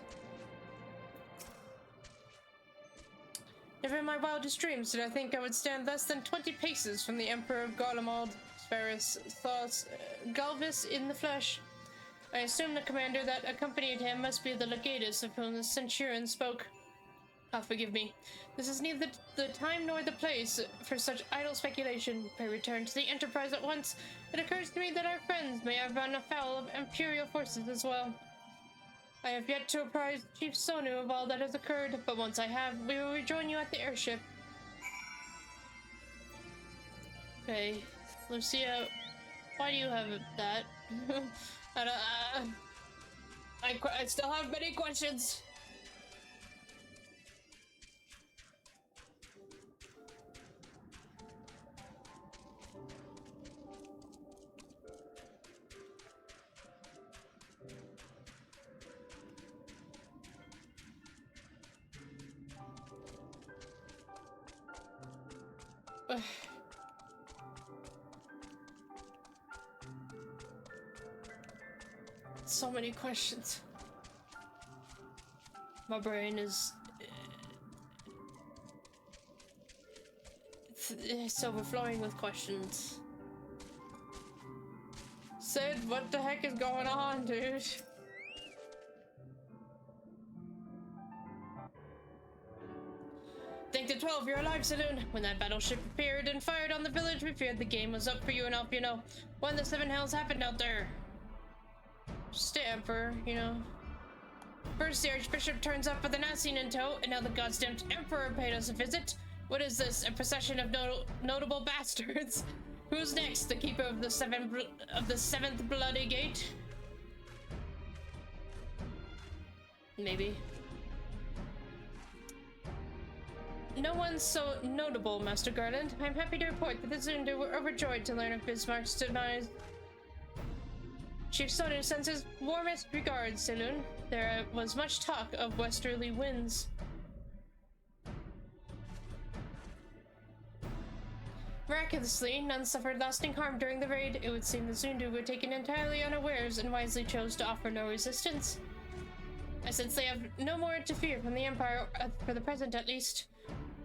Never in my wildest dreams did I think I would stand less than 20 paces from the Emperor of Garlemald, Sverus Thos Galvus in the flesh. I assume the commander that accompanied him must be the legatus of whom the centurion spoke. Ah, forgive me. This is neither the time nor the place for such idle speculation. Pray return to the Enterprise at once. It occurs to me that our friends may have run afoul of Imperial forces as well. I have yet to apprise Chief Sonu of all that has occurred, but once I have, we will rejoin you at the airship. Okay, Lucia, why do you have that? I still have many questions. So many questions. My brain is... it's overflowing with questions. Sid, what the heck is going on, dude? Think to 12, you're alive, Saloon. When that battleship appeared and fired on the village, we feared the game was up for you and up, you know. When the seven hells happened out there. Stay, Emperor, you know. First, the Archbishop turns up with an Assine in tow, and now the goddamned Emperor paid us a visit. What is this? A procession of notable bastards? Who's next? The keeper of the seventh bloody gate? Maybe. No one's so notable, Master Garland. I'm happy to report that the Zundu were overjoyed to learn of Bismarck's demise. Chief Soden sends his warmest regards, Saloon. There was much talk of westerly winds. Miraculously, none suffered lasting harm during the raid. It would seem the Zundu were taken entirely unawares and wisely chose to offer no resistance. Since they have no more to fear from the Empire, for the present at least.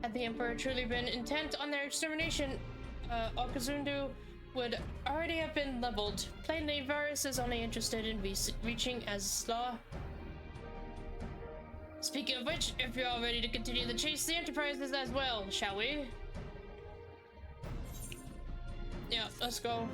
Had the Emperor truly been intent on their extermination, Okazundu would already have been leveled. Plainly, Varus is only interested in reaching Aslaw. Speaking of which, if you're all ready to continue the chase, the Enterprise is as well, shall we? Yeah, let's go.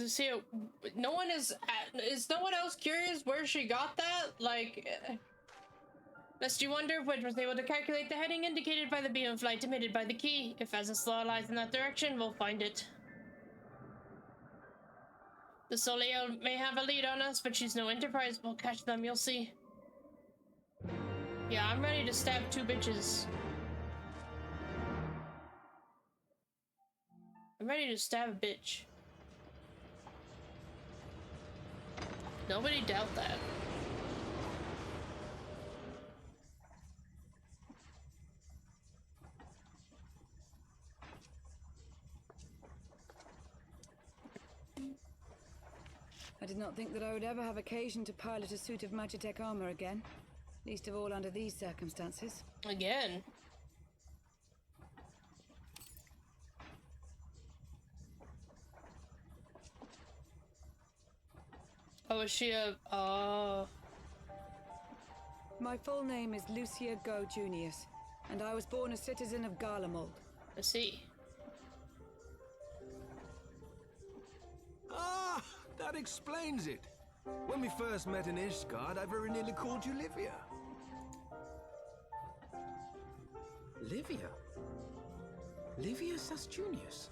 See, no one is no one else curious where she got that? Like, lest you wonder, Wedge was able to calculate the heading indicated by the beam of light emitted by the key. If Azaslaw lies in that direction, we'll find it. The Soleil may have a lead on us, but she's no Enterprise. We'll catch them, you'll see. Yeah, I'm ready to stab two bitches. I'm ready to stab a bitch. Nobody doubt that. I did not think that I would ever have occasion to pilot a suit of Magitech armor again. Least of all under these circumstances. Again? Oh, is she a... oh. My full name is Lucia Go Junius, and I was born a citizen of Garlemald. I see. Ah, that explains it. When we first met in Ishgard, I very nearly called you Livia. Livia? Livia Sasjunius?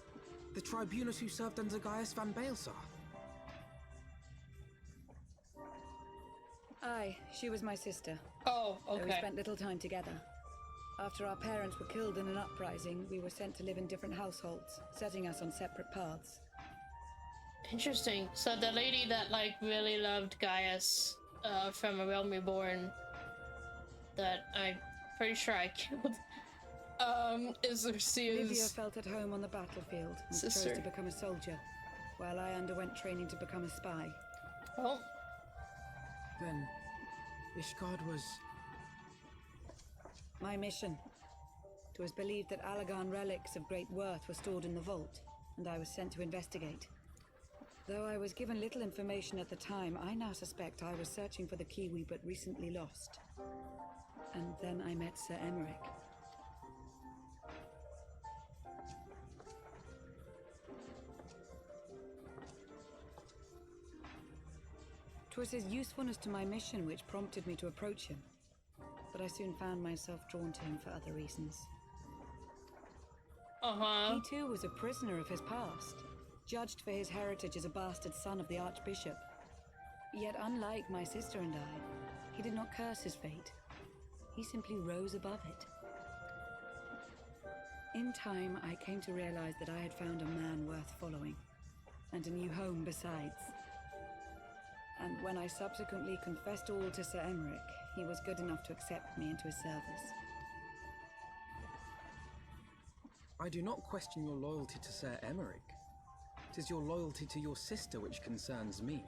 The tribunus who served under Gaius van Baelsar? Aye, she was my sister. Oh, okay. Though we spent little time together. After our parents were killed in an uprising, we were sent to live in different households, setting us on separate paths. Interesting. So the lady that, like, really loved Gaius from A Realm Reborn, that I'm pretty sure I killed, is Lucia's Livia felt at home on the battlefield and sister. chose to become a soldier, while I underwent training to become a spy. Oh. Then, Ishgard was... my mission. It was believed that Allagan relics of great worth were stored in the vault, and I was sent to investigate. Though I was given little information at the time, I now suspect I was searching for the key we but recently lost. And then I met Sir Emmerich. 'Twas his usefulness to my mission which prompted me to approach him, but I soon found myself drawn to him for other reasons. He too was a prisoner of his past, judged for his heritage as a bastard son of the Archbishop. Yet unlike my sister and I, he did not curse his fate. He simply rose above it. In time, I came to realize that I had found a man worth following, and a new home besides. And when I subsequently confessed all to Sir Emmerich, he was good enough to accept me into his service. I do not question your loyalty to Sir Emmerich. It is your loyalty to your sister which concerns me.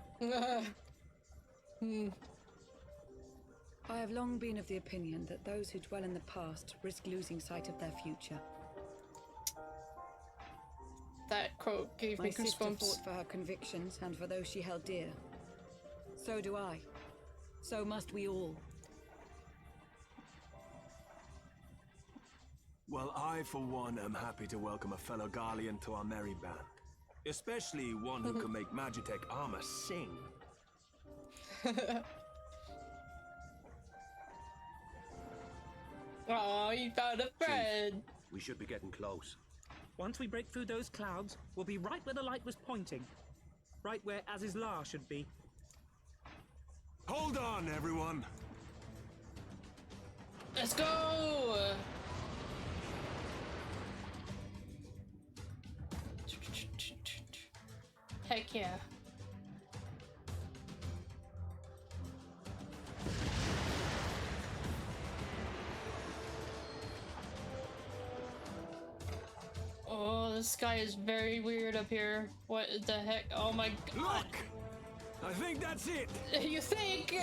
I have long been of the opinion that those who dwell in the past risk losing sight of their future. That quote gave me My sister goosebumps. fought for her convictions and for those she held dear. So do I. So must we all. Well, I, for one, am happy to welcome a fellow Garlean to our merry band. Especially one who can make Magitech armor sing. Oh, you found a friend. We should be getting close. Once we break through those clouds, we'll be right where the light was pointing. Right where Aziz's Lair should be. Hold on, everyone! Let's go! Heck yeah. Oh, the sky is very weird up here. What the heck? Oh my god. Look! I think that's it! You think?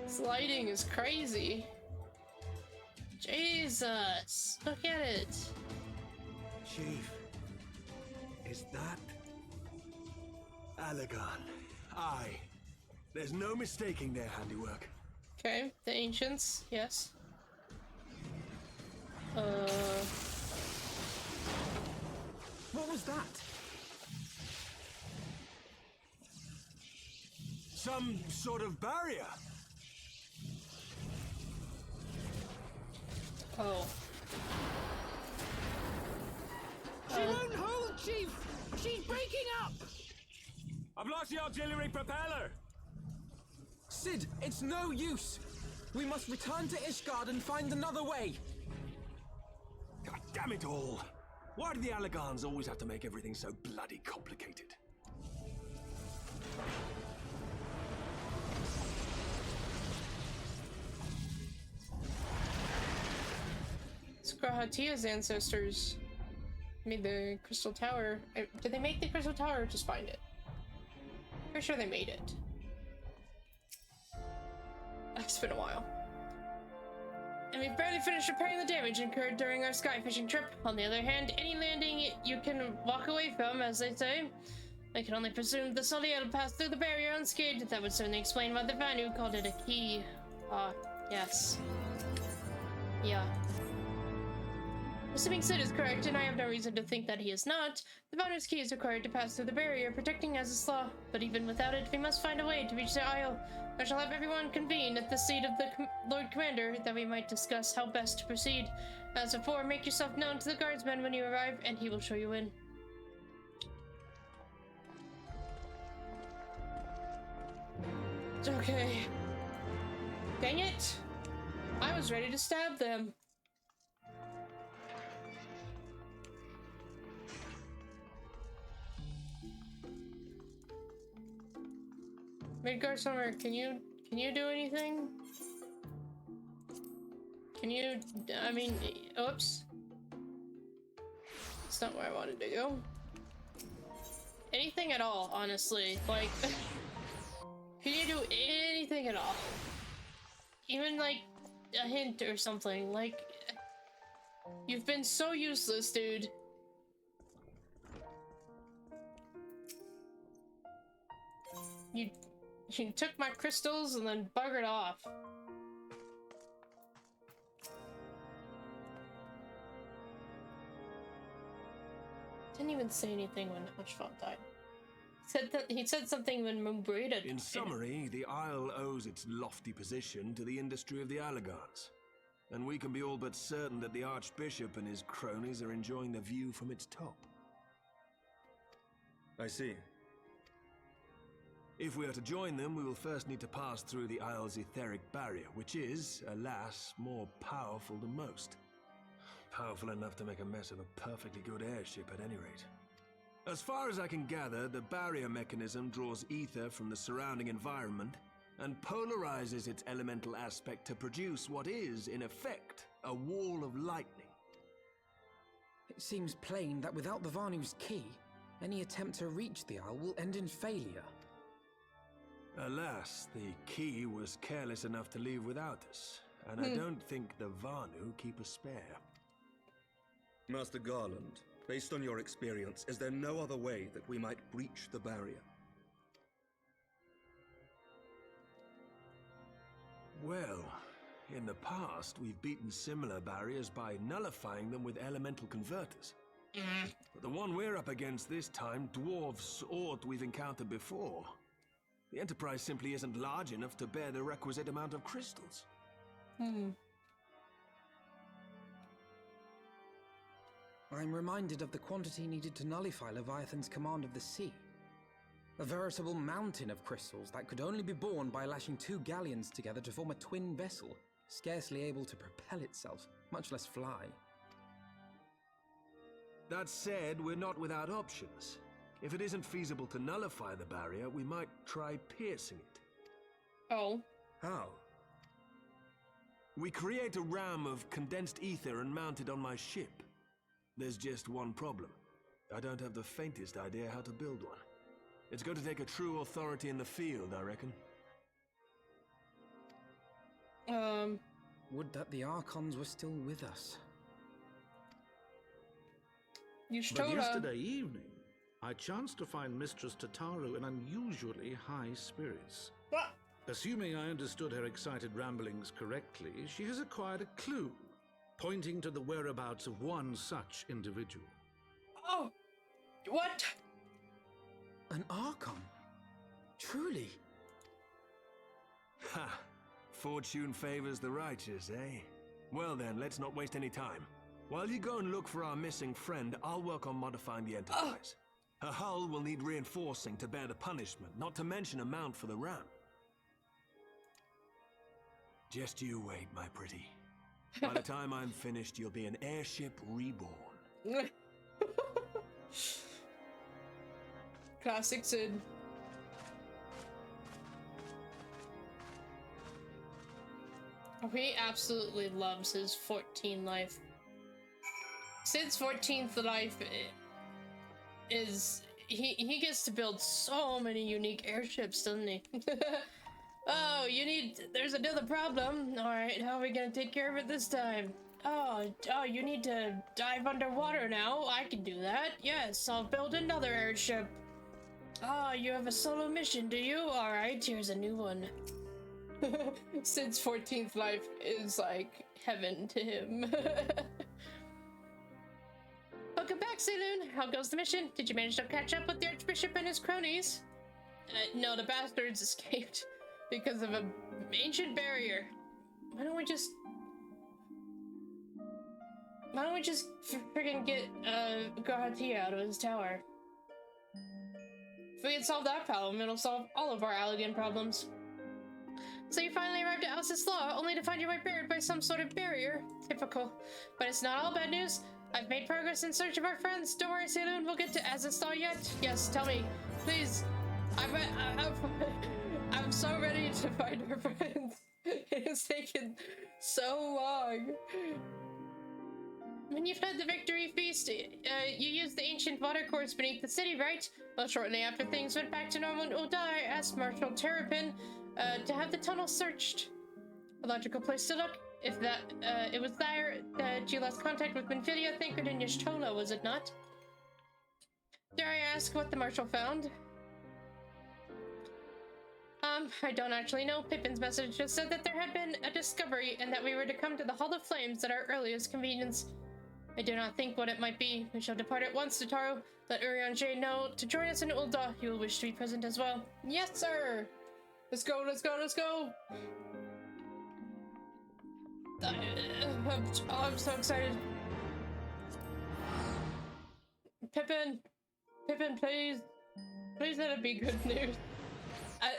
This lighting is crazy. Jesus, look at it. Chief, is that Allegan? Aye. There's no mistaking their handiwork. Okay, the ancients, yes. What was that? Some sort of barrier. Oh. She won't hold, Chief! She's breaking up! I've lost the auxiliary propeller! Sid, it's no use! We must return to Ishgard and find another way! God damn it all! Why do the Allegans always have to make everything so bloody complicated? Skrahatia's ancestors made the Crystal Tower. Did they make the Crystal Tower or just find it? Pretty sure they made it. It's been a while. And we've barely finished repairing the damage incurred during our sky fishing trip. On the other hand, any landing you can walk away from, as they say. I can only presume the surreal passed through the barrier unscathed. That would certainly explain why the Vanu called it a key. Ah, yes. Yeah. Assuming Sid is correct, and I have no reason to think that he is not, the Vanu's key is required to pass through the barrier, protecting Aziz's Lair. But even without it, we must find a way to reach the Isle. I shall have everyone convene at the seat of the Lord Commander, that we might discuss how best to proceed. As before, make yourself known to the guardsman when you arrive, and he will show you in. Okay. Dang it! I was ready to stab them. Midgard Summer, can you do anything? Can you, I mean, oops. That's not where I wanted to go. Anything at all, honestly. Like, can you do anything at all? Even like a hint or something. Like, you've been so useless, dude. You took my crystals and then buggered off. Didn't even say anything when Hushfont died. He said something when Moonbraid. In summary, the Isle owes its lofty position to the industry of the Allegans. And we can be all but certain that the Archbishop and his cronies are enjoying the view from its top. I see. If we are to join them, we will first need to pass through the Isle's etheric barrier, which is, alas, more powerful than most. Powerful enough to make a mess of a perfectly good airship at any rate. As far as I can gather, the barrier mechanism draws ether from the surrounding environment and polarizes its elemental aspect to produce what is, in effect, a wall of lightning. It seems plain that without the Vanu's key, any attempt to reach the Isle will end in failure. Alas, the key was careless enough to leave without us, and I don't think the Vanu keep a spare. Master Garland, based on your experience, is there no other way that we might breach the barrier? Well, in the past, we've beaten similar barriers by nullifying them with elemental converters. But the one we're up against this time dwarfs aught we've encountered before. The Enterprise simply isn't large enough to bear the requisite amount of crystals. I'm reminded of the quantity needed to nullify Leviathan's command of the sea. A veritable mountain of crystals that could only be borne by lashing 2 galleons together to form a twin vessel, scarcely able to propel itself, much less fly. That said, we're not without options. If it isn't feasible to nullify the barrier, we might try piercing it. Oh. How? We create a ram of condensed ether and mount it on my ship. There's just one problem. I don't have the faintest idea how to build one. It's going to take a true authority in the field, I reckon. Would that the Archons were still with us. But yesterday evening, I chanced to find Mistress Tataru in unusually high spirits. What? Assuming I understood her excited ramblings correctly, she has acquired a clue, pointing to the whereabouts of one such individual. Oh! What? An Archon? Truly? Ha! Fortune favors the righteous, eh? Well then, let's not waste any time. While you go and look for our missing friend, I'll work on modifying the Enterprise. Her hull will need reinforcing to bear the punishment, not to mention a mount for the ram. Just you wait, my pretty. By the time I'm finished, you'll be an airship reborn. Classic Sid. He absolutely loves his 14 life. Sid's 14th life is he gets to build so many unique airships, doesn't he? Oh, there's another problem. Alright, how are we gonna take care of it this time? Oh, you need to dive underwater now. I can do that. Yes, I'll build another airship. Oh, you have a solo mission, do you? Alright, here's a new one. Sid's 14th life is like heaven to him. Welcome back, Saloon. How goes the mission? Did you manage to catch up with the Archbishop and his cronies? No, the bastards escaped because of an ancient barrier. Why don't we just friggin' get Garati out of his tower? If we can solve that problem, it'll solve all of our Allegan problems. So you finally arrived at Alsace Law, only to find your way buried by some sort of barrier. Typical. But it's not all bad news. I've made progress in search of our friends. Don't worry, Saloon, we'll get to Alsace Law yet. Yes, tell me, please. I'm so ready to find our friends. It has taken so long. When you fled the victory feast, you used the ancient watercourse beneath the city, right? Well, shortly after things went back to normal in Ulda, I asked Marshal Terrapin to have the tunnel searched. A logical place to look. If it was there that you lost contact with Winfilia, Thancred, and Yashtola, was it not? Dare I ask what the Marshal found? I don't actually know. Pippin's message just said that there had been a discovery and that we were to come to the Hall of Flames at our earliest convenience. I do not think what it might be. We shall depart at once, Tataru. Let Urianger know to join us in Ulda. He will wish to be present as well. Yes, sir! Let's go, let's go, let's go! I'm so excited. Pippin! Pippin, please! Please let it be good news. I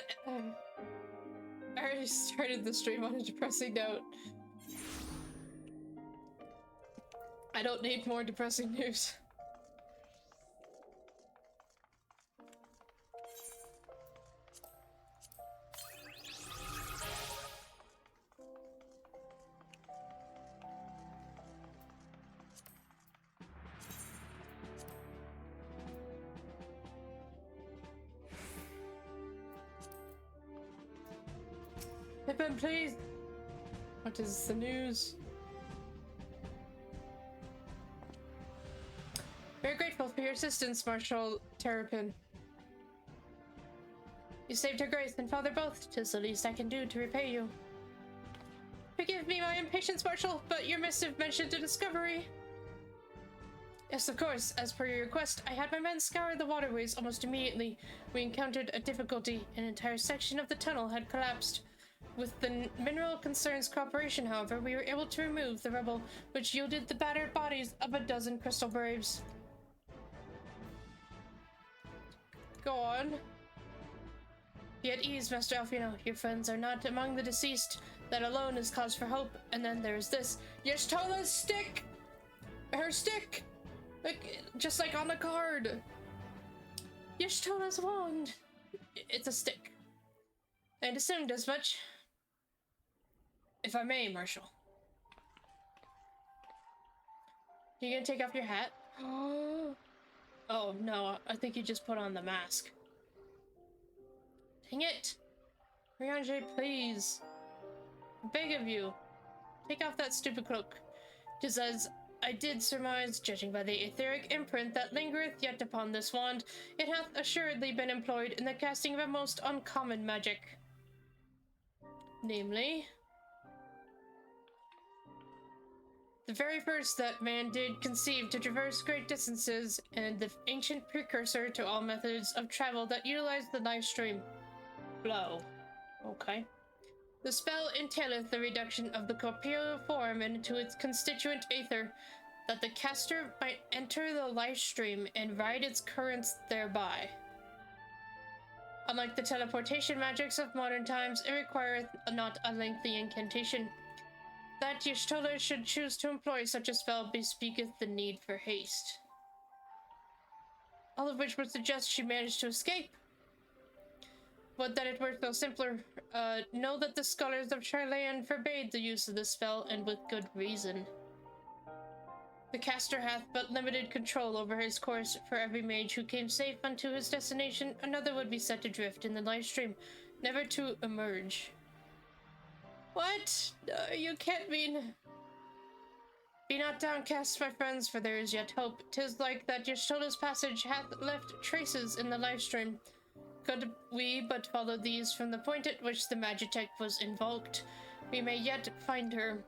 already started the stream on a depressing note. I don't need more depressing news. Pippin, please! What is the news? Very grateful for your assistance, Marshal Terrapin. You saved her grace and father both. 'Tis the least I can do to repay you. Forgive me my impatience, Marshal, but your missive mentioned a discovery. Yes, of course. As per your request, I had my men scour the waterways almost immediately. We encountered a difficulty. An entire section of the tunnel had collapsed. With the Mineral Concern's cooperation, however, we were able to remove the rubble, which yielded the battered bodies of a dozen crystal braves. Go on. Be at ease, Master Alfino. Your friends are not among the deceased. That alone is cause for hope. And then there's this. Y'shtola's stick! Her stick! Like, just like on the card. Y'shtola's wand. It's a stick. I'd assumed as much. If I may, Marshal. You gonna take off your hat? Oh no, I think you just put on the mask. Dang it! Riange, please. I beg of you. Take off that stupid cloak. 'Tis as I did surmise, judging by the etheric imprint that lingereth yet upon this wand, it hath assuredly been employed in the casting of a most uncommon magic. Namely, the very first that man did conceive to traverse great distances, and the ancient precursor to all methods of travel that utilized the life stream. Blow. Okay. The spell entaileth the reduction of the corporeal form into its constituent aether, that the caster might enter the life stream and ride its currents thereby. Unlike the teleportation magics of modern times, it requireth not a lengthy incantation. That Y'shtola should choose to employ such a spell bespeaketh the need for haste. All of which would suggest she managed to escape. Would that it were so simpler. Know that the scholars of Charlayan forbade the use of this spell, and with good reason. The caster hath but limited control over his course. For every mage who came safe unto his destination, another would be set adrift in the life stream, never to emerge. What? You can't mean... Be not downcast, my friends, for there is yet hope. 'Tis like that Y'shtola's passage hath left traces in the life stream. Could we but follow these from the point at which the Magitech was invoked, we may yet find her.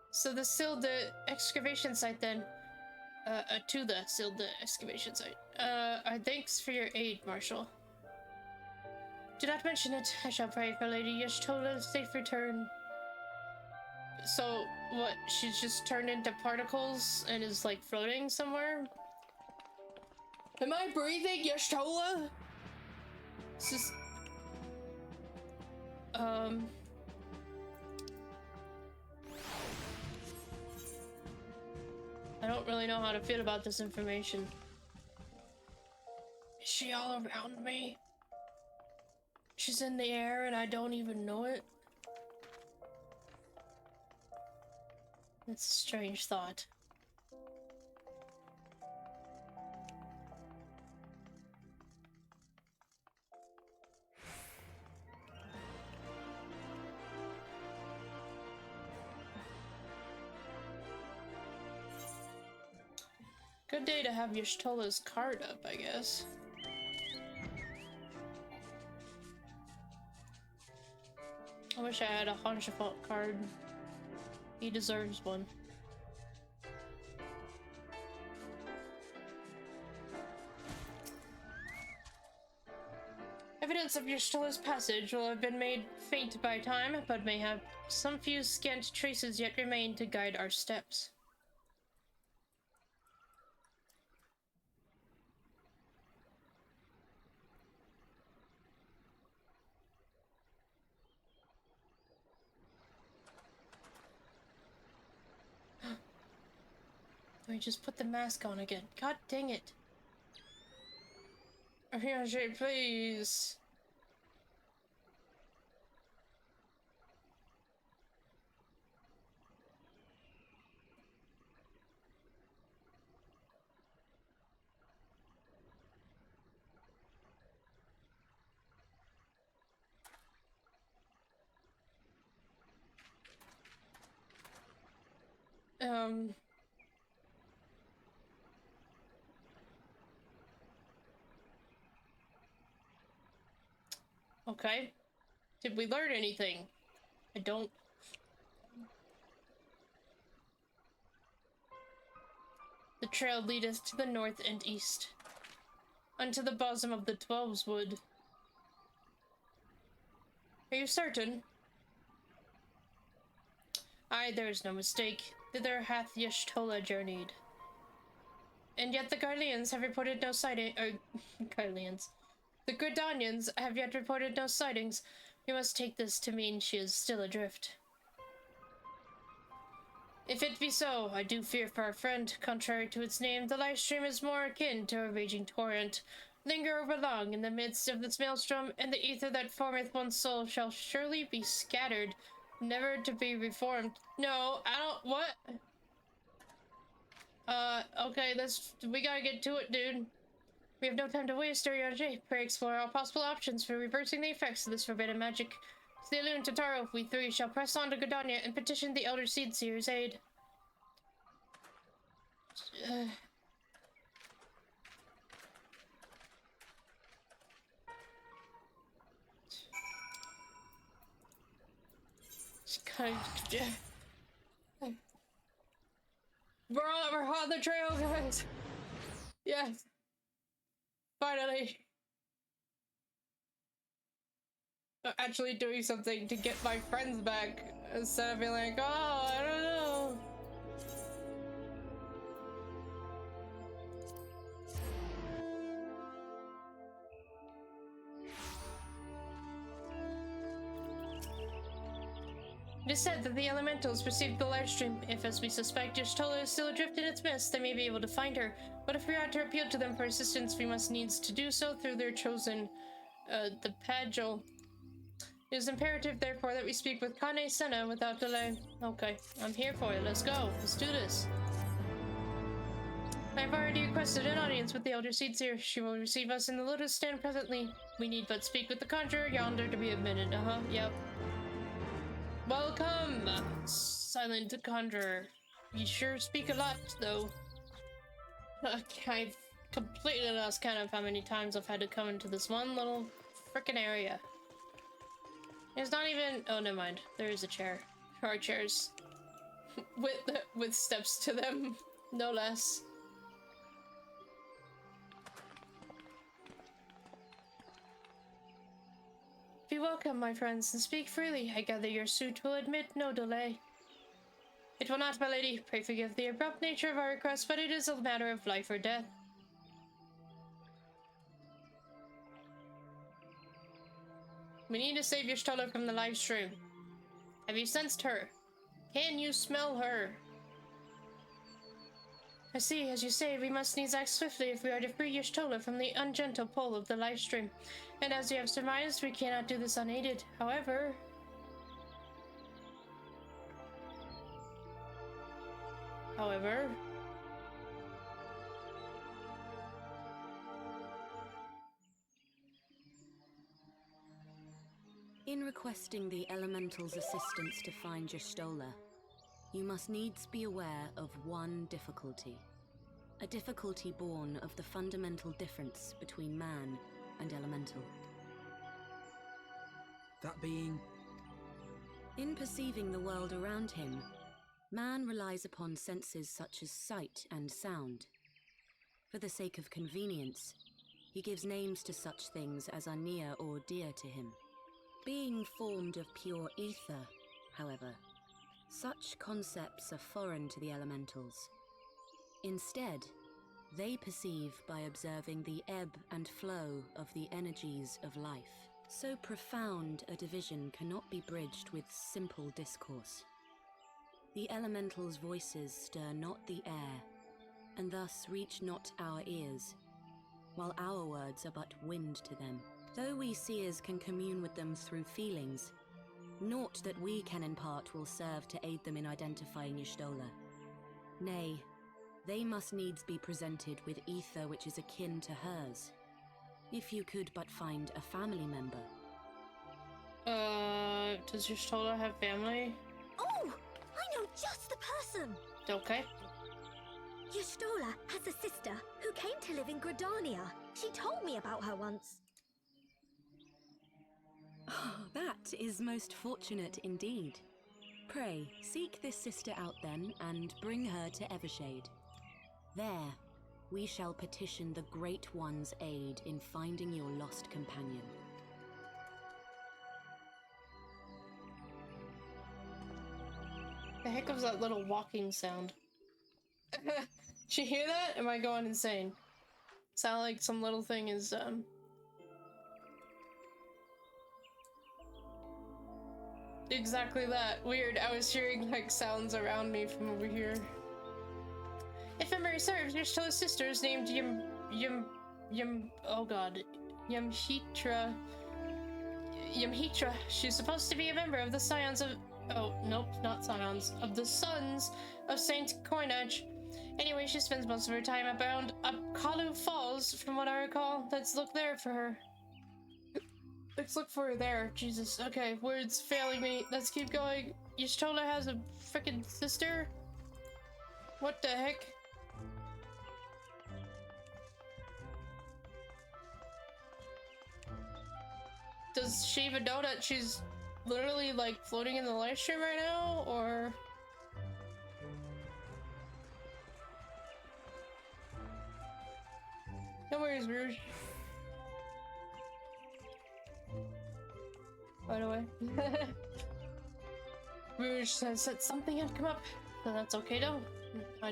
So the Silda excavation site then, to the Silda excavation site. Our thanks for your aid, Marshal. Do not mention it. I shall pray for Lady Y'shtola's safe return. So, what, she's just turned into particles and is, like, floating somewhere? Am I breathing, Y'shtola? This is... I don't really know how to feel about this information. Is she all around me? She's in the air and I don't even know it? It's a strange thought. Good day to have Y'shtola's card up, I guess. I wish I had a Honshafalt card. He deserves one. Evidence of Y'shtola's passage will have been made faint by time, but may have some few scant traces yet remain to guide our steps. Can we just put the mask on again? God dang it. Rianger, please. Okay. Did we learn anything? I don't. The trail leadeth to the north and east, unto the bosom of the 12's wood. Are you certain? Aye, there is no mistake. Thither hath Y'shtola journeyed. And yet the Garleans have reported no sighting. Garleans. The Gridanians have yet reported no sightings. We must take this to mean she is still adrift. If it be so, I do fear for our friend. Contrary to its name, the life stream is more akin to a raging torrent. Linger over long in the midst of this maelstrom, and the ether that formeth one's soul shall surely be scattered, never to be reformed. No, I don't. What? Okay, we gotta get to it, dude. We have no time to waste, Ariane. Pray explore all possible options for reversing the effects of this forbidden magic. To the Elune Tataro, we three shall press on to Gridania and petition the Elder Seedseer's aid. We're on the trail, guys. Yes. Finally. Actually doing something to get my friends back instead of being like, oh, I don't know. It is said that the elementals perceived the live stream. If, as we suspect, Y'shtola is still adrift in its mist, they may be able to find her. But if we are to appeal to them for assistance, we must needs to do so through their chosen, the Pagel. It is imperative, therefore, that we speak with Kane Senna without delay. Okay, I'm here for it. Let's go. Let's do this. I have already requested an audience with the Elder Seedseer. She will receive us in the Lotus Stand presently. We need but speak with the conjurer yonder to be admitted. Yep. Welcome, Silent Conjurer. You sure speak a lot, though. I've completely lost count of how many times I've had to come into this one little frickin' area. It's not even. Oh, never mind. There is a chair. Or chairs. with steps to them, no less. Be welcome, my friends, and speak freely. I gather your suit will admit no delay. It will not, my lady. Pray forgive the abrupt nature of our request, but it is a matter of life or death. We need to save Y'shtola from the live stream. Have you sensed her? Can you smell her? I see, as you say, we must needs act swiftly if we are to free Y'shtola from the ungentle pull of the live stream. And as you have surmised, we cannot do this unaided. However... In requesting the Elemental's assistance to find Y'shtola, you must needs be aware of one difficulty. A difficulty born of the fundamental difference between man and Elemental. That being? In perceiving the world around him, man relies upon senses such as sight and sound. For the sake of convenience, he gives names to such things as are near or dear to him. Being formed of pure ether, however, such concepts are foreign to the Elementals. Instead, they perceive by observing the ebb and flow of the energies of life. So profound a division cannot be bridged with simple discourse. The Elementals' voices stir not the air, and thus reach not our ears, while our words are but wind to them. Though we seers can commune with them through feelings, naught that we can impart will serve to aid them in identifying Y'shtola. Nay, they must needs be presented with ether which is akin to hers. If you could but find a family member. Does Y'shtola have family? Oh, I know just the person. Okay. Y'shtola has a sister who came to live in Gridania. She told me about her once. Oh, that is most fortunate indeed. Pray, seek this sister out then, and bring her to Evershade. There, we shall petition the Great One's aid in finding your lost companion. The heck was that little walking sound? Did you hear that? Am I going insane? Sound like some little thing is, Exactly that. Weird. I was hearing, like, sounds around me from over here. If memory serves, Y'shtola's sister is named oh god. Yamhitra. Yamhitra. She's supposed to be a member of the Scions of... Oh, nope, not Scions. Of the Sons of Saint Coinage. Anyway, she spends most of her time abound up Kalu Falls, from what I recall. Let's look there for her. Let's look for her there. Jesus. Okay, words failing me. Let's keep going. Y'shtola has a freaking sister? What the heck? Does she even know that she's literally, like, floating in the live stream right now, or...? No worries, Rouge. By the way. Rouge says that something had come up, so that's okay though. I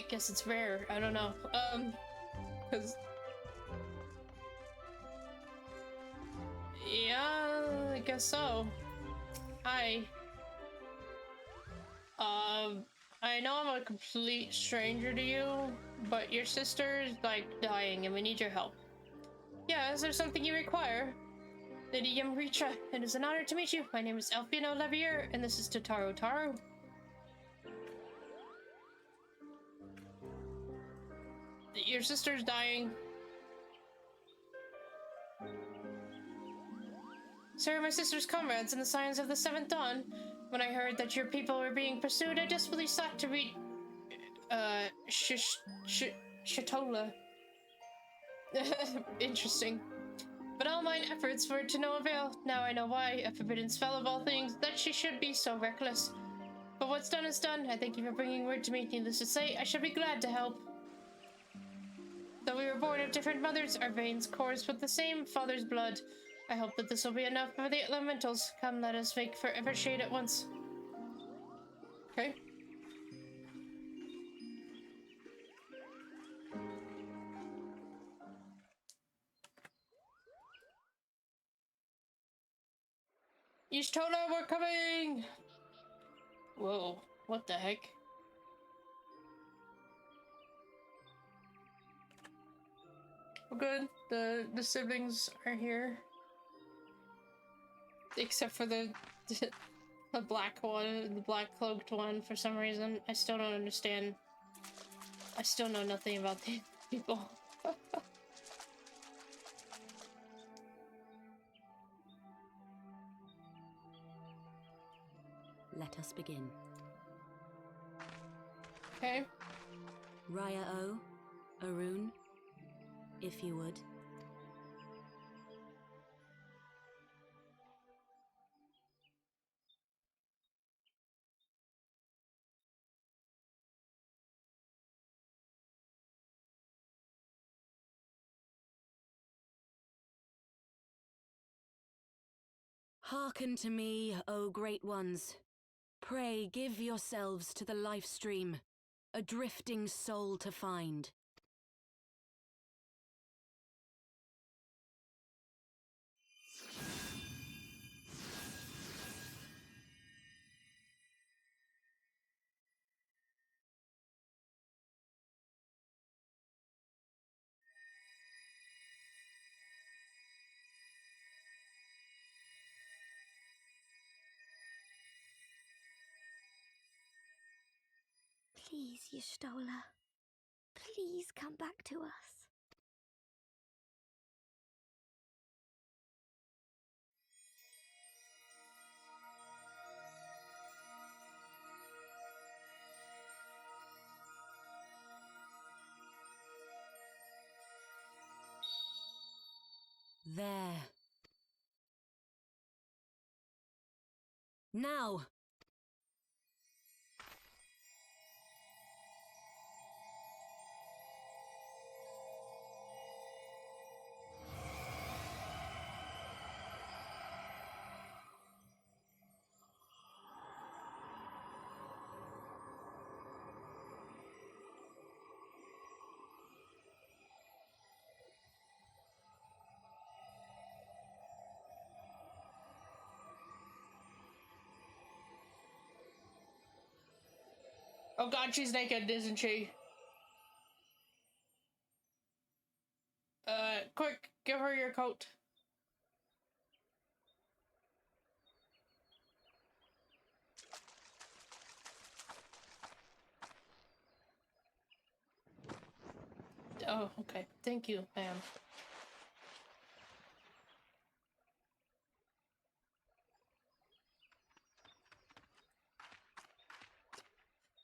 guess it's rare, I don't know. Cause... Yeah, I guess so. Hi. I know I'm a complete stranger to you, but your sister is, like, dying and we need your help. Yeah, is there something you require? Lady Yamricha, it is an honor to meet you. My name is Elfino Levier, and this is Totaro Taro. Your sister's dying. Sir, my sister's comrades in the Scions of the Seventh Dawn. When I heard that your people were being pursued, I desperately sought to reach... Y'shtola. Interesting. But all mine efforts were to no avail. Now I know why, a forbidden spell of all things, that she should be so reckless. But what's done is done. I thank you for bringing word to me. Needless to say, I should be glad to help. Though we were born of different mothers, our veins course with the same father's blood. I hope that this will be enough for the elementals. Come, let us make for Evershade at once. Okay. Y'shtola, we're coming! Whoa, what the heck? We're good. The siblings are here. Except for the black one, the black cloaked one, for some reason. I still don't understand. I still know nothing about these people. Let us begin. Okay. Raya O, Arun, if you would. Hearken to me, O great ones. Pray give yourselves to the life stream, a drifting soul to find. Please, Y'shtola. Please come back to us. There. Now! Oh god, she's naked, isn't she? Quick, give her your coat. Oh, okay. Thank you, ma'am.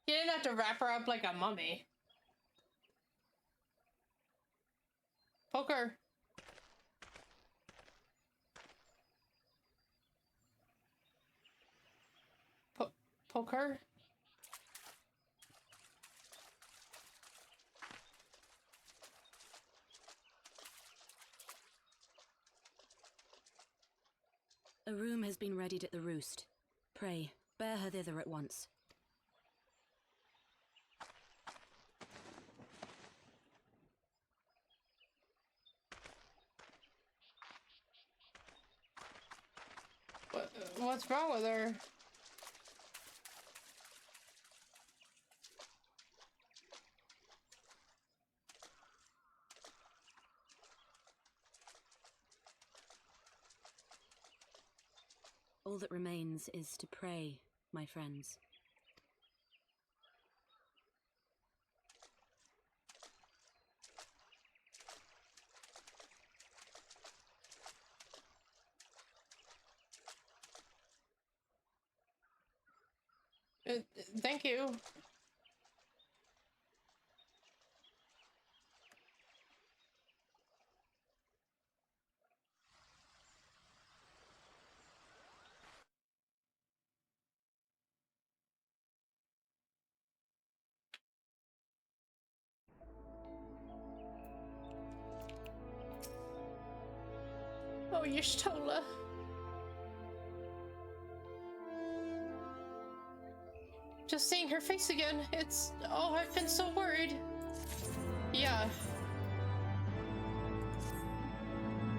You didn't have to wrap her up like a mummy. Poke her. Poke her. A room has been readied at the roost. Pray, bear her thither at once. What's wrong with her? All that remains is to pray, my friends. Thank you. Oh, Y'shtola. Just seeing her face again, it's... Oh, I've been so worried. Yeah.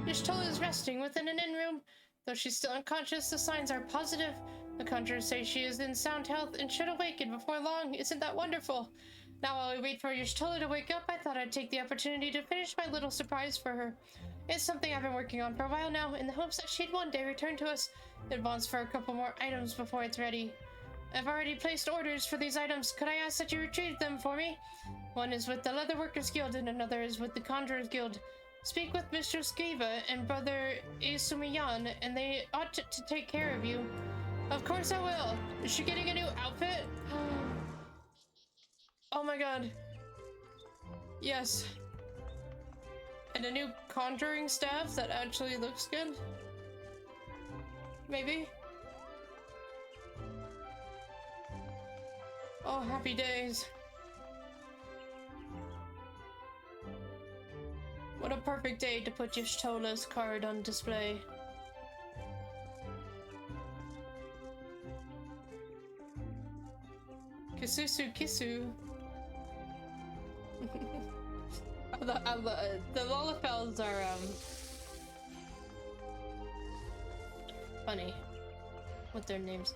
Y'shtola is resting within an inn room. Though she's still unconscious, the signs are positive. The conjurers say she is in sound health and should awaken before long. Isn't that wonderful? Now while we wait for Y'shtola to wake up, I thought I'd take the opportunity to finish my little surprise for her. It's something I've been working on for a while now, in the hopes that she'd one day return to us. It wants for a couple more items before it's ready. I've already placed orders for these items. Could I ask that you retrieve them for me? One is with the Leatherworkers Guild and another is with the Conjurers Guild. Speak with Mr. Skiva and Brother Isumiyan, and they ought to take care of you. Of course I will. Is she getting a new outfit? Oh my god. Yes. And a new conjuring staff that actually looks good? Maybe? Oh, happy days. What a perfect day to put Y'shtola's card on display. Kisusu Kisu. The Lolafels are, funny with their names.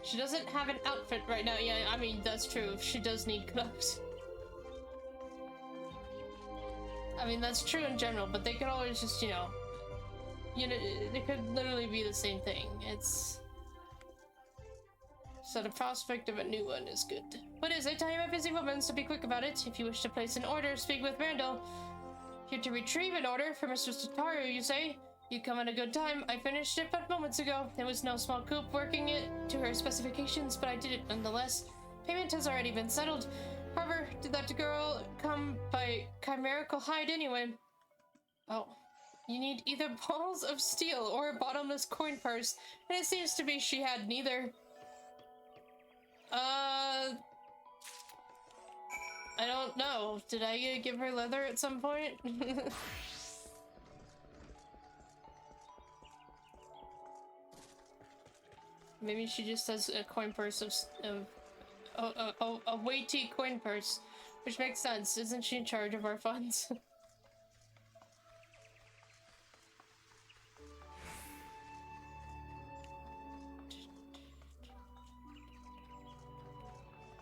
She doesn't have an outfit right now. Yeah, I mean, that's true. She does need clothes. I mean, that's true in general, but they could always just, you know, they could literally be the same thing. It's so the prospect of a new one is good. What is it? I am a busy woman, so be quick about it. If you wish to place an order, speak with Randall. Here to retrieve an order for Mr. Sataru, you say? You come at a good time. I finished it but moments ago. It was no small coup working it to her specifications, but I did it nonetheless. Payment has already been settled. However, did that girl come by chimerical hide anyway? Oh. You need either balls of steel or a bottomless coin purse, and it seems to be she had neither. I don't know. Did I give her leather at some point? Maybe she just has a coin purse of a weighty coin purse, which makes sense. Isn't she in charge of our funds?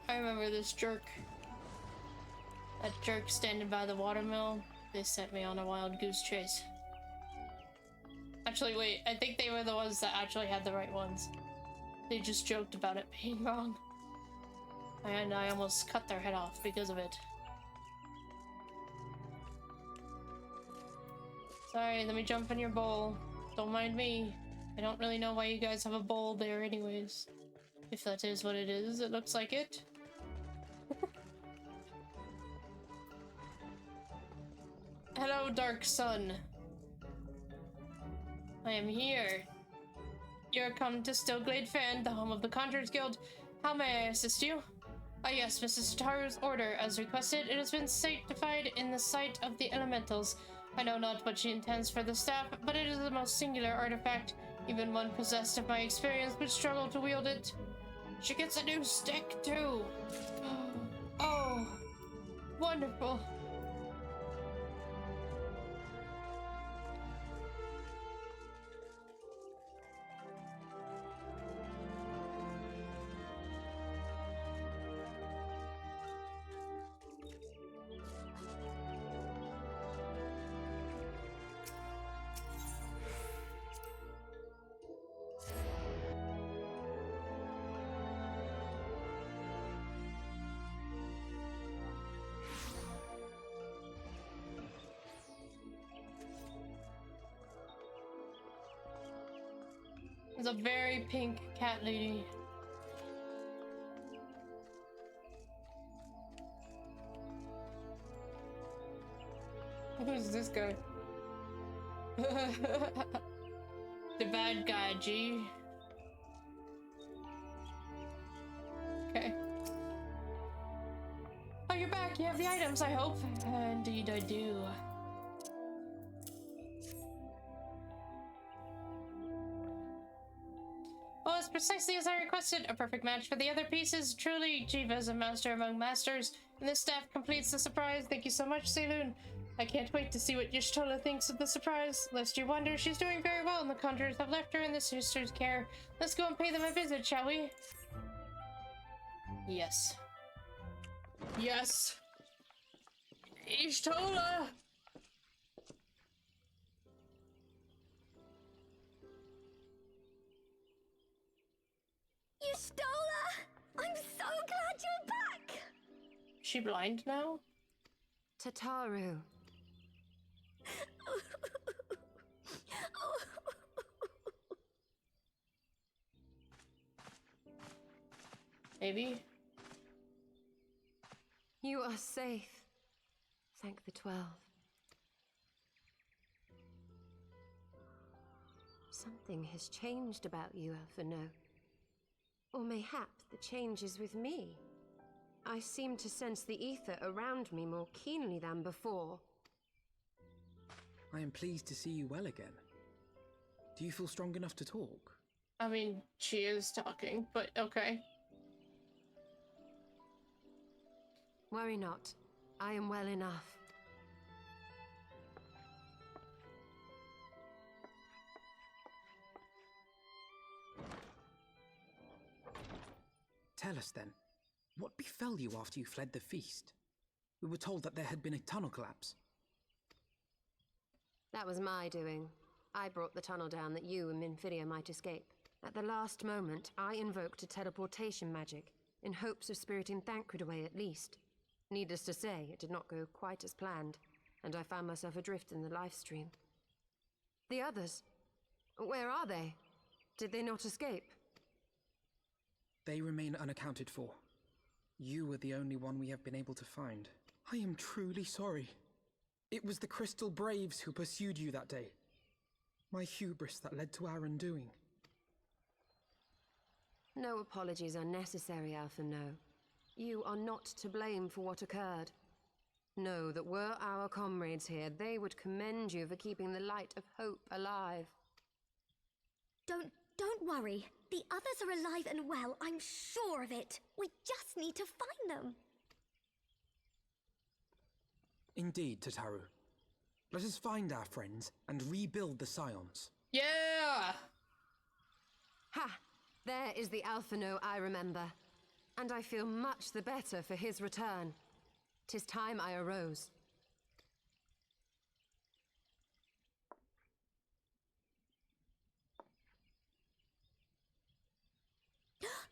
I remember this jerk. That jerk standing by the watermill. They sent me on a wild goose chase. Actually, wait. I think they were the ones that actually had the right ones. They just joked about it being wrong. And I almost cut their head off because of it. Sorry, let me jump in your bowl. Don't mind me. I don't really know why you guys have a bowl there anyways. If that is what it is, it looks like it. Hello, Dark Sun. I am here. You're come to Stillglade Fan, the home of the Conjurers Guild. How may I assist you? Ah yes, Mrs. Taru's order, as requested. It has been sanctified in the sight of the elementals. I know not what she intends for the staff, but it is the most singular artifact. Even one possessed of my experience would struggle to wield it. She gets a new stick, too. Oh, wonderful. There's a very pink cat lady. Who's this guy? The bad guy, G. Okay. Oh, you're back. You have the items, I hope. Indeed, I do. Well, it's precisely as I requested. A perfect match for the other pieces. Truly, Jiva is a master among masters, and this staff completes the surprise. Thank you so much, Saloon. I can't wait to see what Y'shtola thinks of the surprise. Lest you wonder, she's doing very well, and the Conjurers have left her in the sister's care. Let's go and pay them a visit, shall we? Yes. Yes! Y'shtola! Y'shtola! I'm so glad you're back! Is she blind now? Tataru. Maybe? You are safe. Thank the 12. Something has changed about you, Alphino. Or mayhap the change is with me. I seem to sense the ether around me more keenly than before. I am pleased to see you well again. Do you feel strong enough to talk? I mean, she is talking, but okay. Worry not. I am well enough. Tell us then, what befell you after you fled the feast? We were told that there had been a tunnel collapse. That was my doing. I brought the tunnel down that you and Minfidia might escape. At the last moment, I invoked a teleportation magic, in hopes of spiriting Thancred away at least. Needless to say, it did not go quite as planned, and I found myself adrift in the life stream. The others? Where are they? Did they not escape? They remain unaccounted for. You were the only one we have been able to find. I am truly sorry. It was the Crystal Braves who pursued you that day. My hubris that led to our undoing. No apologies are necessary, Alphino. You are not to blame for what occurred. Know that were our comrades here, they would commend you for keeping the light of hope alive. Don't worry. The others are alive and well, I'm sure of it. We just need to find them. Indeed, Tataru. Let us find our friends and rebuild the Scions. Yeah! Ha! There is the Alphino I remember. And I feel much the better for his return. 'Tis time I arose.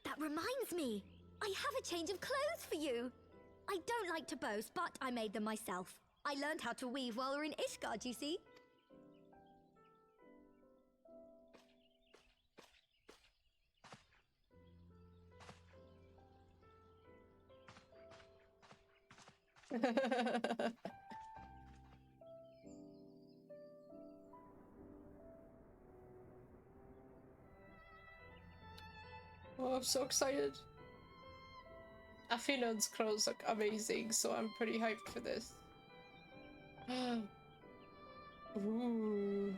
That reminds me. I have a change of clothes for you. I don't like to boast, but I made them myself. I learned how to weave while we were in Ishgard, you see. Oh, I'm so excited. Afinon's clothes look amazing, so I'm pretty hyped for this. Ooh.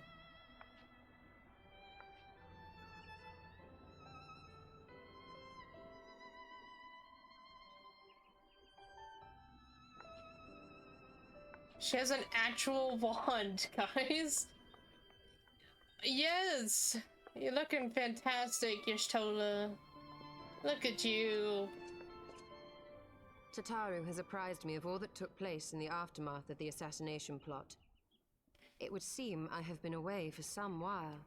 She has an actual wand, guys. Yes! You're looking fantastic, Y'shtola. Look at you. Tataru has apprised me of all that took place in the aftermath of the assassination plot. It would seem I have been away for some while.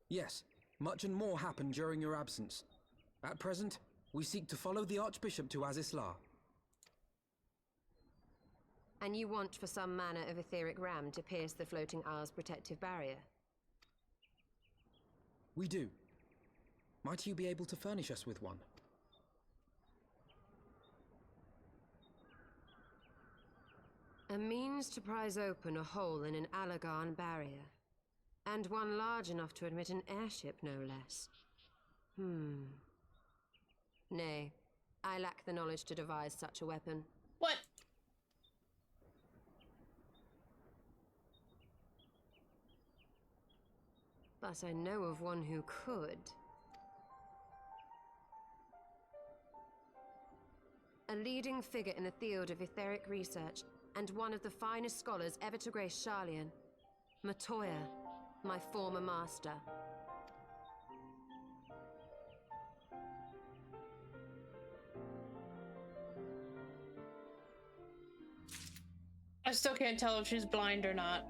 Yes, much and more happened during your absence. At present, we seek to follow the Archbishop to Azisla. And you want for some manner of etheric ram to pierce the floating isle's protective barrier? We do. Might you be able to furnish us with one? A means to prise open a hole in an Allagan barrier. And one large enough to admit an airship, no less. Nay, I lack the knowledge to devise such a weapon. What? But I know of one who could. A leading figure in the field of etheric research, and one of the finest scholars ever to grace Sharlayan. Matoya, my former master. I still can't tell if she's blind or not.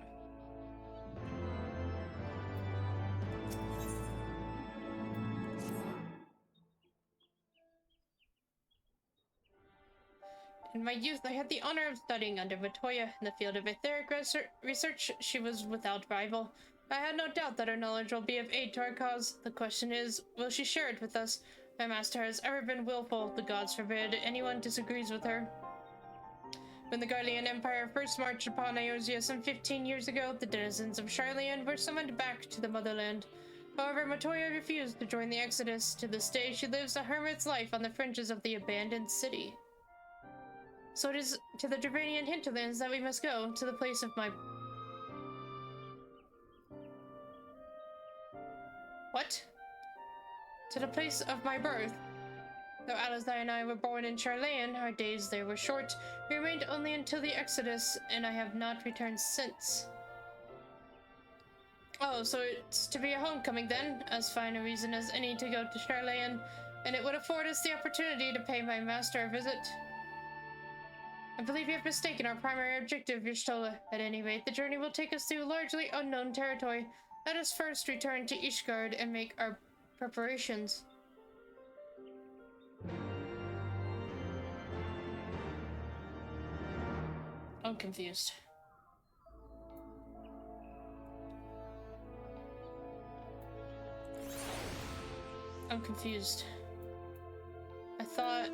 In my youth, I had the honor of studying under Matoya in the field of etheric research. She was without rival. I had no doubt that her knowledge will be of aid to our cause. The question is, will she share it with us? My master has ever been willful. The gods forbid anyone disagrees with her. When the Garlean Empire first marched upon Eorzea some 15 years ago, the denizens of Sharlayan were summoned back to the motherland. However, Matoya refused to join the exodus. To this day, she lives a hermit's life on the fringes of the abandoned city. So it is to the Dravanian hinterlands that we must go, to the place of my... What? To the place of my birth. Though Alizai and I were born in Sharlayan, our days there were short. We remained only until the Exodus, and I have not returned since. Oh, so it's to be a homecoming then, as fine a reason as any to go to Sharlayan, and it would afford us the opportunity to pay my master a visit. I believe you have mistaken our primary objective, Y'shtola. At any rate, the journey will take us through largely unknown territory. Let us first return to Ishgard and make our preparations. I'm confused. I'm confused. I thought...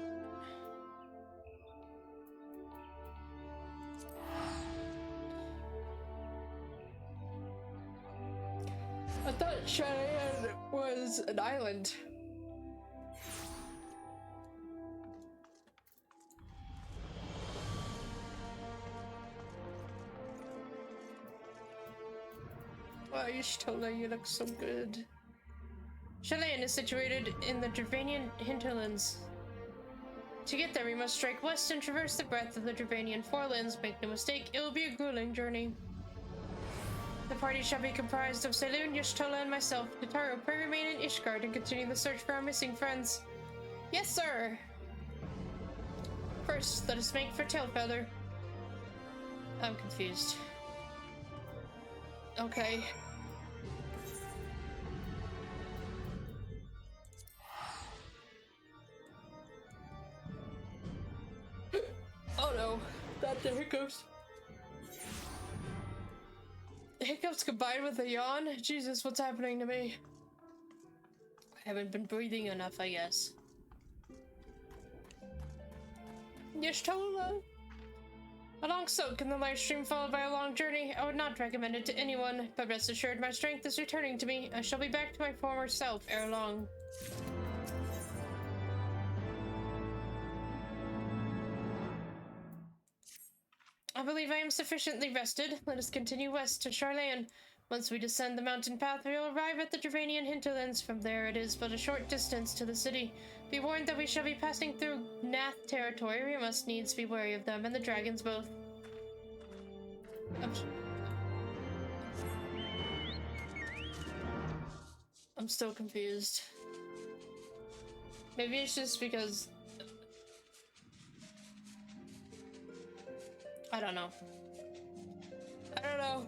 Cheyenne was an island. Wow, Y'shtola, you look so good. Cheyenne is situated in the Dravanian hinterlands. To get there, we must strike west and traverse the breadth of the Dravanian forelands. Make no mistake, it will be a grueling journey. The party shall be comprised of Saloon, Y'shtola, and myself. Tataru, pray remain in Ishgard and continue the search for our missing friends. Yes, sir! First, let us make for Tailfeather. I'm confused. Okay. Oh no, not the hiccups. Hiccups combined with a yawn? Jesus, what's happening to me? I haven't been breathing enough, I guess. Y'shtola! A long soak in the live stream followed by a long journey. I would not recommend it to anyone, but rest assured my strength is returning to me. I shall be back to my former self ere long. I believe I am sufficiently rested. Let us continue west to Charlayan. Once we descend the mountain path, we will arrive at the Dravanian hinterlands. From there, it is but a short distance to the city. Be warned that we shall be passing through Nath territory. We must needs be wary of them and the dragons both. I'm still confused. Maybe it's just because... I don't know. I don't know.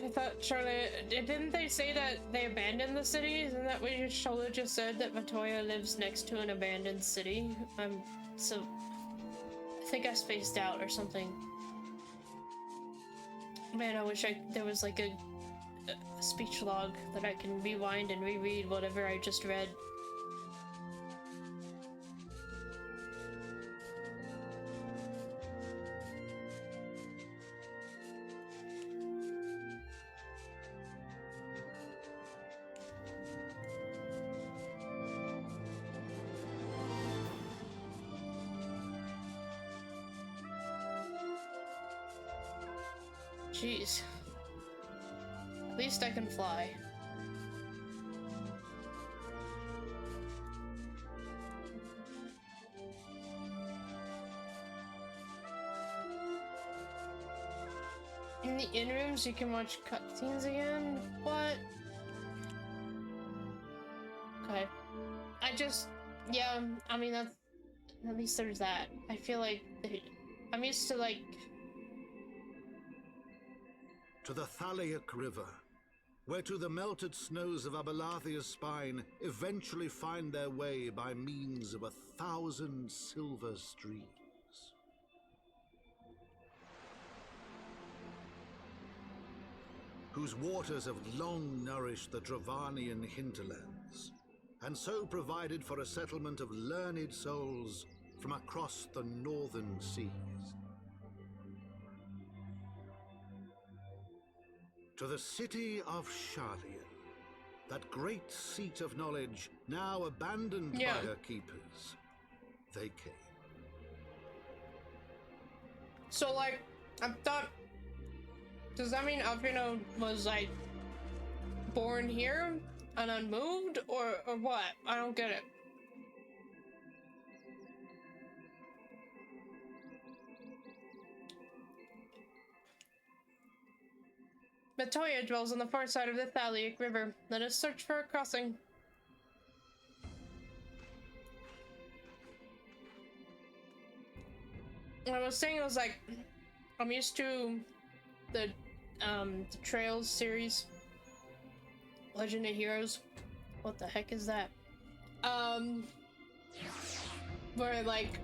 I thought Charlie... Didn't they say that they abandoned the city? Isn't that what Y'shtola just said? That Matoya lives next to an abandoned city? So... I think I spaced out or something. Man, I wish there was like a speech log that I can rewind and reread whatever I just read. Jeez. At least I can fly. In the in-rooms, you can watch cutscenes again? What? Okay. Yeah, I mean, that's... At least there's that. I feel like... I'm used to, like... To the Thaliac River, where to the melted snows of Abelathia's spine eventually find their way by means of 1,000 silver streams. Whose waters have long nourished the Dravanian hinterlands, and so provided for a settlement of learned souls from across the northern seas. To the city of Charlayan, that great seat of knowledge now abandoned by her keepers, they came. So, like, I thought... Does that mean Alfino was, like, born here and unmoved, or what? I don't get it. Matoya dwells on the far side of the Thaliac River. Let us search for a crossing. I was saying, I was like, I'm used to the Trails series. Legend of Heroes. What the heck is that? Where like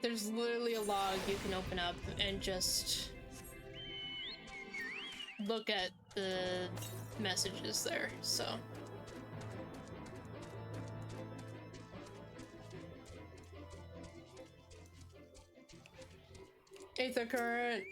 there's literally a log you can open up and just look at the messages there, so. Aether current.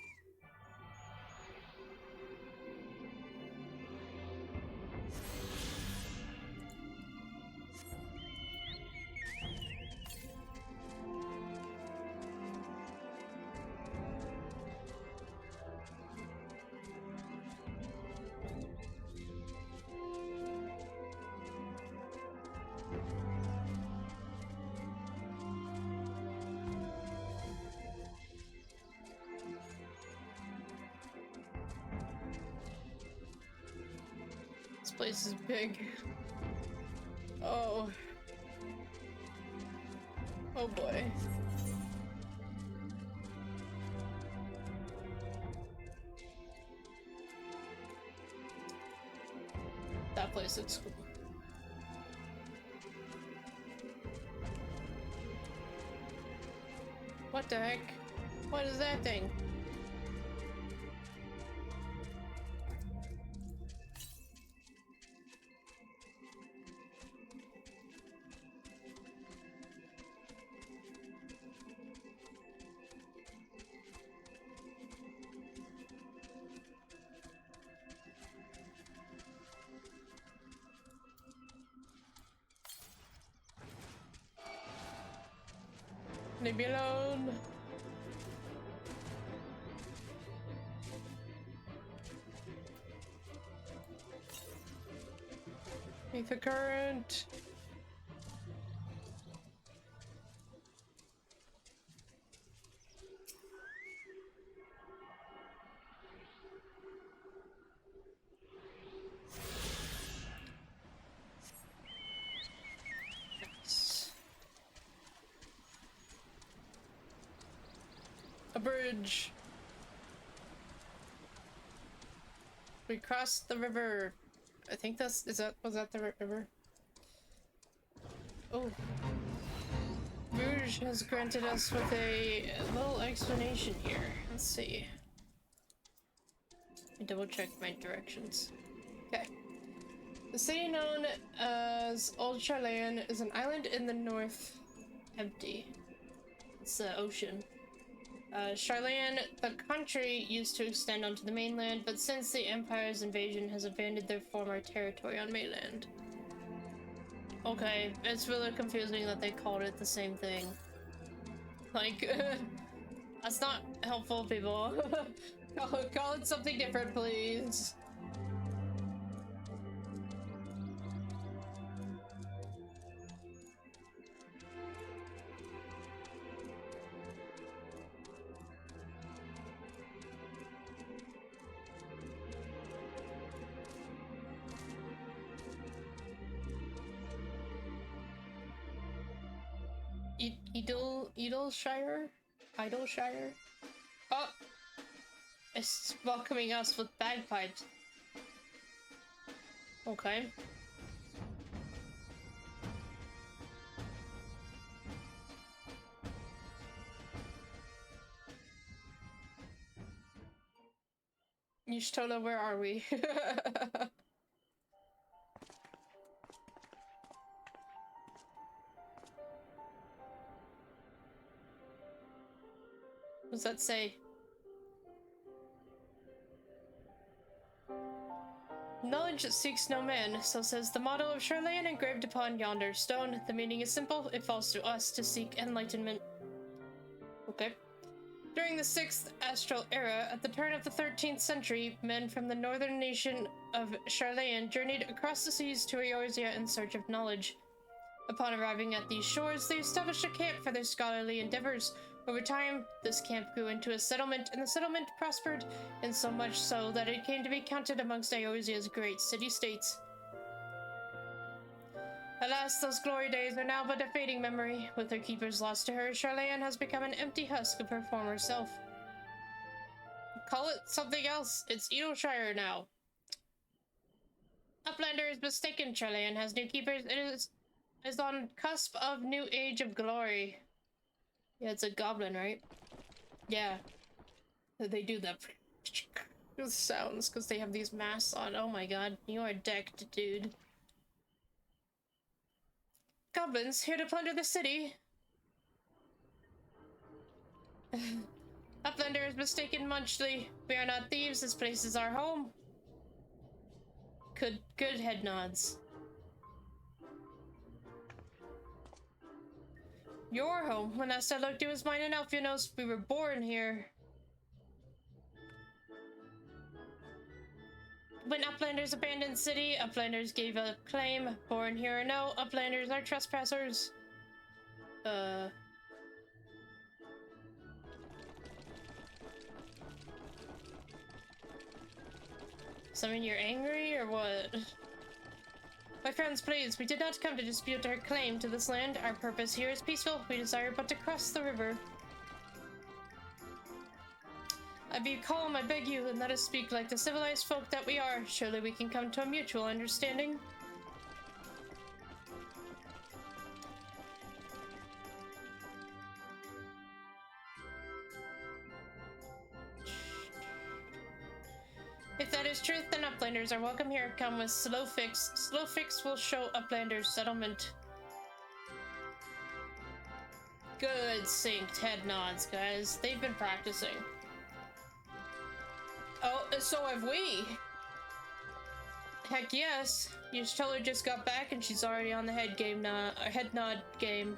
This place is big. Oh. Oh boy. That place looks cool. What the heck? What is that thing? Leave me alone. Aether current. A bridge. We crossed the river. I think was that the river? Oh. Rouge has granted us with a little explanation here. Let's see. Let me double check my directions. Okay. The city known as Old Charlayan is an island in the north. Empty. It's the ocean. Charlayan, the country, used to extend onto the mainland, but since the Empire's invasion has abandoned their former territory on mainland. Okay, it's really confusing that they called it the same thing. Like, that's not helpful, people. Call it something different, please. Idleshire? Oh! It's welcoming us with bagpipes. Okay. Y'shtola, where are we? What does that say? Knowledge seeks no man, so says the motto of Charlayan engraved upon yonder stone. The meaning is simple, it falls to us to seek enlightenment. Okay. During the 6th Astral Era, at the turn of the 13th century, men from the northern nation of Charlayan journeyed across the seas to Eorzea in search of knowledge. Upon arriving at these shores, they established a camp for their scholarly endeavors. Over time, this camp grew into a settlement, and the settlement prospered, in so much so that it came to be counted amongst Eorzea's great city-states. Alas, those glory days are now but a fading memory. With her keepers lost to her, Charlayan has become an empty husk of her former self. Call it something else. It's Edelshire now. Uplander is mistaken. Charlayan has new keepers. It is on cusp of new age of glory. Yeah, it's a goblin, right? Yeah. They do that sounds because they have these masks on. Oh my god, you are decked, dude. Goblins here to plunder the city. Uplander is mistaken, Munchley. We are not thieves. This place is our home. Good head nods. Your home. When last I looked, it was mine and Alfionos. We were born here. When Uplanders abandoned city, Uplanders gave a claim. Born here or no, Uplanders are trespassers. So I mean, you're angry or what? My friends, please, we did not come to dispute our claim to this land. Our purpose here is peaceful. We desire but to cross the river. I be calm, I beg you, and let us speak like the civilized folk that we are. Surely we can come to a mutual understanding. If that is truth, then Uplanders are welcome here. Come with Slow Fix. Slow Fix will show Uplanders settlement. Good synced head nods, guys. They've been practicing. Oh, so have we. Heck yes. You totally just got back and she's already on the head nod game.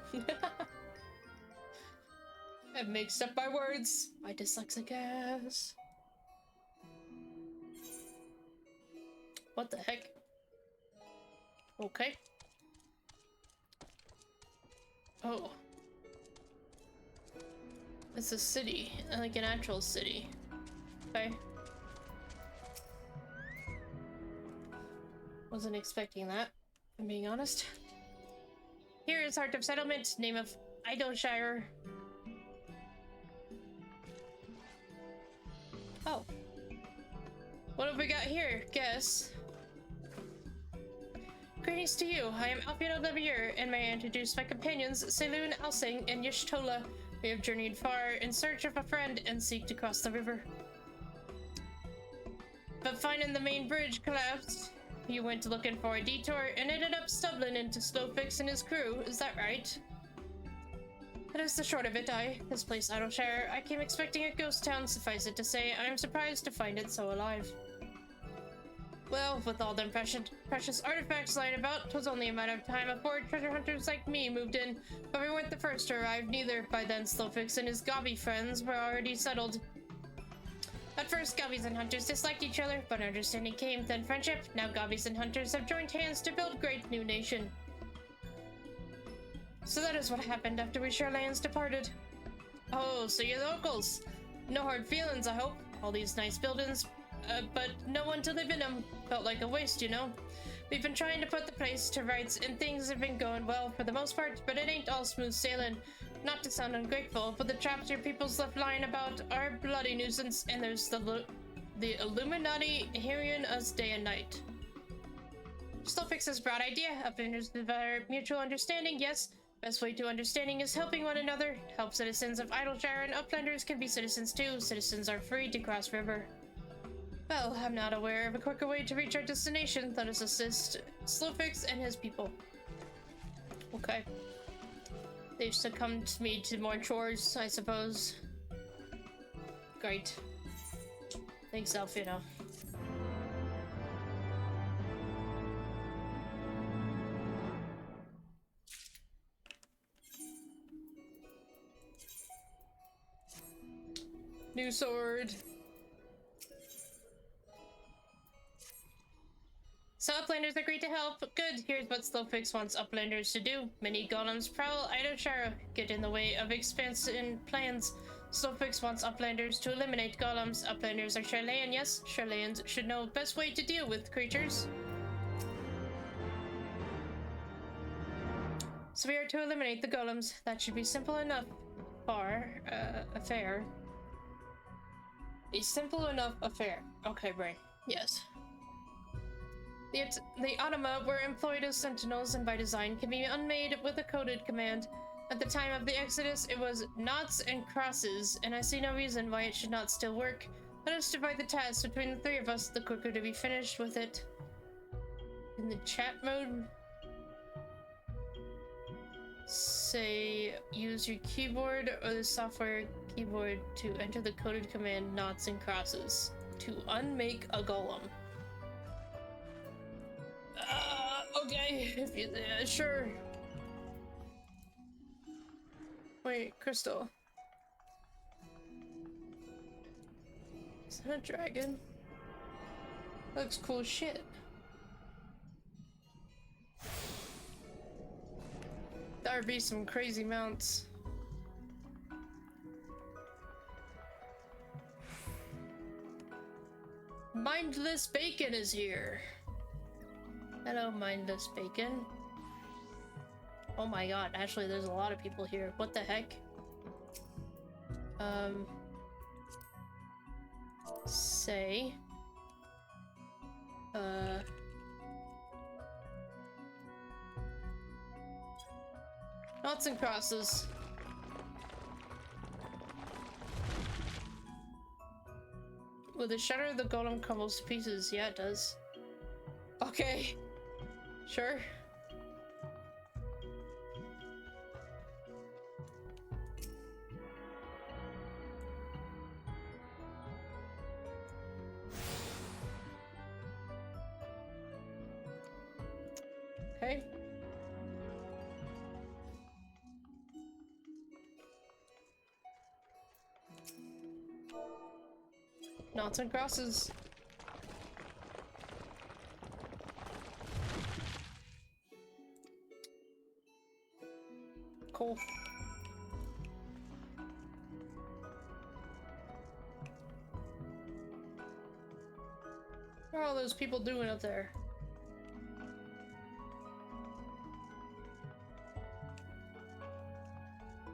I've mixed up my words. My dyslexic ass. What the heck? Okay. Oh. It's a city, like an actual city. Okay. Wasn't expecting that, if I'm being honest. Here is Heart of Settlement, name of Edelshire. Oh. What have we got here? Guess. Greetings to you. I am Alfino Levier, and may I introduce my companions, Saloon, Alsing, and Yishtola. We have journeyed far in search of a friend and seek to cross the river. But finding the main bridge collapsed, you went looking for a detour and ended up stumbling into Slowfix and his crew. Is that right? That is the short of it. This place, Edelshire, I came expecting a ghost town. Suffice it to say, I am surprised to find it so alive. Well, with all them precious artifacts lying about, 'twas only a matter of time before treasure hunters like me moved in, but we weren't the first to arrive neither. By then, Slowfix and his Gobby friends were already settled. At first, Gobbies and hunters disliked each other, but understanding came, then friendship. Now Gobbies and hunters have joined hands to build great new nation. So that is what happened after we Charlayans departed. Oh, so you're locals. No hard feelings, I hope. All these nice buildings, but no one to live in them. Felt like a waste, you know. We've been trying to put the place to rights, and things have been going well for the most part, but it ain't all smooth sailing. Not to sound ungrateful, but the traps your people's left lying about are a bloody nuisance, and there's the Illuminati harrying us day and night. Slowfix has a broad idea. Uplanders desire mutual understanding, yes. Best way to understanding is helping one another. Help citizens of Edelshire and Uplanders can be citizens too. Citizens are free to cross river. Well, I'm not aware of a quicker way to reach our destination. Let us assist Slowfix and his people. Okay. They've succumbed to me to more chores, I suppose. Great. Thanks, Alfino. New sword. So Uplanders agreed to help. Good. Here's what Slowfix wants Uplanders to do. Many golems prowl Edelshire, get in the way of expansion plans. Slowfix wants Uplanders to eliminate golems. Uplanders are Charlayan, yes. Charlayans should know the best way to deal with creatures. So we are to eliminate the golems. That should be simple enough. Affair. A simple enough affair. Okay, brain. Yes. The Automa were employed as sentinels and by design can be unmade with a coded command. At the time of the Exodus, it was knots and crosses, and I see no reason why it should not still work. Let us divide the task between the three of us, the quicker to be finished with it. In the chat mode, say use your keyboard or the software keyboard to enter the coded command knots and crosses to unmake a golem. Okay, if you sure. Wait, Crystal. Is that a dragon? Looks cool as shit. That would be some crazy mounts. Mindless Bacon is here. Hello, Mindless Bacon. Oh my god, actually there's a lot of people here. What the heck? Say. Knots and crosses. With a shudder, the golem crumbles to pieces. Yeah, it does. Okay. Sure. Okay. Knots and crosses. Cool. What are all those people doing up there?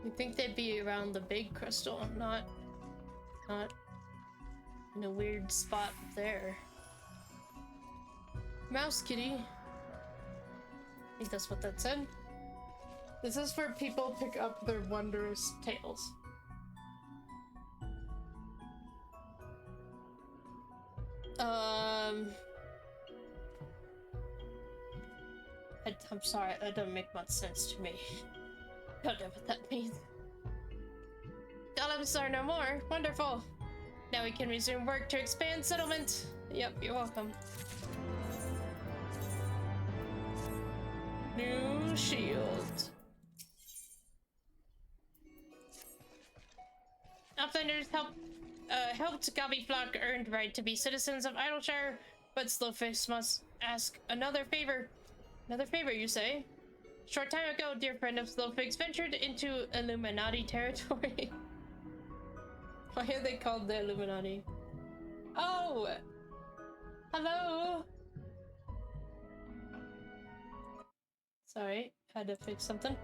You think they'd be around the big crystal, not in a weird spot there. Mouse kitty. I think that's what that said. This is where people pick up their wondrous tales. I'm sorry, that doesn't make much sense to me. Don't know what that means. Golems are no more. Wonderful. Now we can resume work to expand settlement. Yep, you're welcome. New shield. Outlanders helped Gabi Flock earned right to be citizens of Idleshire, but Slowface must ask another favor. Another favor, you say? Short time ago, dear friend of Slowfix ventured into Illuminati territory. Why are they called the Illuminati? Oh! Hello! Sorry, had to fix something.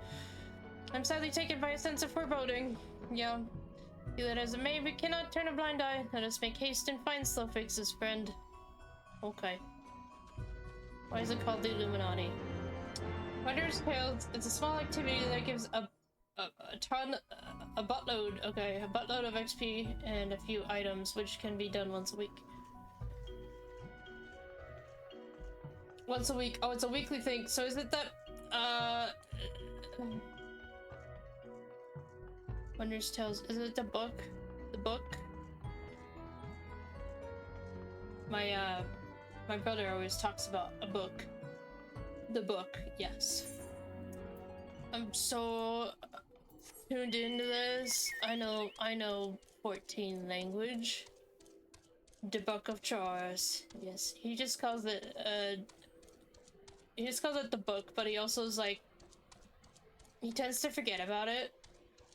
I'm sadly taken by a sense of foreboding. Yeah. Be that as it may, we cannot turn a blind eye. Let us make haste and find Slowfix's friend. Okay. Why is it called the Illuminati? Wonders Tales. It's a small activity that gives a buttload of XP and a few items, which can be done once a week. Once a week. Oh, it's a weekly thing. So is it that, Wonders Tales. Is it the book? The book? My brother always talks about a book. The book, yes. I'm so tuned into this. I know 14 language. The Book of Chores. Yes, he just calls it the book, but he also is like, he tends to forget about it.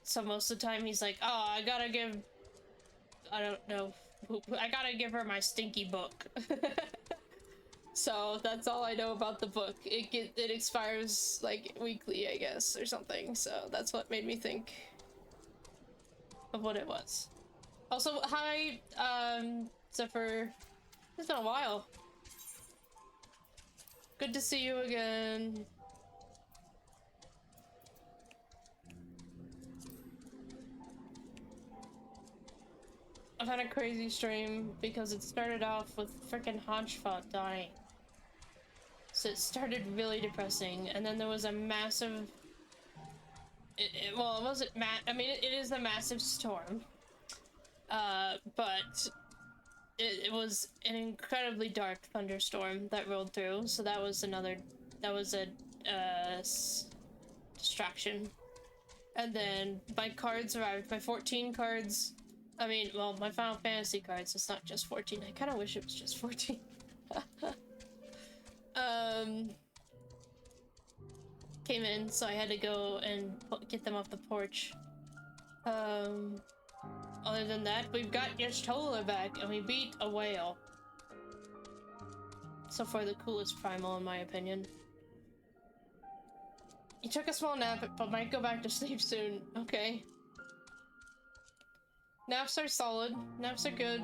So most of the time he's like, oh, I gotta give her my stinky book. So that's all I know about the book. It expires like weekly, I guess, or something. So that's what made me think of what it was. Also, hi, Zephyr. It's been a while. Good to see you again. I've had a crazy stream because it started off with frickin' Hodgepodge dying. So it started really depressing, and then there was a massive... well, it wasn't I mean, it is a massive storm. But it was an incredibly dark thunderstorm that rolled through, so that was another... that was a, distraction. And then my cards arrived, my 14 cards... I mean, well, my Final Fantasy cards, it's not just 14. I kind of wish it was just 14. Came in, so I had to go and get them off the porch. Other than that, we've got Y'shtola back, and we beat a whale. So far, the coolest primal, in my opinion. He took a small nap, but might go back to sleep soon. Okay. Naps are solid. Naps are good.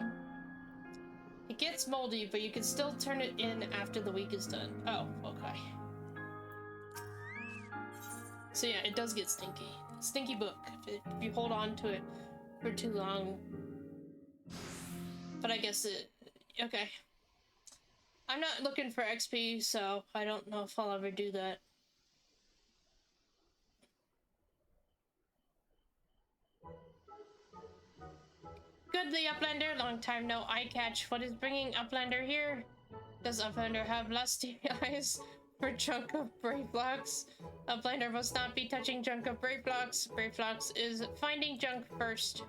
It gets moldy, but you can still turn it in after the week is done. Oh, okay. So yeah, it does get stinky. Stinky book, if you hold on to it for too long. But I guess it... okay. I'm not looking for XP, so I don't know if I'll ever do that. Good, the Uplander. Long time no eye catch. What is bringing Uplander here? Does Uplander have lusty eyes for junk of brave blocks? Uplander must not be touching junk of brave blocks. Brave blocks is finding junk first.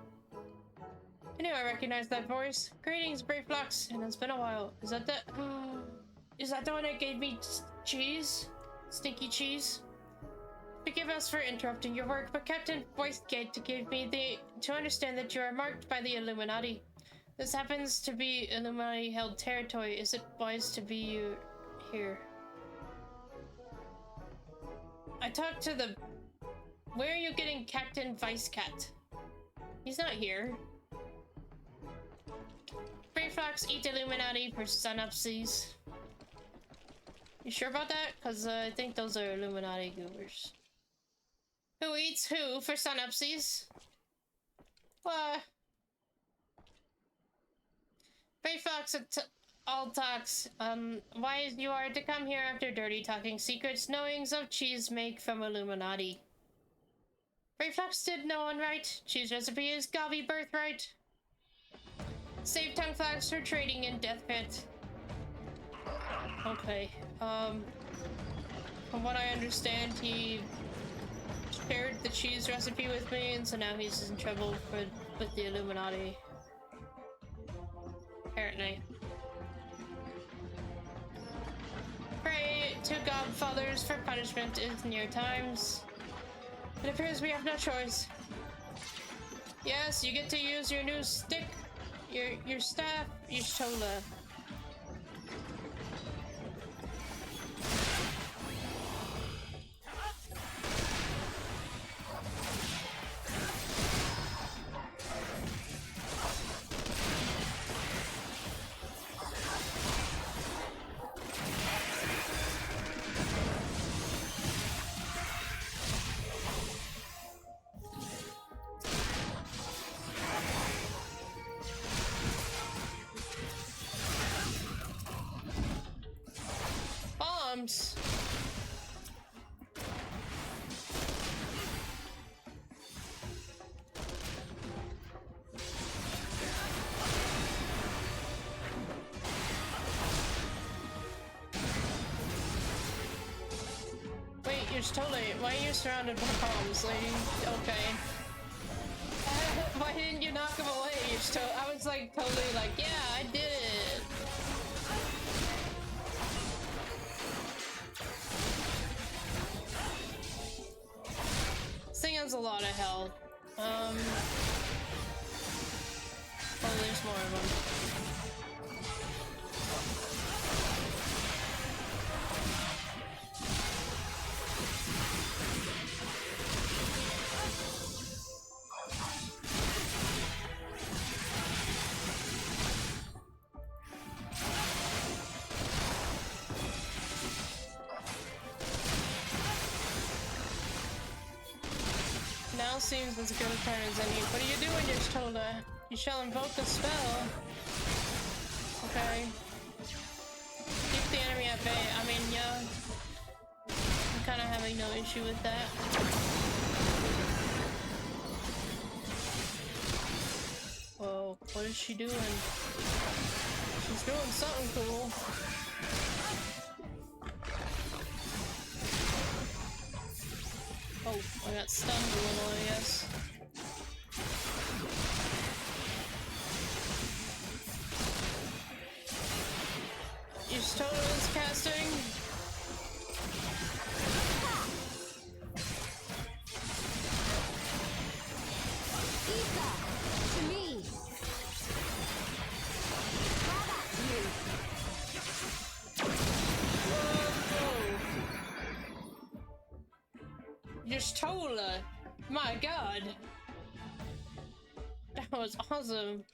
I knew I recognized that voice. Greetings, brave blocks. And it's been a while. Is that the... is that the one that gave me cheese? Stinky cheese? Forgive us for interrupting your work, but Captain Boythgate gave me to understand that you are marked by the Illuminati. This happens to be Illuminati-held territory. Is it wise to be here? I talked to the... Where are you getting Captain Vicecat? He's not here. Brave flocks eat Illuminati for sun-upsies. You sure about that? Because I think those are Illuminati goobers. Who eats who for sun-upsies? What? Brave Fox all talks. Why you are to come here after dirty talking secrets, knowings of cheese make from Illuminati. Brave Fox did no one right. Cheese recipe is Gobby birthright. Save tongue flags for trading in Death Pit. Okay. From what I understand, he shared the cheese recipe with me, and so now he's in trouble with the Illuminati. Apparently. Pray to Godfathers for punishment in near times. It appears we have no choice. Yes, you get to use your new stick, your staff, Y'shtola. Bombs. Wait, you're totally... Why are you surrounded by bombs, lady? Okay. Why didn't you knock him away? I was like, totally like, yeah, I did it. This thing has a lot of health. Oh, there's more of them. spell seems as good a turn as any. What are you doing, Yashtolda? You shall invoke the spell. Okay. Keep the enemy at bay. I mean, yeah. I'm kind of having no issue with that. Whoa, what is she doing? She's doing something cool. Oh, I got stunned a little, I guess. Yashtolda is casting. To me. How about you? Yashtolda! My god! That was awesome.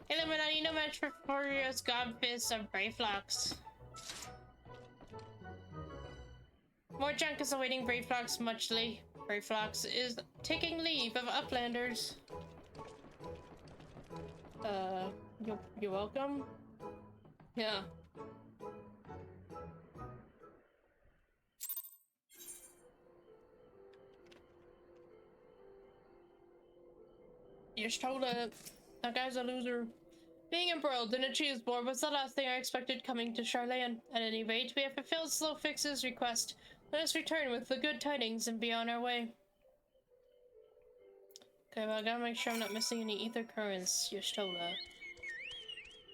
Illuminati, no match for Furious Godfist of Brayflox. More junk is awaiting Brayflox muchly. Brayflox is taking leave of Uplanders. You're welcome? Yeah. You're told that guy's a loser. Being embroiled in a cheese board was the last thing I expected coming to Charlayan. At any rate, we have fulfilled Slowfix's request. Let us return with the good tidings and be on our way. Okay, well, I gotta make sure I'm not missing any ether currents, Yashtola.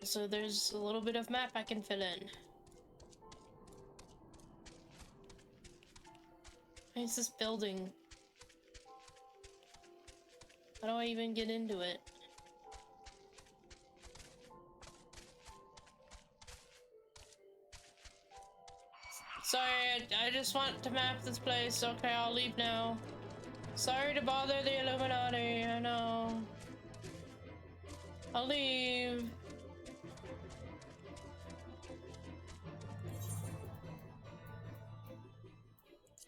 So there's a little bit of map I can fill in. Where's this building? How do I even get into it? Sorry, I just want to map this place. Okay, I'll leave now. Sorry to bother the Illuminati, I know. I'll leave.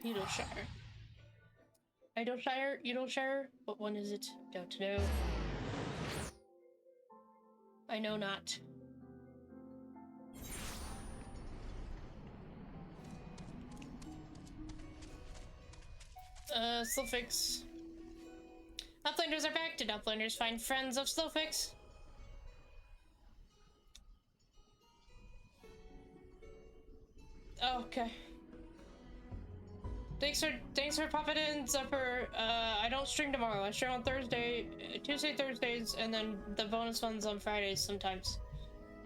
Needleshire. Idleshire? Needleshire? What one is it? Don't know. I know not. Slowfix. Uplanders are back. Did Uplanders find friends of Slowfix? Oh, okay. Thanks for popping in, Zephyr. I don't stream tomorrow. I stream on Thursday, Tuesday, Thursdays, and then the bonus ones on Fridays sometimes.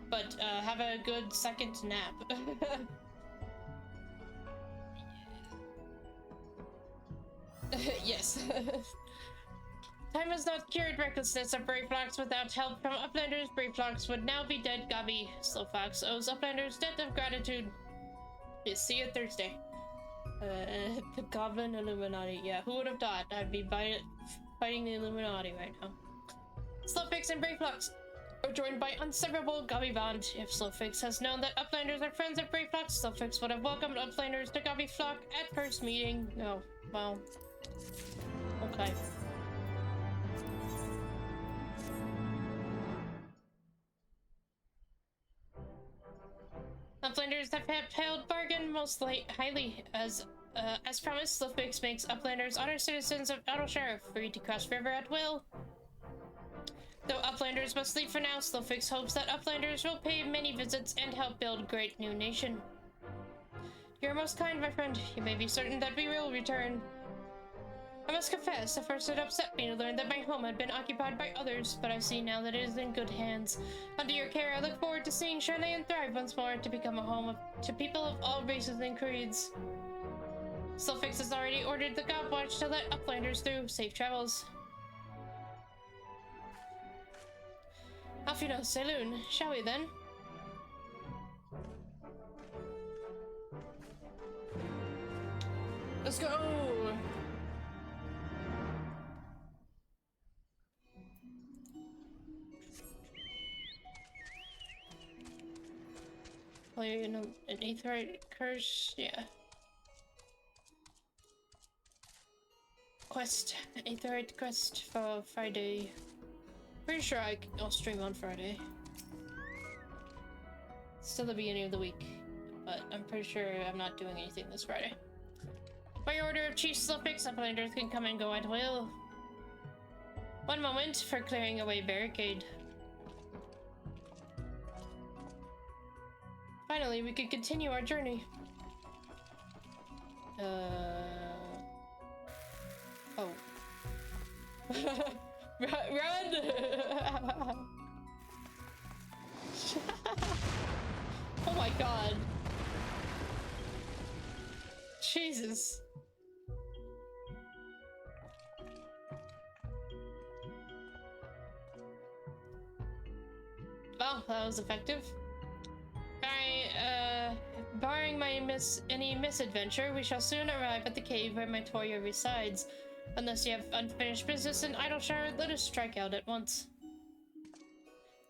But have a good second nap. Yes. Time has not cured recklessness of Brayflox. Without help from Uplanders, Brayflox would now be dead. Gabi Slowfox owes Uplanders debt of gratitude. See you Thursday. The Goblin Illuminati. Yeah, who would have thought I'd be fighting the Illuminati right now? Slowfix and Brayflox are joined by inseparable Gabi bond. If Slowfix has known that Uplanders are friends of Brayflox, Slowfix would have welcomed Uplanders to Gabi Flock at first meeting. Oh, well. Okay. Uplanders have held bargain most highly. As promised, Slowfix makes Uplanders honor citizens of Outershire, free to cross river at will. Though Uplanders must leave for now, Slowfix hopes that Uplanders will pay many visits and help build great new nation. You're most kind, my friend. You may be certain that we will return. I must confess, at first it upset me to learn that my home had been occupied by others, but I see now that it is in good hands. Under your care, I look forward to seeing Charlayan thrive once more, to become a home to people of all races and creeds. Slowfix has already ordered the Godwatch to let Uplanders through. Safe travels. Auf Wiedersehen, Saloon. Shall we then? Let's go! Oh, you know, an aetherite curse? Yeah. quest, Aetherite quest for Friday. Pretty sure I'll stream on Friday. Still the beginning of the week, but I'm pretty sure I'm not doing anything this Friday. By order of Chief Slowpix, uplanders can come and go at will. One moment for clearing away barricade. Finally, we can continue our journey. Oh. Run! Oh my god. Jesus. Well, that was effective. Barring any misadventure, we shall soon arrive at the cave where Matoya resides. Unless you have unfinished business in Idleshire, let us strike out at once.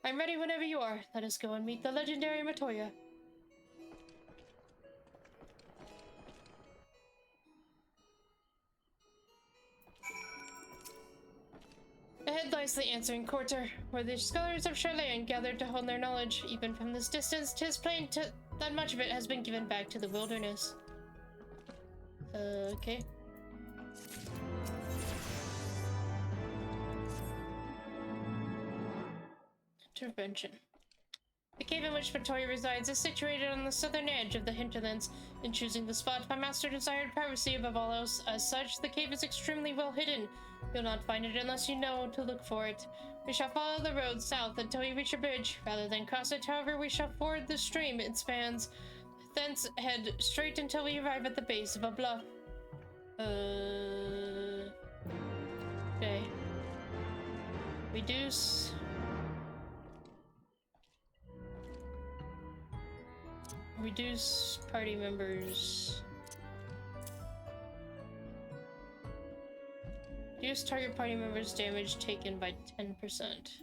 I'm ready whenever you are. Let us go and meet the legendary Matoya. Ahead lies the answering quarter, where the scholars of Charlayan gathered to hone their knowledge. Even from this distance, 'tis plain that much of it has been given back to the wilderness. Okay. Intervention. The cave in which Matoya resides is situated on the southern edge of the hinterlands. In choosing the spot, my master desired privacy above all else. As such, the cave is extremely well hidden. You'll not find it unless you know to look for it. We shall follow the road south until we reach a bridge. Rather than cross it, however, we shall ford the stream it spans. Thence head straight until we arrive at the base of a bluff. Okay. Reduce party members. Reduce target party members' damage taken by 10%.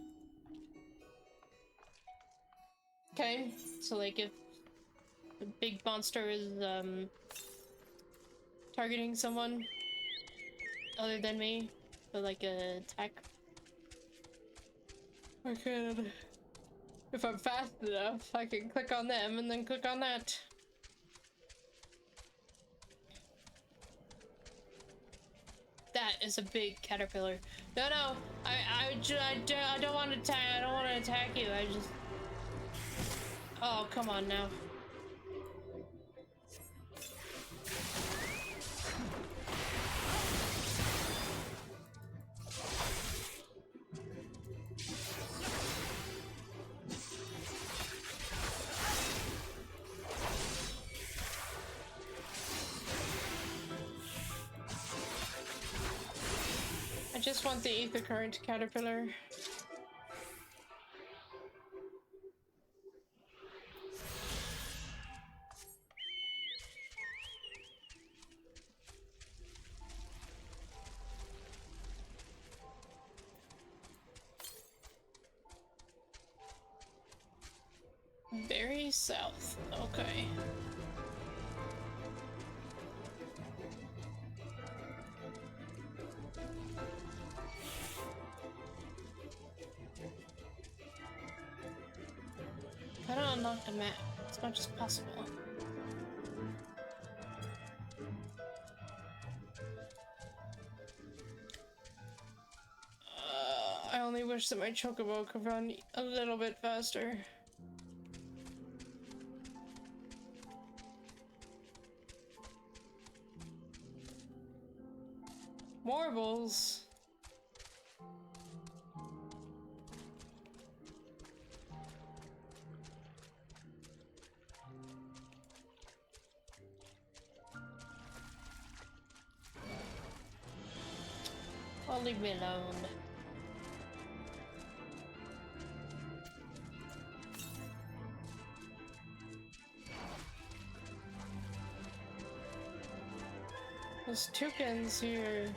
Okay, so like if the big monster is targeting someone other than me for like a attack, I could, if I'm fast enough, I can click on them and then click on that. That is a big caterpillar. No, I don't want to attack. I don't want to attack you. I just. Oh, come on now. I just want the ether current caterpillar. Very south. Okay. Try to unlock the map as much as possible. I only wish that my chocobo could run a little bit faster. Marbles. Oh, leave me alone. There's toucans here.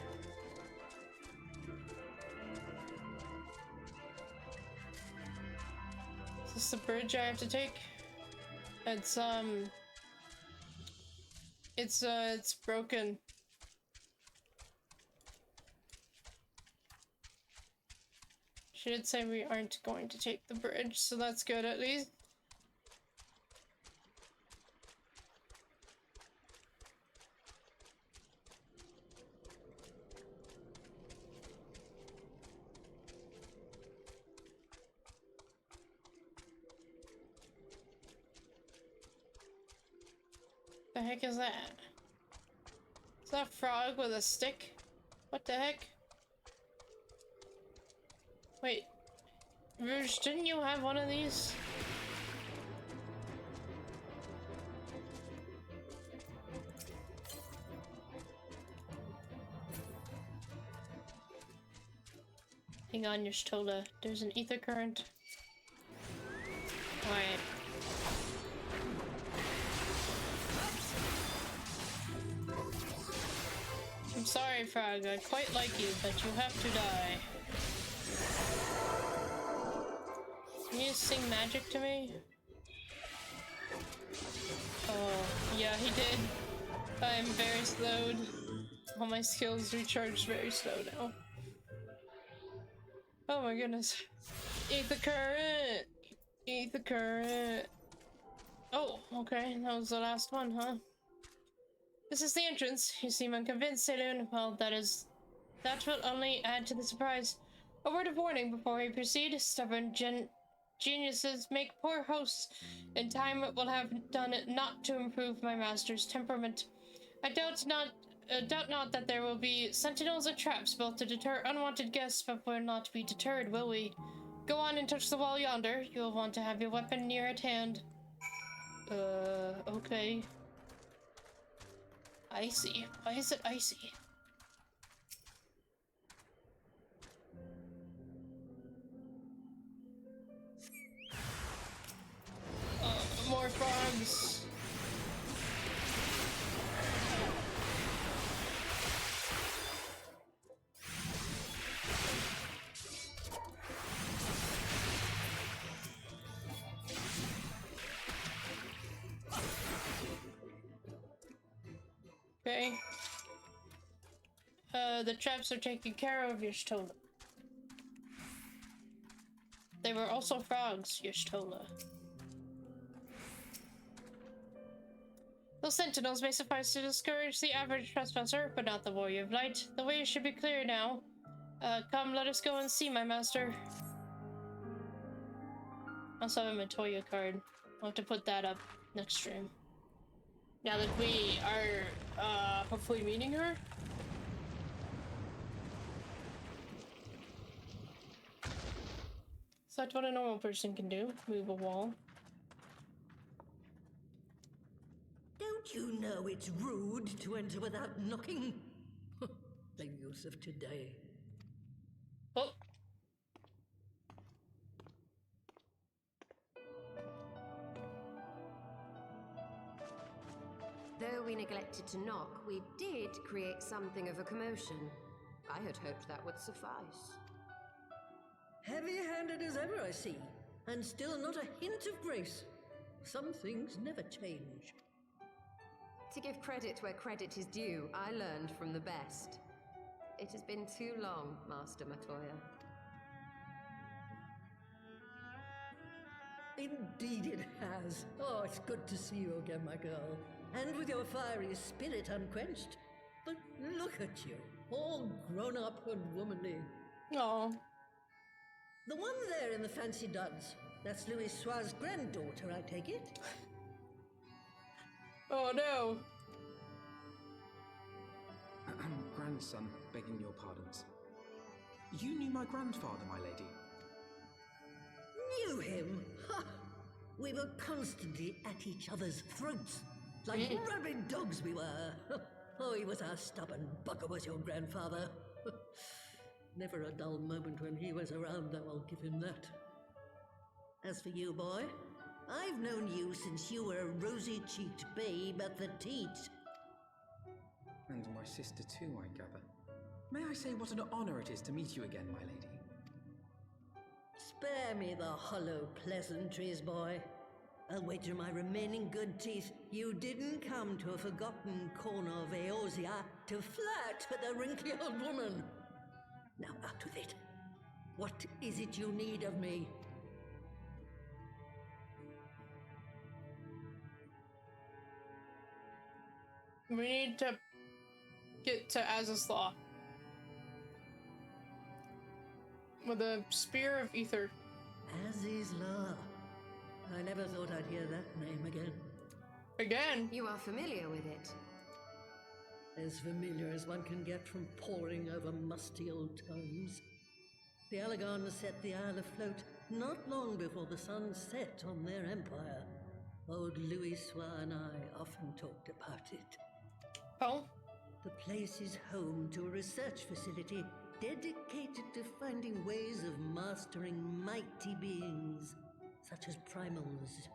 Is this the bridge I have to take? It's broken. She did say we aren't going to take the bridge, so that's good at least. The heck is that? Is that a frog with a stick? What the heck? Wait, Rouge, didn't you have one of these? Hang on, your Stola. There's an ether current. Alright. I'm sorry, Frog. I quite like you, but you have to die. Can you just sing magic to me? Oh, yeah, he did. I am very slowed. All my skills recharged very slow now. Oh my goodness. Eat the current! Eat the current! Oh, okay, that was the last one, huh? This is the entrance. You seem unconvinced, Saloon. Well, that will only add to the surprise. A word of warning before we proceed. Stubborn geniuses make poor hosts. In time it will have done it not to improve my master's temperament. I doubt not that there will be sentinels or traps built to deter unwanted guests, but we'll not be deterred, will we? Go on and touch the wall yonder. You'll want to have your weapon near at hand. Okay. Icy. Why is it icy? More frogs. Okay. The traps are taken care of, Y'shtola. They were also frogs, Y'shtola. Those sentinels may suffice to discourage the average trespasser, but not the warrior of light. The way should be clear now. Come, let us go and see my master. I also have a Matoya card. I'll have to put that up next stream. Now that we are, hopefully meeting her. So that's what a normal person can do. Move a wall. Don't you know it's rude to enter without knocking? The youth of today. Oh. Though we neglected to knock, we did create something of a commotion. I had hoped that would suffice. Heavy-handed as ever, I see. And still not a hint of grace. Some things never change. To give credit where credit is due, I learned from the best. It has been too long, Master Matoya. Indeed it has. Oh, it's good to see you again, my girl. And with your fiery spirit unquenched. But look at you, all grown up and womanly. Oh. The one there in the fancy duds. That's Louis Soir's granddaughter, I take it? Oh no. Grandson, begging your pardons. You knew my grandfather, my lady. Knew him? Ha! We were constantly at each other's throats. Like rabid dogs we were. Oh, he was a stubborn bugger, was your grandfather. Never a dull moment when he was around, though, I'll give him that. As for you, boy, I've known you since you were a rosy-cheeked babe at the teat. And my sister too, I gather. May I say what an honor it is to meet you again, my lady? Spare me the hollow pleasantries, boy. I'll wager my remaining good teeth you didn't come to a forgotten corner of Eorzea to flirt with a wrinkly old woman. Now out with it. What is it you need of me? We need to get to Azaslaw with a spear of ether. Azizla. I never thought I'd hear that name again. Again? You are familiar with it. As familiar as one can get from poring over musty old tomes. The Alagons set the Isle afloat not long before the sun set on their empire. Old Louis Soir and I often talked about it. Oh? The place is home to a research facility dedicated to finding ways of mastering mighty beings, such as primals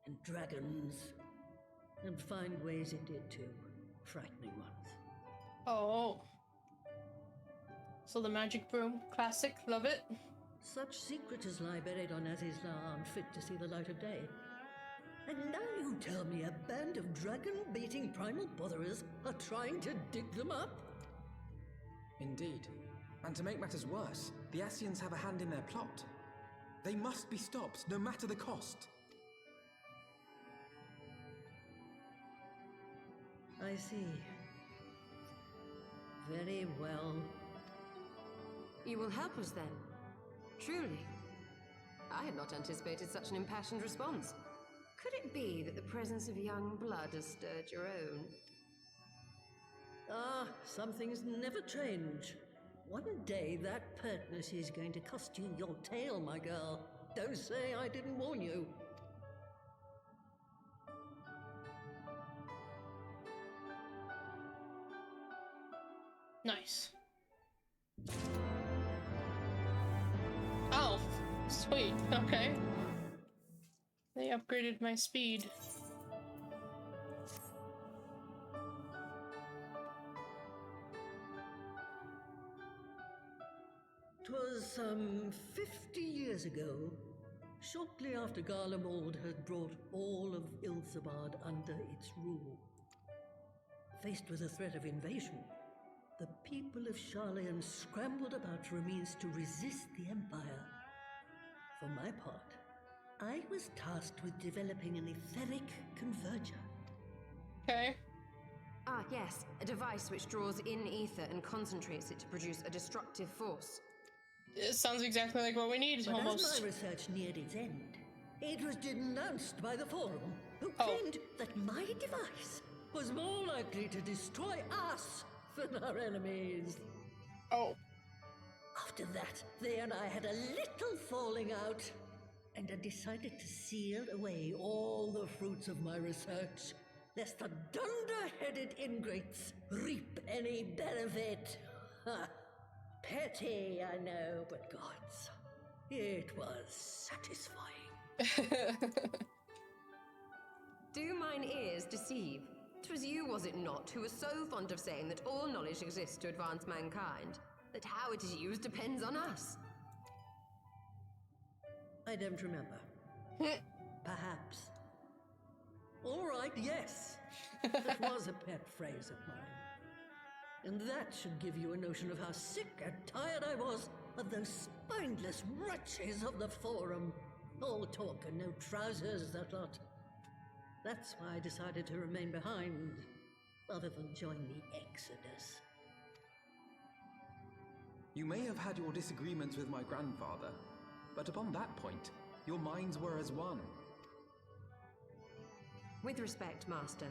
and dragons. And find ways it did too, frightening ones. Oh. So the magic broom, classic, love it. Such secrets as lie buried on Azizla aren't fit to see the light of day. And now you tell me a band of dragon-baiting primal botherers are trying to dig them up? Indeed. And to make matters worse, the Ascians have a hand in their plot. They must be stopped, no matter the cost. I see. Very well. You will help us then? Truly? I had not anticipated such an impassioned response. Could it be that the presence of young blood has stirred your own? Ah, some things never change. One day that pertness is going to cost you your tail, my girl. Don't say I didn't warn you. Nice. Oh, sweet. Okay. They upgraded my speed. 'Twas some 50 years ago, shortly after Garlemald had brought all of Ilsabard under its rule. Faced with the threat of invasion, the people of Sharlayan scrambled about for a means to resist the Empire. For my part, I was tasked with developing an etheric converger. Okay. Ah, yes, a device which draws in ether and concentrates it to produce a destructive force. It sounds exactly like what we need, But almost. as my research neared its end, it was denounced by the Forum, who claimed that my device was more likely to destroy us than our enemies. Oh. After that, they and I had a little falling out, and I decided to seal away all the fruits of my research, lest the dunder-headed ingrates reap any benefit. Ha! Petty, I know, but gods, it was satisfying. Do mine ears deceive? 'Twas you, was it not, who was so fond of saying that all knowledge exists to advance mankind, that how it is used depends on us? I don't remember. Perhaps. All right, yes. That was a pet phrase of mine. And that should give you a notion of how sick and tired I was of those spineless wretches of the Forum. All talk and no trousers, that lot. That's why I decided to remain behind, rather than join the Exodus. You may have had your disagreements with my grandfather, but upon that point, your minds were as one. With respect, Master,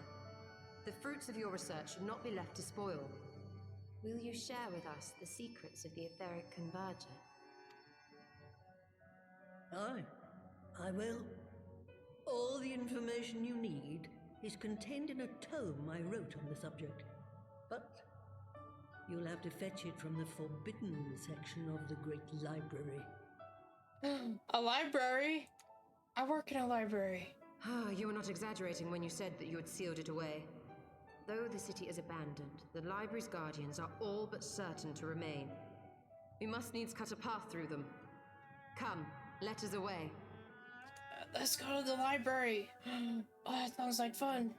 the fruits of your research should not be left to spoil. Will you share with us the secrets of the etheric converger? Aye, I will. All the information you need is contained in a tome I wrote on the subject. But you'll have to fetch it from the forbidden section of the Great Library. A library? I work in a library. Ah, you were not exaggerating when you said that you had sealed it away. Though the city is abandoned, the library's guardians are all but certain to remain. We must needs cut a path through them. Come, let us away. Let's go to the library. Oh, that sounds like fun.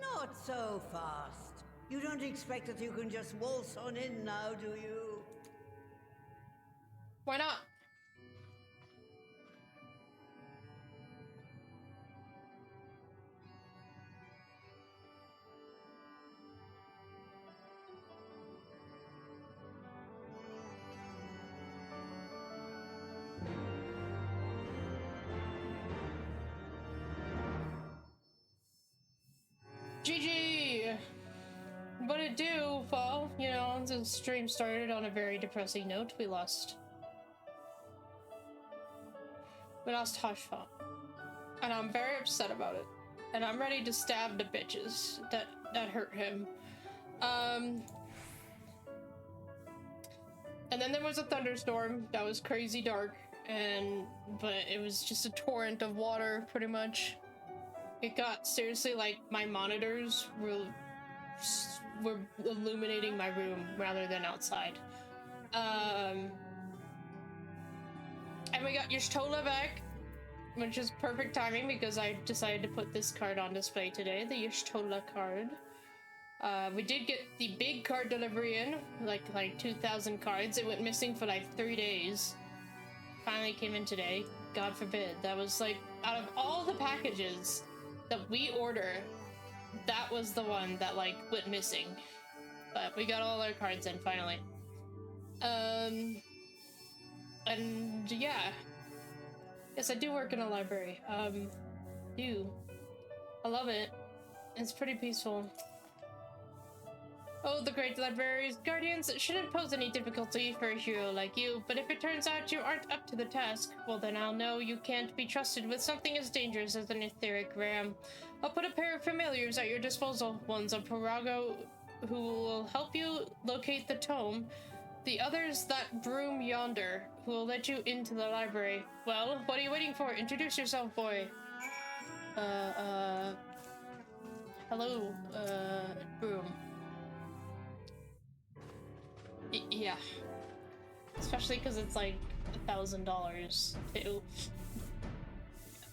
Not so fast. You don't expect that you can just waltz on in now, do you? Why not? GG! What it do? Well, you know, the stream started on a very depressing note. We lost Hushfont. And I'm very upset about it. And I'm ready to stab the bitches that hurt him. And then there was a thunderstorm that was crazy dark, but it was just a torrent of water, pretty much. It got seriously like my monitors were illuminating my room rather than outside. And we got Y'shtola back, which is perfect timing because I decided to put this card on display today, the Y'shtola card. We did get the big card delivery in, like 2,000 cards. It went missing for like 3 days. Finally came in today. God forbid. That was like, out of all the packages that we order, that was the one that like went missing. But we got all our cards in finally. And yeah. Yes, I do work in a library. I love it. It's pretty peaceful. Oh, the great library's guardians shouldn't pose any difficulty for a hero like you, but if it turns out you aren't up to the task, well then I'll know you can't be trusted with something as dangerous as an etheric ram. I'll put a pair of familiars at your disposal. One's a Parago who will help you locate the tome. The other's that broom yonder, who will let you into the library. Well, what are you waiting for? Introduce yourself, boy. Hello, broom. Yeah. Especially because it's like $1,000 too.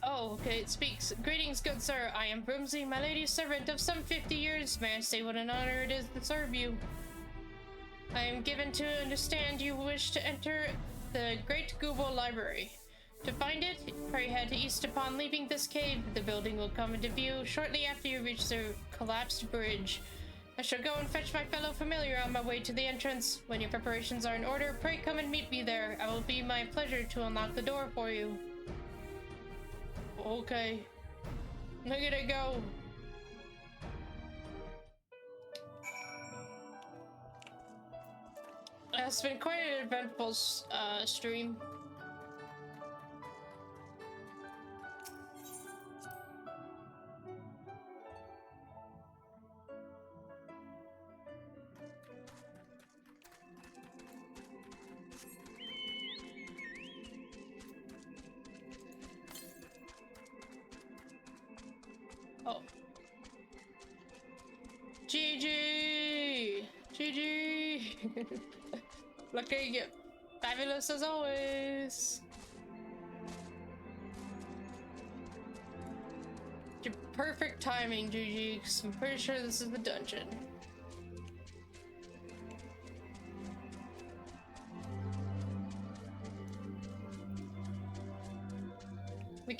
Oh, okay, it speaks. Greetings, good sir. I am Broomsy, my lady's servant of some 50 years. May I say what an honor it is to serve you? I am given to understand you wish to enter the Great Google Library. To find it, pray head east upon leaving this cave. The building will come into view shortly after you reach the collapsed bridge. I shall go and fetch my fellow familiar on my way to the entrance. When your preparations are in order, pray come and meet me there. It will be my pleasure to unlock the door for you. Okay. Look at it go. It's been quite an eventful stream. Oh. GG! GG! Looking fabulous as always. Your perfect timing, GG, because I'm pretty sure this is the dungeon.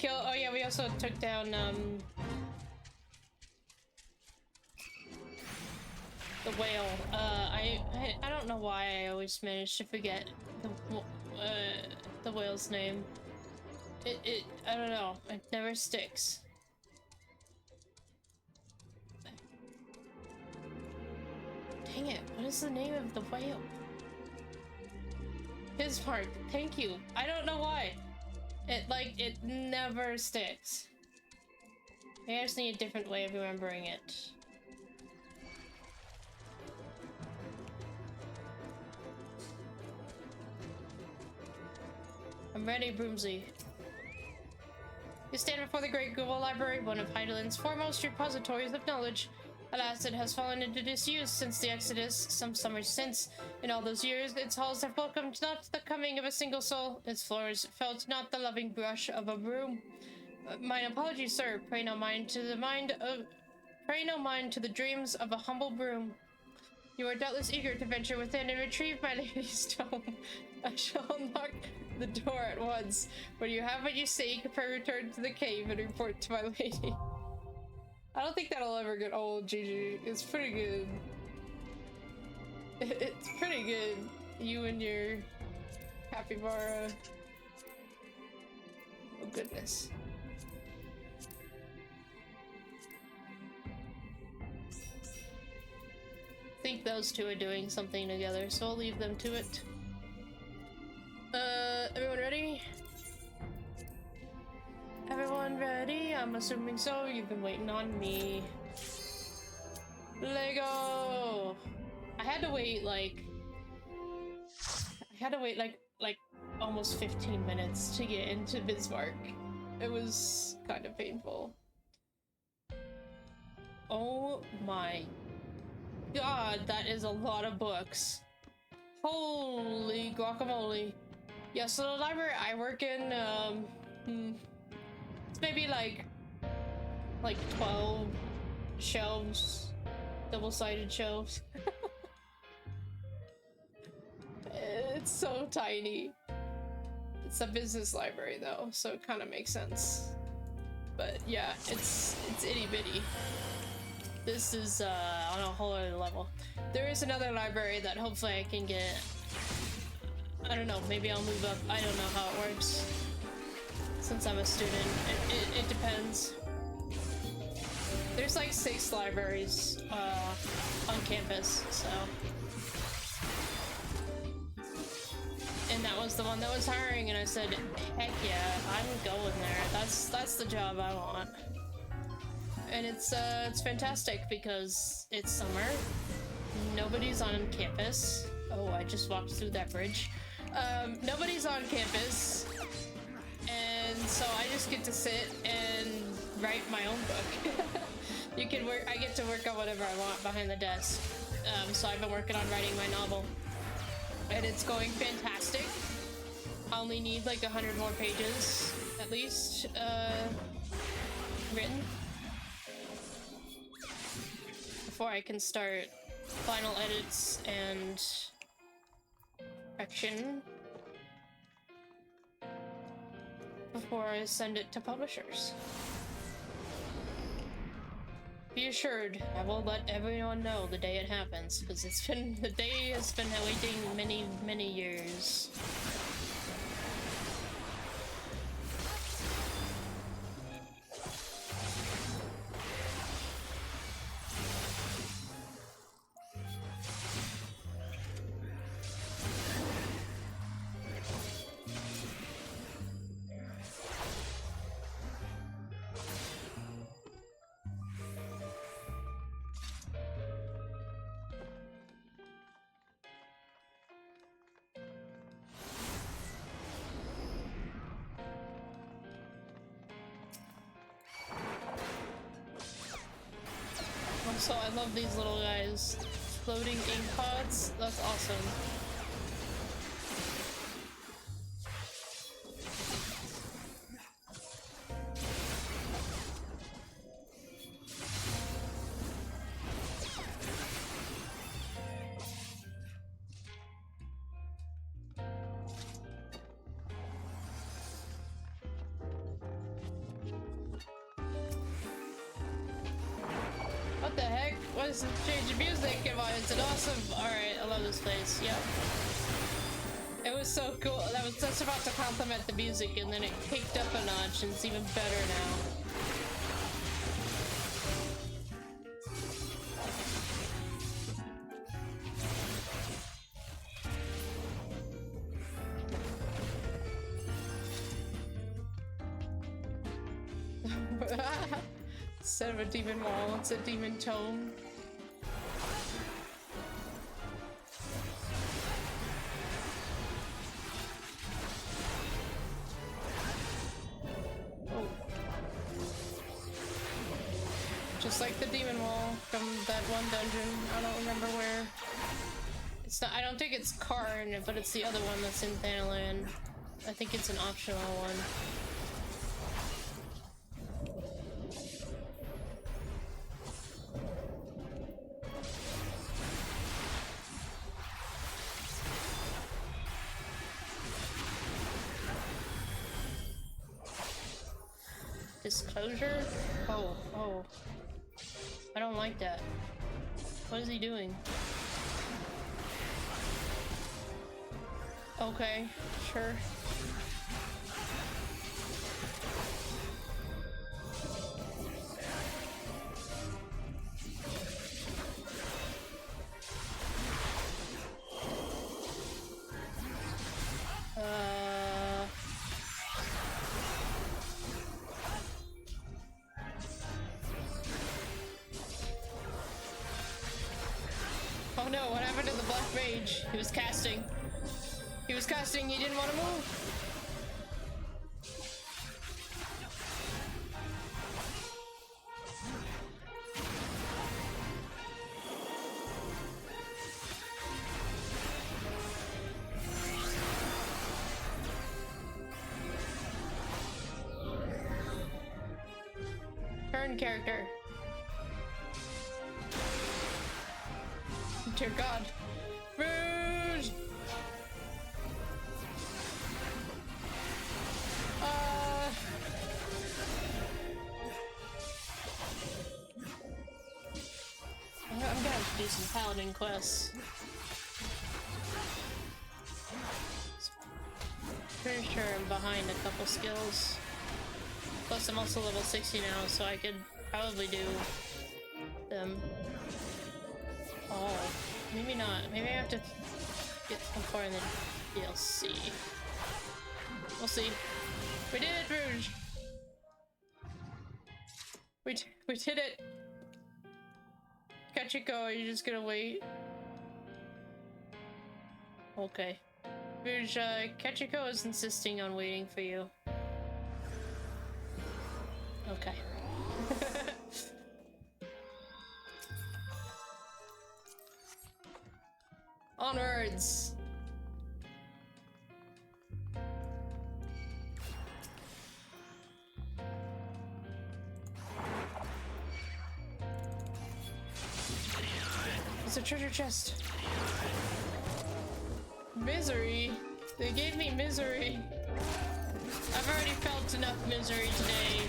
Oh yeah, we also took down, the whale. I don't know why I always manage to forget the whale's name. I don't know. It never sticks. Dang it, what is the name of the whale? Bismark, thank you. I don't know why. It never sticks. Maybe I just need a different way of remembering it. I'm ready, Broomsy. You stand before the Great Google Library, one of Heideland's foremost repositories of knowledge. Alas, it has fallen into disuse since the Exodus, some summers since. In all those years, its halls have welcomed not the coming of a single soul. Its floors felt not the loving brush of a broom. Mine apologies, sir. Pray no mind to the dreams of a humble broom. You are doubtless eager to venture within and retrieve my lady's tome. I shall unlock the door at once. When you have what you seek, pray return to the cave and report to my lady. I don't think that'll ever get old, Gigi. It's pretty good. It's pretty good. You and your capybara. Oh goodness. I think those two are doing something together, so I'll leave them to it. Everyone ready? Everyone ready? I'm assuming so. You've been waiting on me. Lego! I had to wait like almost 15 minutes to get into Bismarck. It was kind of painful. Oh my god, that is a lot of books. Holy guacamole. Yeah, so the library I work in, it's maybe like 12 shelves, double-sided shelves. It's so tiny. It's a business library though, so it kind of makes sense. But yeah, it's itty bitty. This is on a whole other level. There is another library that hopefully I can get. I don't know, maybe I'll move up. I don't know how it works. Since I'm a student, it depends. There's like 6 libraries on campus, so. And that was the one that was hiring, and I said, heck yeah, I'm going there. That's the job I want. And it's fantastic because it's summer. Nobody's on campus. Oh, I just walked through that bridge. Nobody's on campus. And so I just get to sit and write my own book. You can work, I get to work on whatever I want behind the desk. So I've been working on writing my novel. And it's going fantastic. I only need like 100 more pages, at least, written. Before I can start final edits and correction. Before I send it to publishers. Be assured, I will let everyone know the day it happens, because the day has been waiting many, many years. Also, I love these little guys. Floating ink pods. That's awesome. What the heck? What is this change of music? Come on, it's an awesome. Alright, I love this place. Yep. It was so cool. That was just about to compliment the music, and then it kicked up a notch, and it's even better now. Instead of a demon wall, it's a demon tome. Oh. Just like the demon wall from that one dungeon. I don't remember where. It's not. I don't think it's Karn, but it's the other one that's in Thanalan. I think it's an optional one. Disclosure? Oh, oh. I don't like that. What is he doing? Okay, sure. Oh no, what happened to the black mage? He was casting. He was casting, he didn't want to move. Turn character. Dear God. Rouge! I'm gonna have to do some paladin quests. Pretty sure I'm behind a couple skills. Plus I'm also level 60 now, so I could probably do them. Oh, maybe not. Maybe I have to get so far in the DLC. We'll see. We did it, Rouge! We did it! Kachiko, are you just gonna wait? Okay. Rouge, Kachiko is insisting on waiting for you. Okay. Onwards! It's a treasure chest. Misery? They gave me misery. I've already felt enough misery today.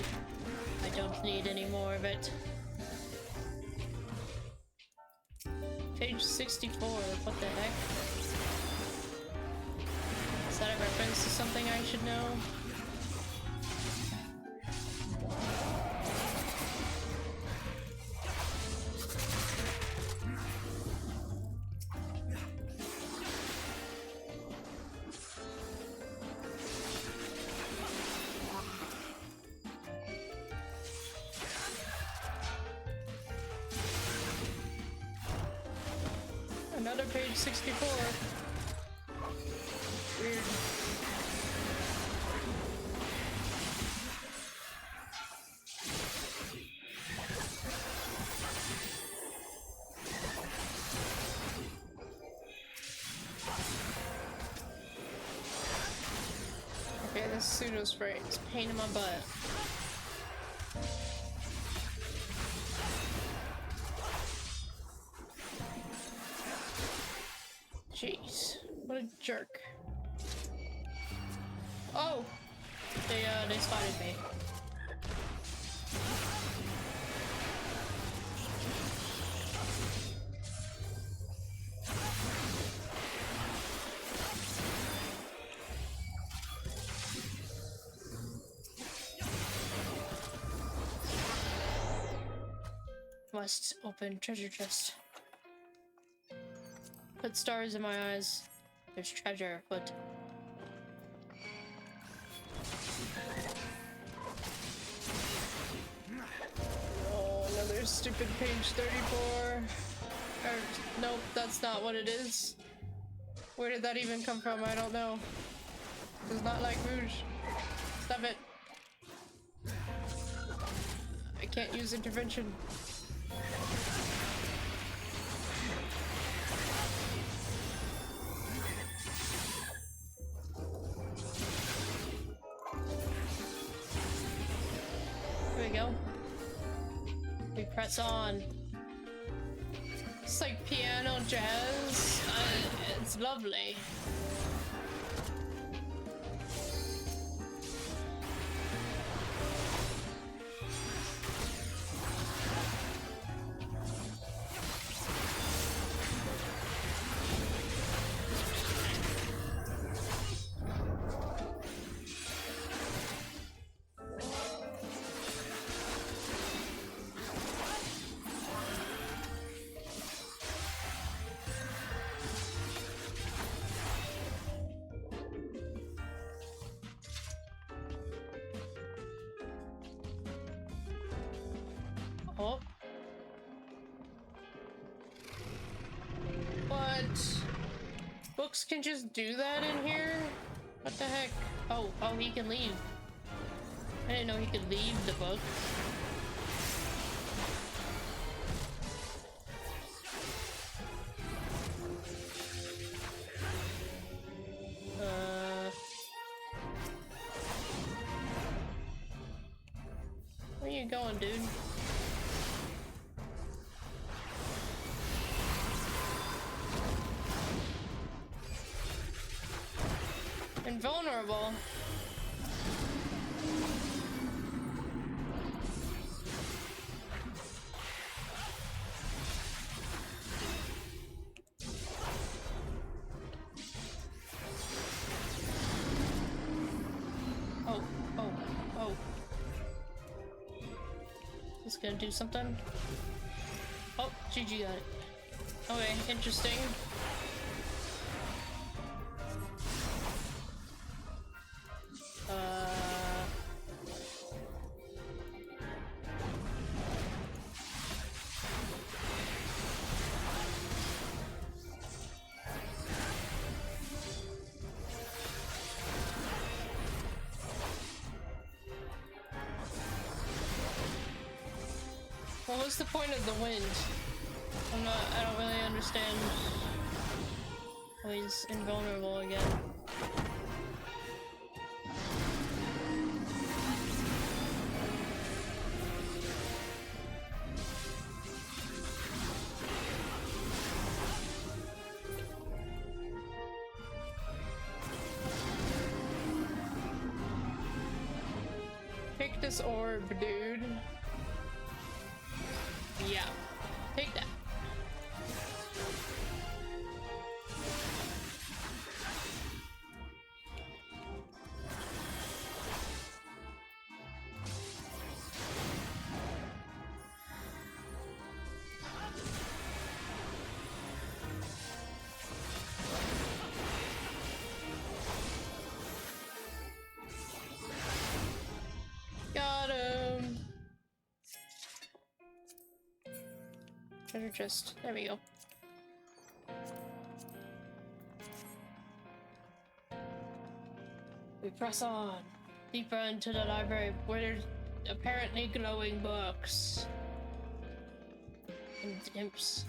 I don't need any more of it. Page 64, what the heck? Is that a reference to something I should know? Another page 64. Weird. Okay, this pseudo spray is a pain in my butt. Jeez, what a jerk. Oh! They spotted me. Must open treasure chest. Put stars in my eyes. There's treasure afoot. Oh, another stupid page 34. Nope, that's not what it is. Where did that even come from? I don't know. Does not like Rouge. Stop it. I can't use intervention. There we go. We press on. It's like piano jazz. It's lovely. Oh. What? Books can just do that in here? What the heck? Oh, he can leave. I didn't know he could leave the book. Where you going, dude? Invulnerable. Oh. Is this gonna do something? Oh, GG got it. Okay, interesting. What was the point of the wind? I don't really understand. Oh, he's invulnerable again. Pick this orb, dude. Yeah, take that. Got him. Treasure chest. There we go. We press on deeper into the library where there's apparently glowing books and imps.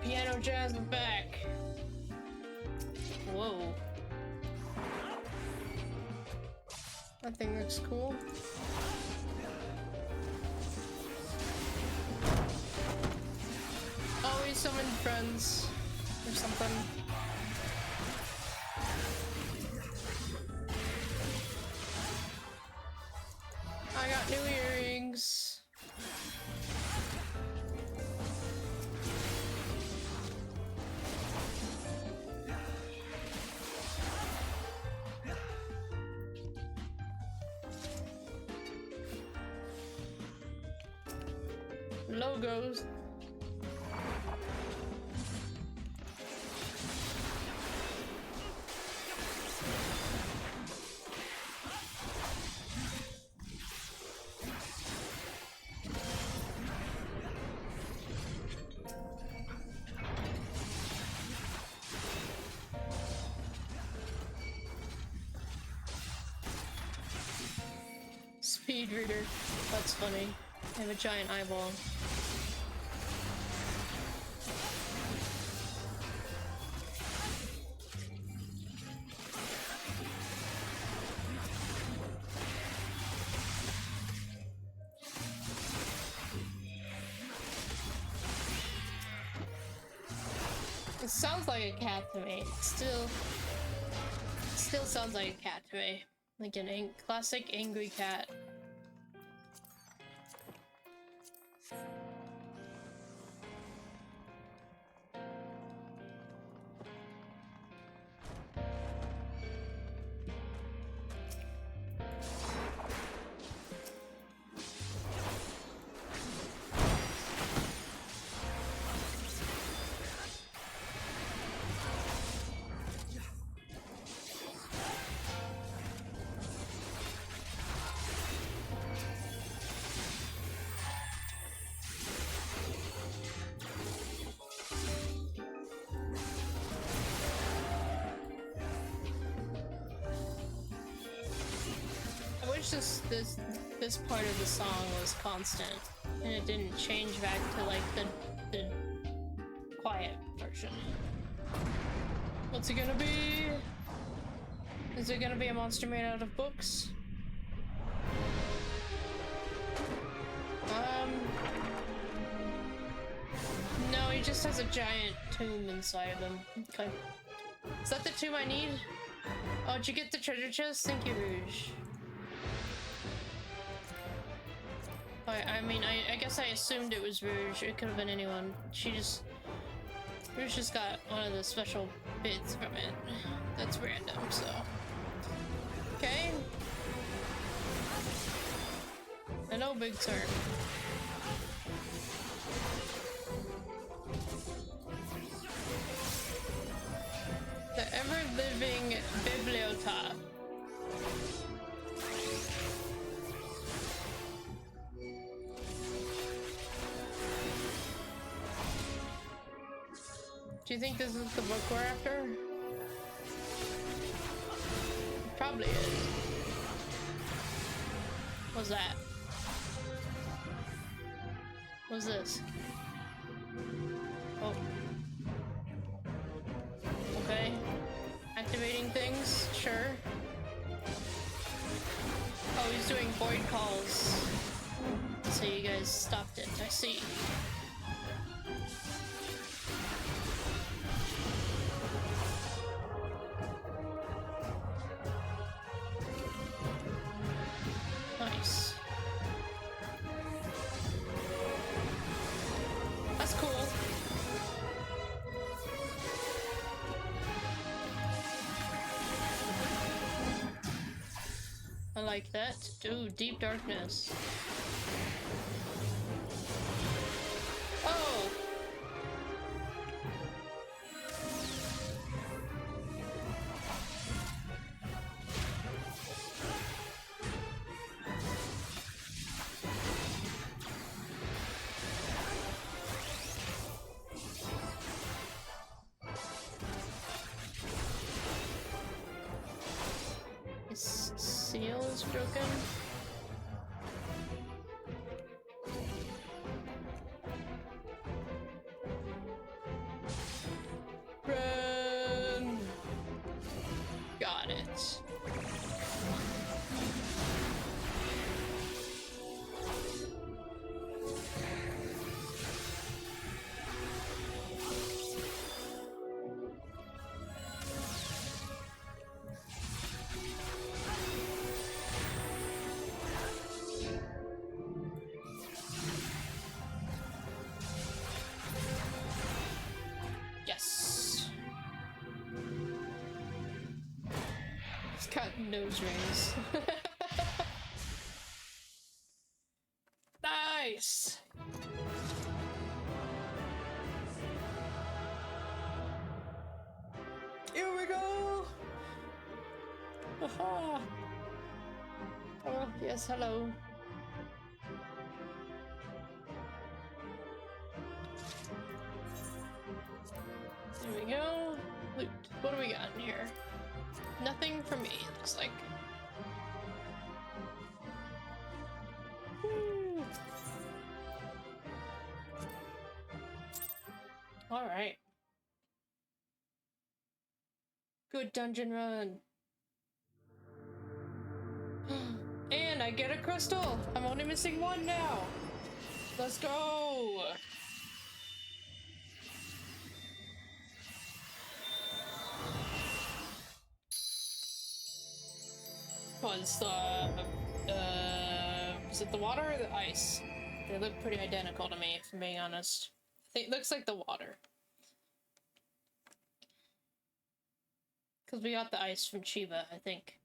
Piano jazz is back. Whoa. That thing looks cool. Oh, he summoned friends or something. I got new earrings. Logos. Speed reader. That's funny. I have a giant eyeball. It sounds like a cat to me. It still sounds like a cat to me. Like an classic angry cat. wish this part of the song was constant and it didn't change back to like the quiet version. What's it gonna be? Is it gonna be a monster made out of books? No, he just has a giant tomb inside of him. Okay. Is that the tomb I need? Oh, did you get the treasure chest? Thank you, Rouge. I mean, I guess I assumed it was Rouge. It could have been anyone. Rouge just got one of the special bits from it. That's random, so. Okay. Hello, Big Sir. The ever-living bibliota. Do you think this is the book we're after? It probably is. What's that? What's this? Oh. Okay. Activating things? Sure. Oh, he's doing void calls. So you guys stopped it. I see. Nice. That's cool. I like that. Ooh, deep darkness. Oh! His seal is broken. Run! Got it. Yes. He's got nose rings. Nice. Here we go. Aha. Oh, yes, hello. There we go. Loot. What do we got in here? Nothing for me, looks like. Woo. All right. Good dungeon run. And I get a crystal. I'm only missing one now. Let's go. Was is it the water or the ice? They look pretty identical to me, if I'm being honest. I think it looks like the water. Because we got the ice from Chiba, I think.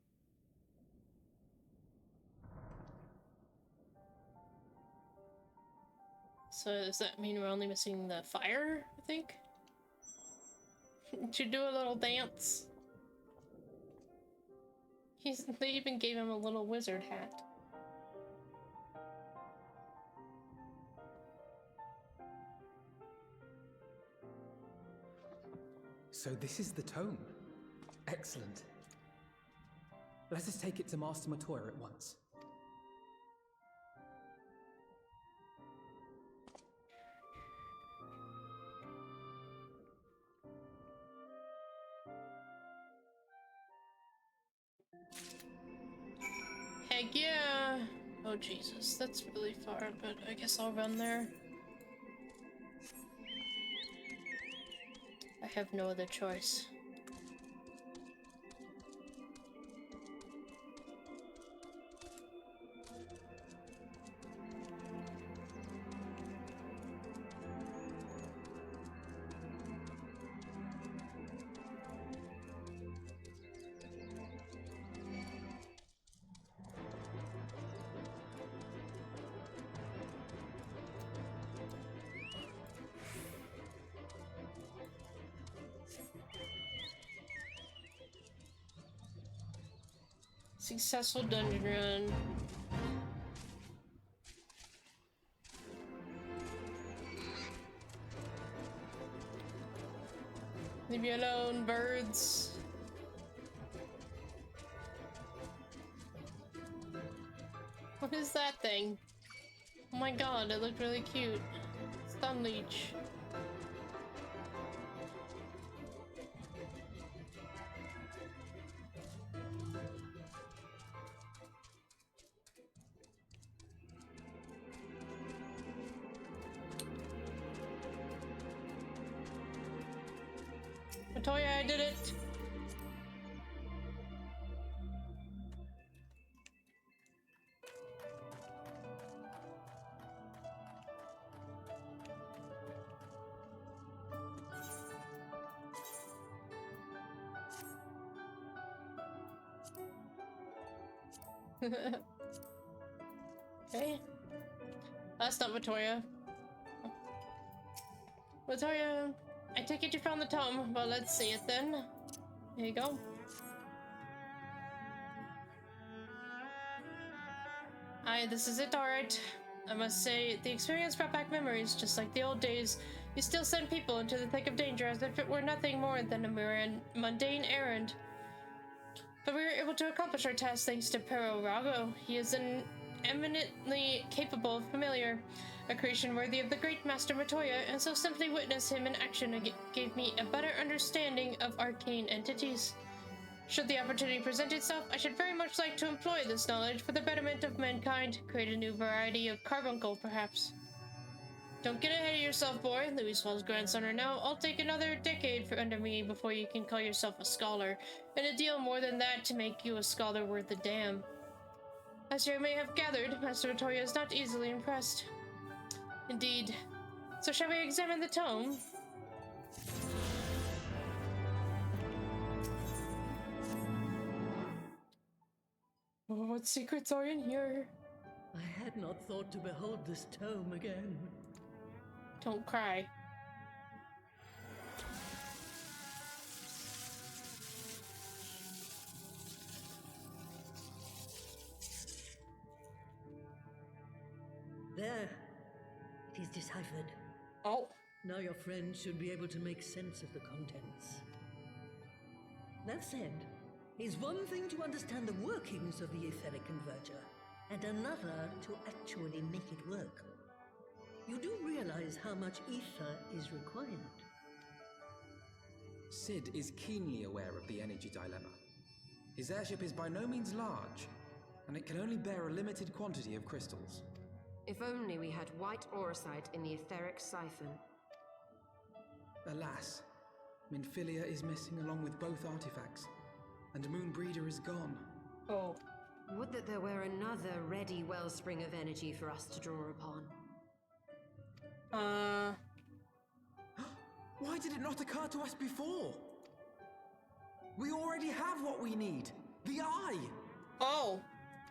So does that mean we're only missing the fire, I think? Should do a little dance. They even gave him a little wizard hat. So this is the tome. Excellent. Let us take it to Master Matoya at once. like, yeah. Oh, Jesus, that's really far, but I guess I'll run there. I have no other choice. Successful dungeon run. Leave me alone, birds. What is that thing? Oh my god, it looked really cute. Stun leech. Latoya, I did it! Okay. That's not Latoya. Latoya, I take it you found the tome. Well, let's see it then. Here you go. Aye, this is it, alright. I must say, the experience brought back memories, just like the old days. You still send people into the thick of danger as if it were nothing more than a mundane errand. But we were able to accomplish our task thanks to Pero Rago. He is an eminently capable familiar, a creation worthy of the great Master Matoya, and so simply witness him in action gave me a better understanding of arcane entities. Should the opportunity present itself, I should very much like to employ this knowledge for the betterment of mankind, create a new variety of carbuncle, perhaps. Don't get ahead of yourself, boy. Louis Wall's grandson are now. I'll take another decade under me before you can call yourself a scholar, and a deal more than that to make you a scholar worth a damn. As you may have gathered, Master Matoya is not easily impressed. Indeed. So shall we examine the tome? What secrets are in here? I had not thought to behold this tome again. Don't cry. There. It is deciphered. Oh. Now your friend should be able to make sense of the contents. That said, it's one thing to understand the workings of the etheric converter, and another to actually make it work. You do realize how much ether is required? Sid is keenly aware of the energy dilemma. His airship is by no means large, and it can only bear a limited quantity of crystals. If only we had white auracite in the etheric siphon. Alas, Minfilia is missing along with both artifacts, and Moonbreeder is gone. Oh. Would that there were another ready wellspring of energy for us to draw upon. Why did it not occur to us before? We already have what we need. The eye! Oh.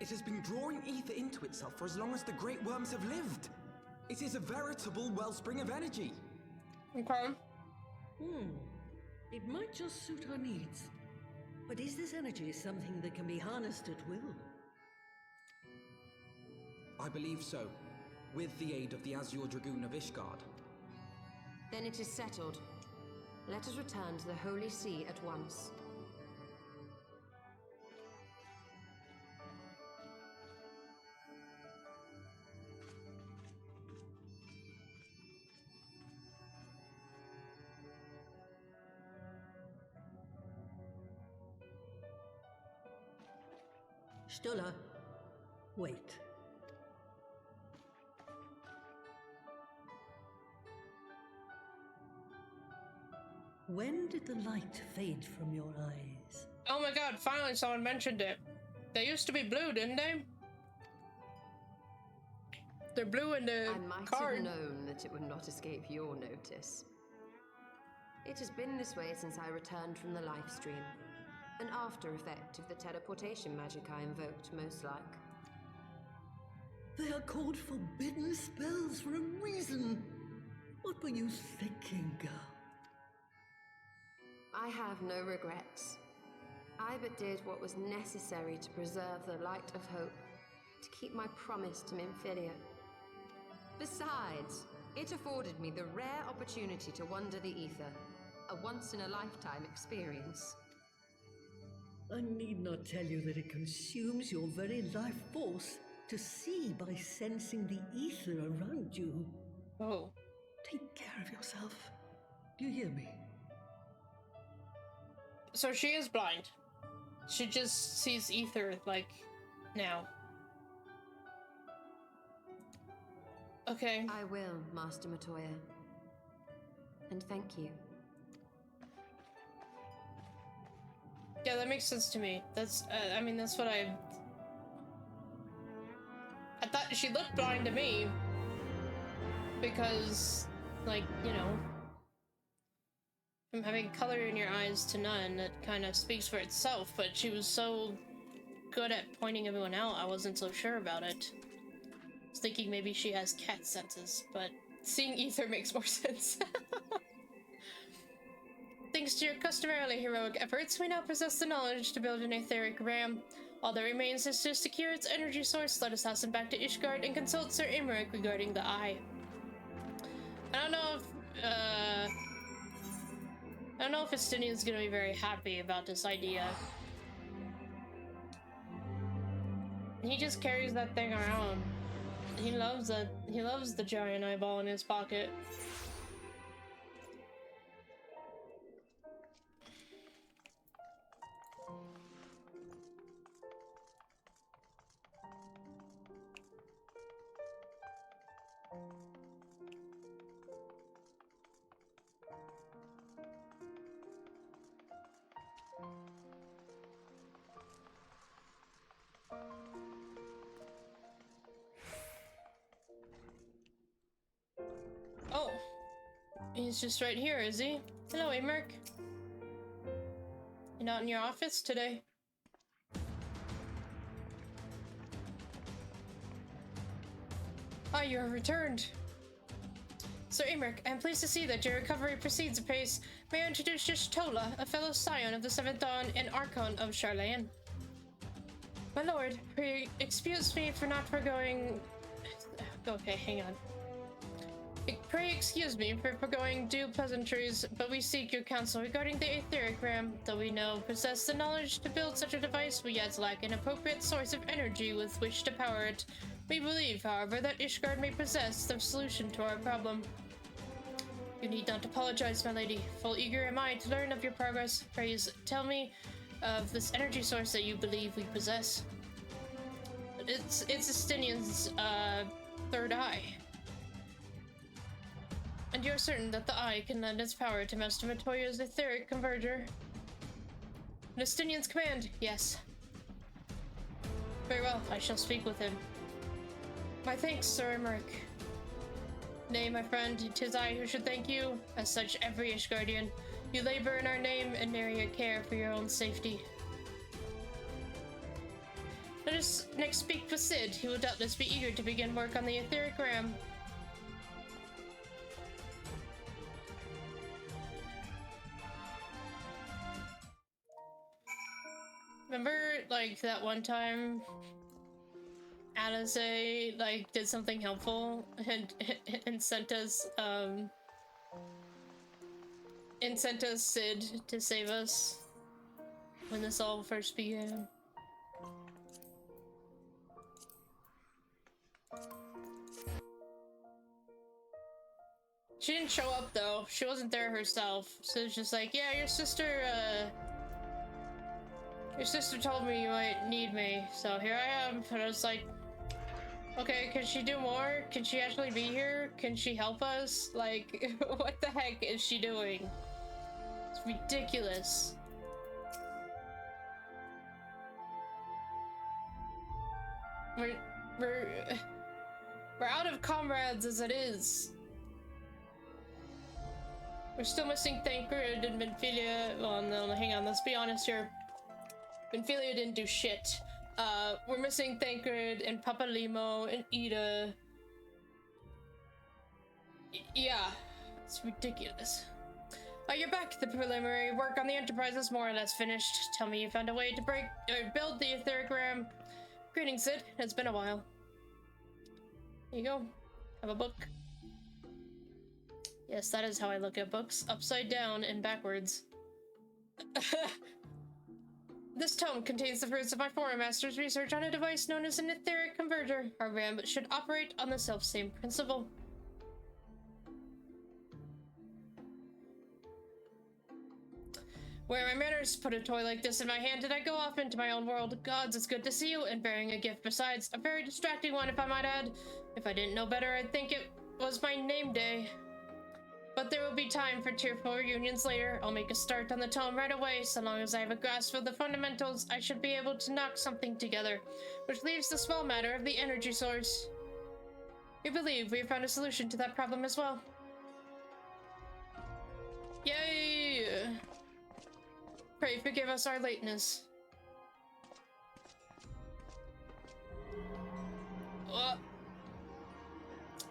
It has been drawing ether into itself for as long as the great worms have lived. It is a veritable wellspring of energy. Okay. It might just suit our needs. But is this energy something that can be harnessed at will? I believe so, with the aid of the Azure Dragoon of Ishgard. Then it is settled. Let us return to the Holy See at once. Stola, Wait. When did the light fade from your eyes? Oh my god, finally someone mentioned it. They used to be blue, didn't they? They're blue in the I might card. have known that it would not escape your notice. It has been this way since I returned from the life stream. An after effect of the teleportation magic I invoked, most like. They are called forbidden spells for a reason. What were you thinking, girl? I have no regrets. I but did what was necessary to preserve the light of hope, to keep my promise to Minfilia. Besides, it afforded me the rare opportunity to wander the ether, a once-in-a-lifetime experience. I need not tell you that it consumes your very life force to see by sensing the ether around you. Oh. Take care of yourself. Do you hear me? So she is blind. She just sees ether, like, now. Okay. I will, Master Matoya. And thank you. Yeah, that makes sense to me. That's, I mean, that's what I thought she looked blind to me. Because, like, you know, from having color in your eyes to none, that kind of speaks for itself, but she was so good at pointing everyone out, I wasn't so sure about it. I was thinking maybe she has cat senses, but seeing ether makes more sense. Thanks to your customarily heroic efforts, we now possess the knowledge to build an etheric ram. All that remains is to secure its energy source. Let us hasten back to Ishgard and consult Sir Imric regarding the eye. I don't know if Estinian's gonna be very happy about this idea. He just carries that thing around. He loves it. He loves the giant eyeball in his pocket. Oh, he's just right here, is he? Hello, Amerk. You're not in your office today. Ah, you have returned. Sir Imric, I am pleased to see that your recovery proceeds apace. May I introduce Shishtola, a fellow scion of the Seventh Dawn and Archon of Charlayan. My lord, excuse me for not foregoing... Okay, hang on. Pray excuse me for foregoing due pleasantries, but we seek your counsel regarding the etheric ram. Though we know possess the knowledge to build such a device, we yet lack an appropriate source of energy with which to power it. We believe, however, that Ishgard may possess the solution to our problem. You need not apologize, my lady. Full eager am I to learn of your progress. Praise, tell me of this energy source that you believe we possess. It's Estinian's, third eye. And you're certain that the eye can lend its power to Master Matoya's etheric converger? An Estinian's command, yes. Very well, I shall speak with him. My thanks, Sir Imric. Nay, my friend, 'tis I who should thank you. As such, every Ishgardian. You labor in our name and marry your care for your own safety. Let us next speak with Sid. He will doubtless be eager to begin work on the etheric ram. Remember, like, that one time Alice, like, did something helpful and sent us Sid to save us when this all first began? She didn't show up though. She wasn't there herself. So it's just like, yeah, your sister told me you might need me, so here I am. And I was like, Okay, can she do more? Can she actually be here? Can she help us? Like, what the heck is she doing? It's ridiculous. We're out of comrades as it is. We're still missing Thancred and Benfilia. Well, no, hang on, let's be honest here. Benfilia didn't do shit. We're missing Thancred and Papalimo and Ida. Yeah, it's ridiculous. Oh, you're back. The preliminary work on the Enterprise is more or less finished. Tell me you found a way to build the etheric ram. Greetings, Sid. It's been a while. Here you go. Have a book. Yes, that is how I look at books. Upside down and backwards. This tome contains the fruits of my former master's research on a device known as an etheric converter. Our RAM should operate on the self-same principle. Where are my manners? Put a toy like this in my hand and I go off into my own world. Gods, it's good to see you, and bearing a gift besides. A very distracting one, if I might add. If I didn't know better, I'd think it was my name day. But there will be time for tearful reunions later. I'll make a start on the tome right away. So long as I have a grasp of the fundamentals, I should be able to knock something together. Which leaves the small matter of the energy source. We believe we have found a solution to that problem as well. Yay! Pray forgive us our lateness.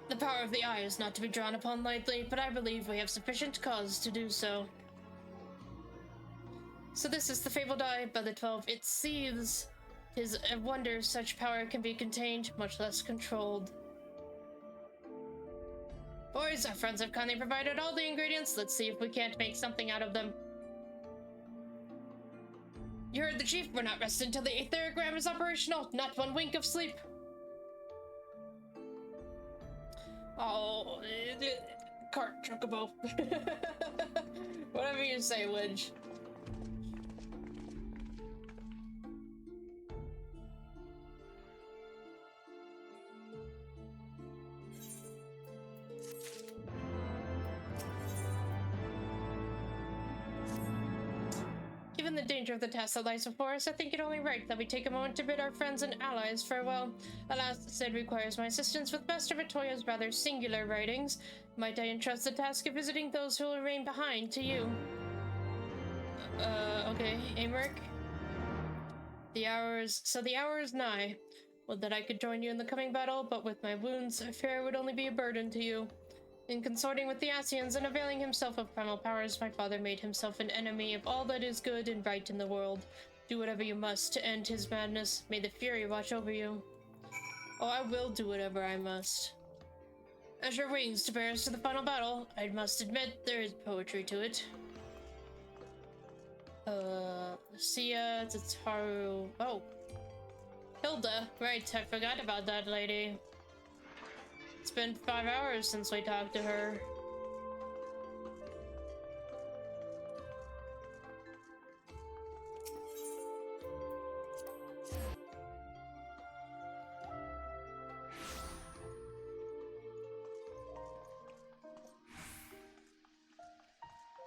The power of the eye is not to be drawn upon lightly, but I believe we have sufficient cause to do so. So this is the fabled eye by the 12. It seethes. 'Tis a wonder such power can be contained, much less controlled. Boys, our friends have kindly provided all the ingredients. Let's see if we can't make something out of them. You heard the chief. We're not resting until the etheric ram is operational. Not one wink of sleep. Oh, cart chocobo. Whatever you say, Widge. Given the danger of the task that lies before us, I think it only right that we take a moment to bid our friends and allies farewell. Alas, Sid requires my assistance with Master Vitoya's rather singular writings. Might I entrust the task of visiting those who will remain behind to you? Okay, Amric. The hour is nigh. Would that I could join you in the coming battle, but with my wounds, I fear I would only be a burden to you. In consorting with the Asians and availing himself of primal powers, my father made himself an enemy of all that is good and right in the world. Do whatever you must to end his madness. May the Fury watch over you. Oh, I will do whatever I must. As your wings to bear us to the final battle, I must admit there is poetry to it. Sia, Tataru... Oh. Hilda. Right, I forgot about that lady. It's been 5 hours since we talked to her.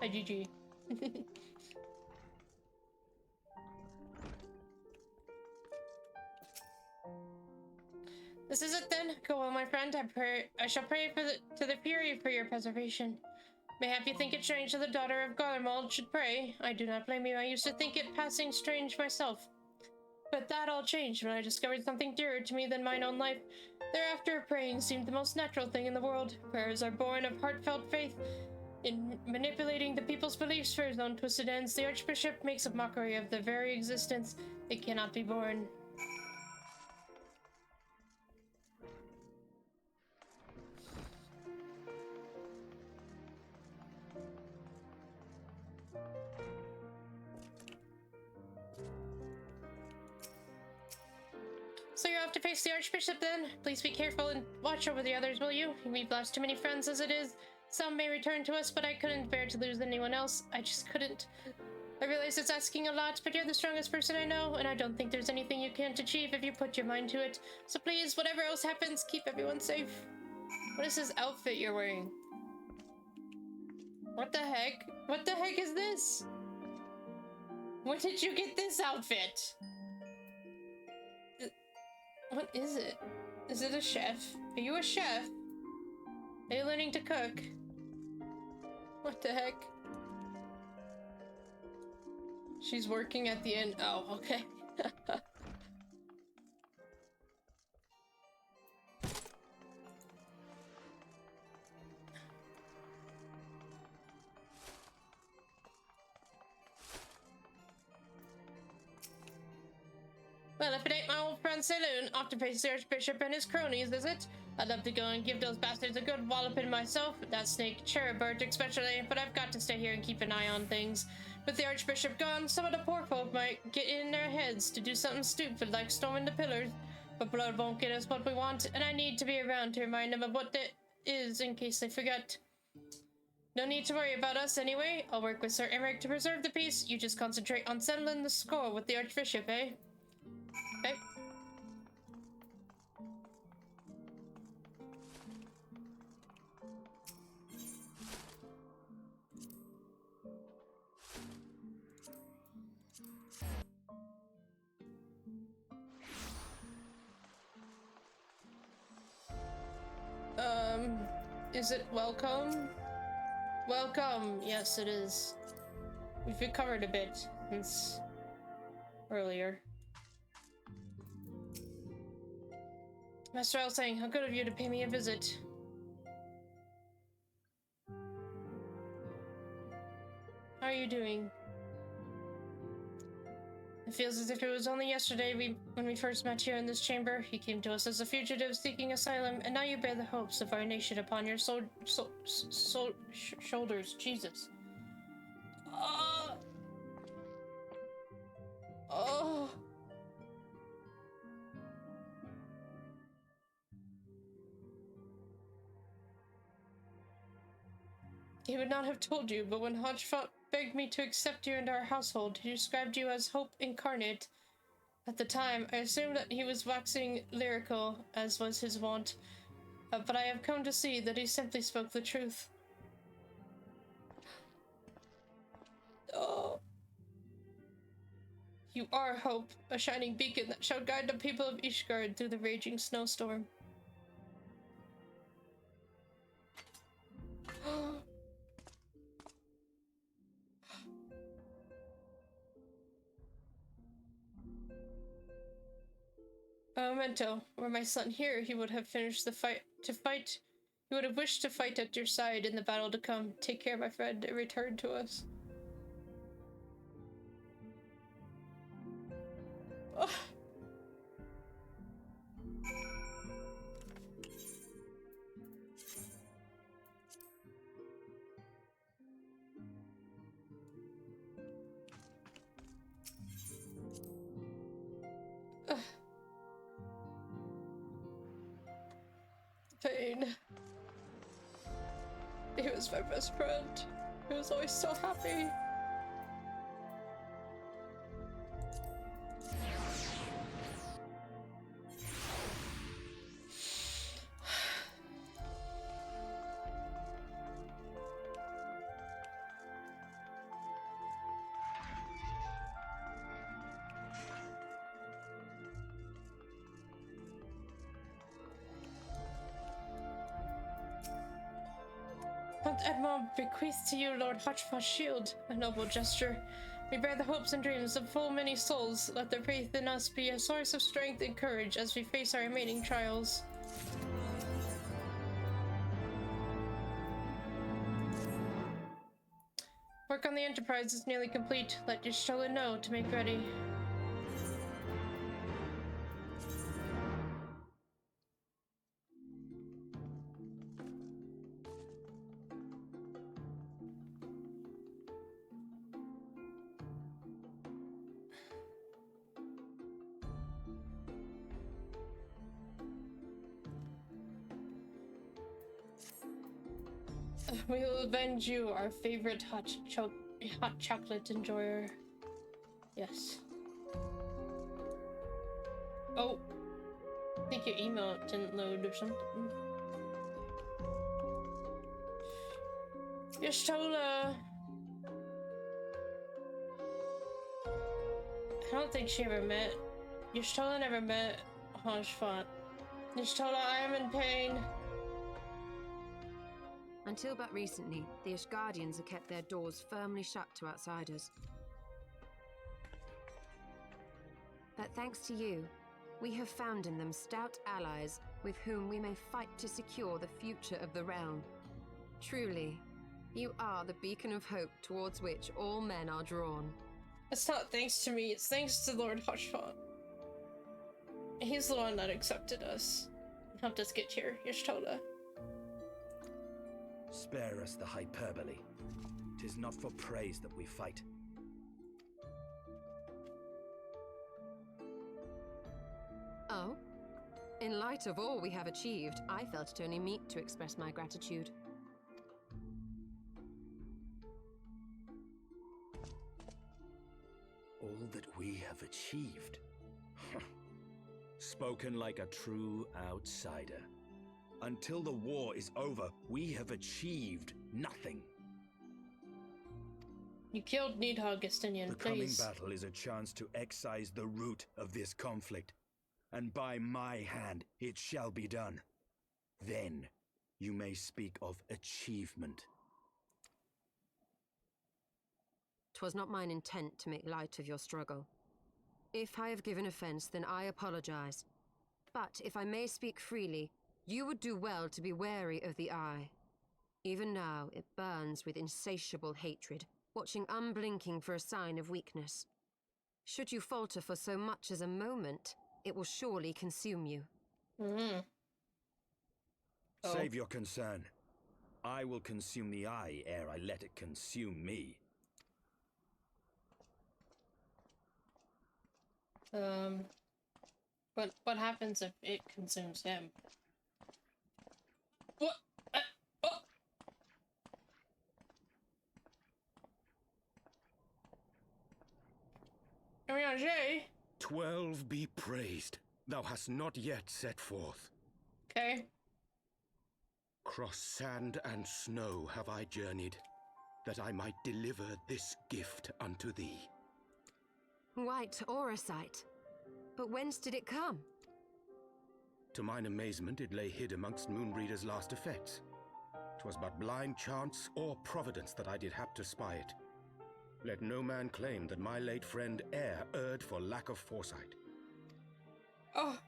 Hi, GG. This is it then. Go well, my friend. I shall pray to the Fury for your preservation. Mayhap you think it strange that the daughter of Garlemald should pray. I do not blame you. I used to think it passing strange myself. But that all changed when I discovered something dearer to me than mine own life. Thereafter, praying seemed the most natural thing in the world. Prayers are born of heartfelt faith. In manipulating the people's beliefs for his own twisted ends, the Archbishop makes a mockery of their very existence. It cannot be borne. So you're off to face the Archbishop then? Please be careful and watch over the others, will you? We've lost too many friends as it is. Some may return to us, but I couldn't bear to lose anyone else. I just couldn't. I realize it's asking a lot, but you're the strongest person I know, and I don't think there's anything you can't achieve if you put your mind to it. So please, whatever else happens, keep everyone safe. What is this outfit you're wearing? What the heck? What the heck is this? When did you get this outfit? What is it? Is it a chef? Are you a chef? Are you learning to cook? What the heck? She's working at the inn. Oh, okay. Well, if it ain't my old friend Saloon, off to face the Archbishop and his cronies, is it? I'd love to go and give those bastards a good walloping myself, that snake Cherubert especially, but I've got to stay here and keep an eye on things. With the Archbishop gone, some of the poor folk might get in their heads to do something stupid like storming the pillars, but blood won't get us what we want, and I need to be around to remind them of what that is in case they forget. No need to worry about us anyway. I'll work with Sir Emmerich to preserve the peace. You just concentrate on settling the score with the Archbishop, eh? Okay. Is it welcome? Welcome. Yes, it is. We've recovered a bit since earlier. Master Elsang, how good of you to pay me a visit. How are you doing? It feels as if it was only yesterday when we first met here in this chamber. You came to us as a fugitive seeking asylum, and now you bear the hopes of our nation upon your shoulders. Jesus. Oh. He would not have told you, but when Hodgefott begged me to accept you into our household, he described you as hope incarnate. At the time, I assumed that he was waxing lyrical, as was his wont, but I have come to see that he simply spoke the truth. Oh. You are hope, a shining beacon that shall guide the people of Ishgard through the raging snowstorm. A memento. Were my son here, he would have finished the fight. He would have wished to fight at your side in the battle to come. Take care, my friend, and return to us. Oh. Pain. He was my best friend. He was always so happy. Count Edmond bequeaths to you Lord Hodgefost's shield, a noble gesture. We bear the hopes and dreams of full many souls. Let their faith in us be a source of strength and courage as we face our remaining trials. Work on the Enterprise is nearly complete. Let your Shola know to make ready. We will avenge you, our favorite hot chocolate enjoyer. Yes. Oh. I think your email didn't load or something. Y'shtola. I don't think she ever met. Y'shtola never met Hashfont. Y'shtola, I am in pain. Until but recently, the Ishgardians have kept their doors firmly shut to outsiders. But thanks to you, we have found in them stout allies with whom we may fight to secure the future of the realm. Truly, you are the beacon of hope towards which all men are drawn. It's not thanks to me, it's thanks to Lord Hashfont. He's the one that accepted us. Helped us get here, Y'shtola. Spare us the hyperbole. 'Tis not for praise that we fight. Oh? In light of all we have achieved, I felt it only meet to express my gratitude. All that we have achieved. Spoken like a true outsider. Until the war is over, we have achieved nothing. You killed Needhog, Estinian, The please. coming battle is a chance to excise the root of this conflict. And by my hand it shall be done. Then you may speak of achievement. 'Twas not mine intent to make light of your struggle. If I have given offense, then I apologize. But if I may speak freely, you would do well to be wary of the eye. Even now, it burns with insatiable hatred, watching unblinking for a sign of weakness. Should you falter for so much as a moment, it will surely consume you. Save your concern. I will consume the eye ere I let it consume me. What happens if it consumes him? What? Oh! Ariane. 12 be praised. Thou hast not yet set forth. Okay. Cross sand and snow have I journeyed, that I might deliver this gift unto thee. White Orosite. But whence did it come? To mine amazement, it lay hid amongst Moonbreeder's last effects. 'Twas but blind chance or providence that I did hap to spy it. Let no man claim that my late friend e'er erred for lack of foresight. Oh.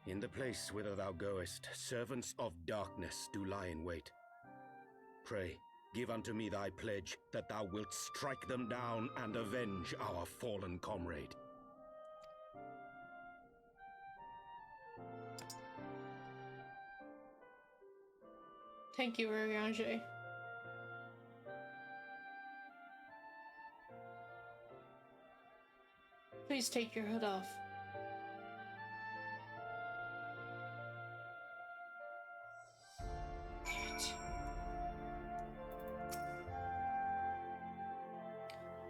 In the place whither thou goest, servants of darkness do lie in wait. Pray, give unto me thy pledge that thou wilt strike them down and avenge our fallen comrade. Thank you, Ariane. Please take your hood off.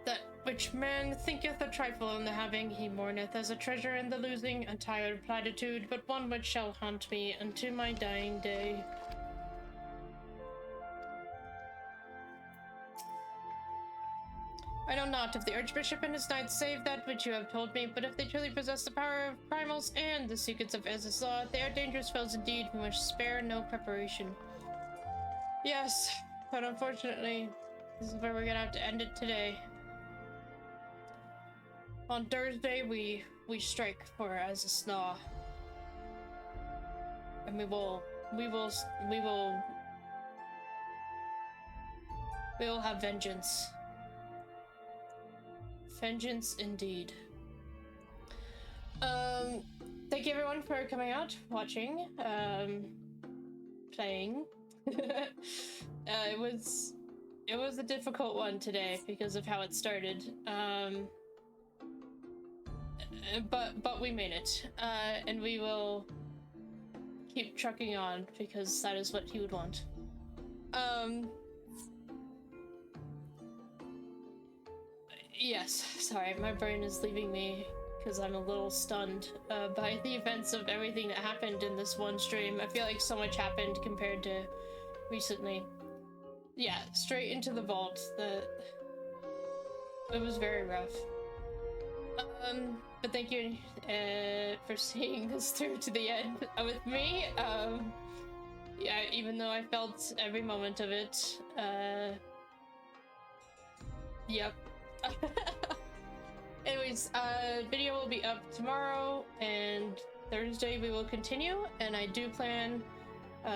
That which man thinketh a trifle in the having, he mourneth as a treasure in the losing, a tired platitude, but one which shall haunt me unto my dying day. I know not if the Archbishop and his knights save that which you have told me, but if they truly possess the power of primals and the secrets of Ezra's law, they are dangerous foes indeed who must spare no preparation. Yes, but unfortunately, this is where we're gonna have to end it today. On Thursday, we strike for Ezra's law, and we will have vengeance. Vengeance indeed. Thank you everyone for coming out, watching, playing. It was a difficult one today because of how it started. But we made it. And we will keep trucking on because that is what he would want. Yes, sorry, my brain is leaving me because I'm a little stunned by the events of everything that happened in this one stream. I feel like so much happened compared to recently. Yeah, straight into the vault. It was very rough. But thank you for seeing this through to the end with me. Yeah, even though I felt every moment of it. Yep. Anyways, video will be up tomorrow, and Thursday we will continue, and I do plan,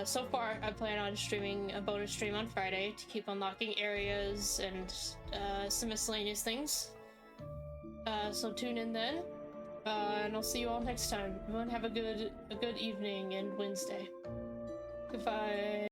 so far I plan on streaming a bonus stream on Friday to keep unlocking areas and some miscellaneous things. So tune in then, and I'll see you all next time. Everyone have a good evening and Wednesday. Goodbye.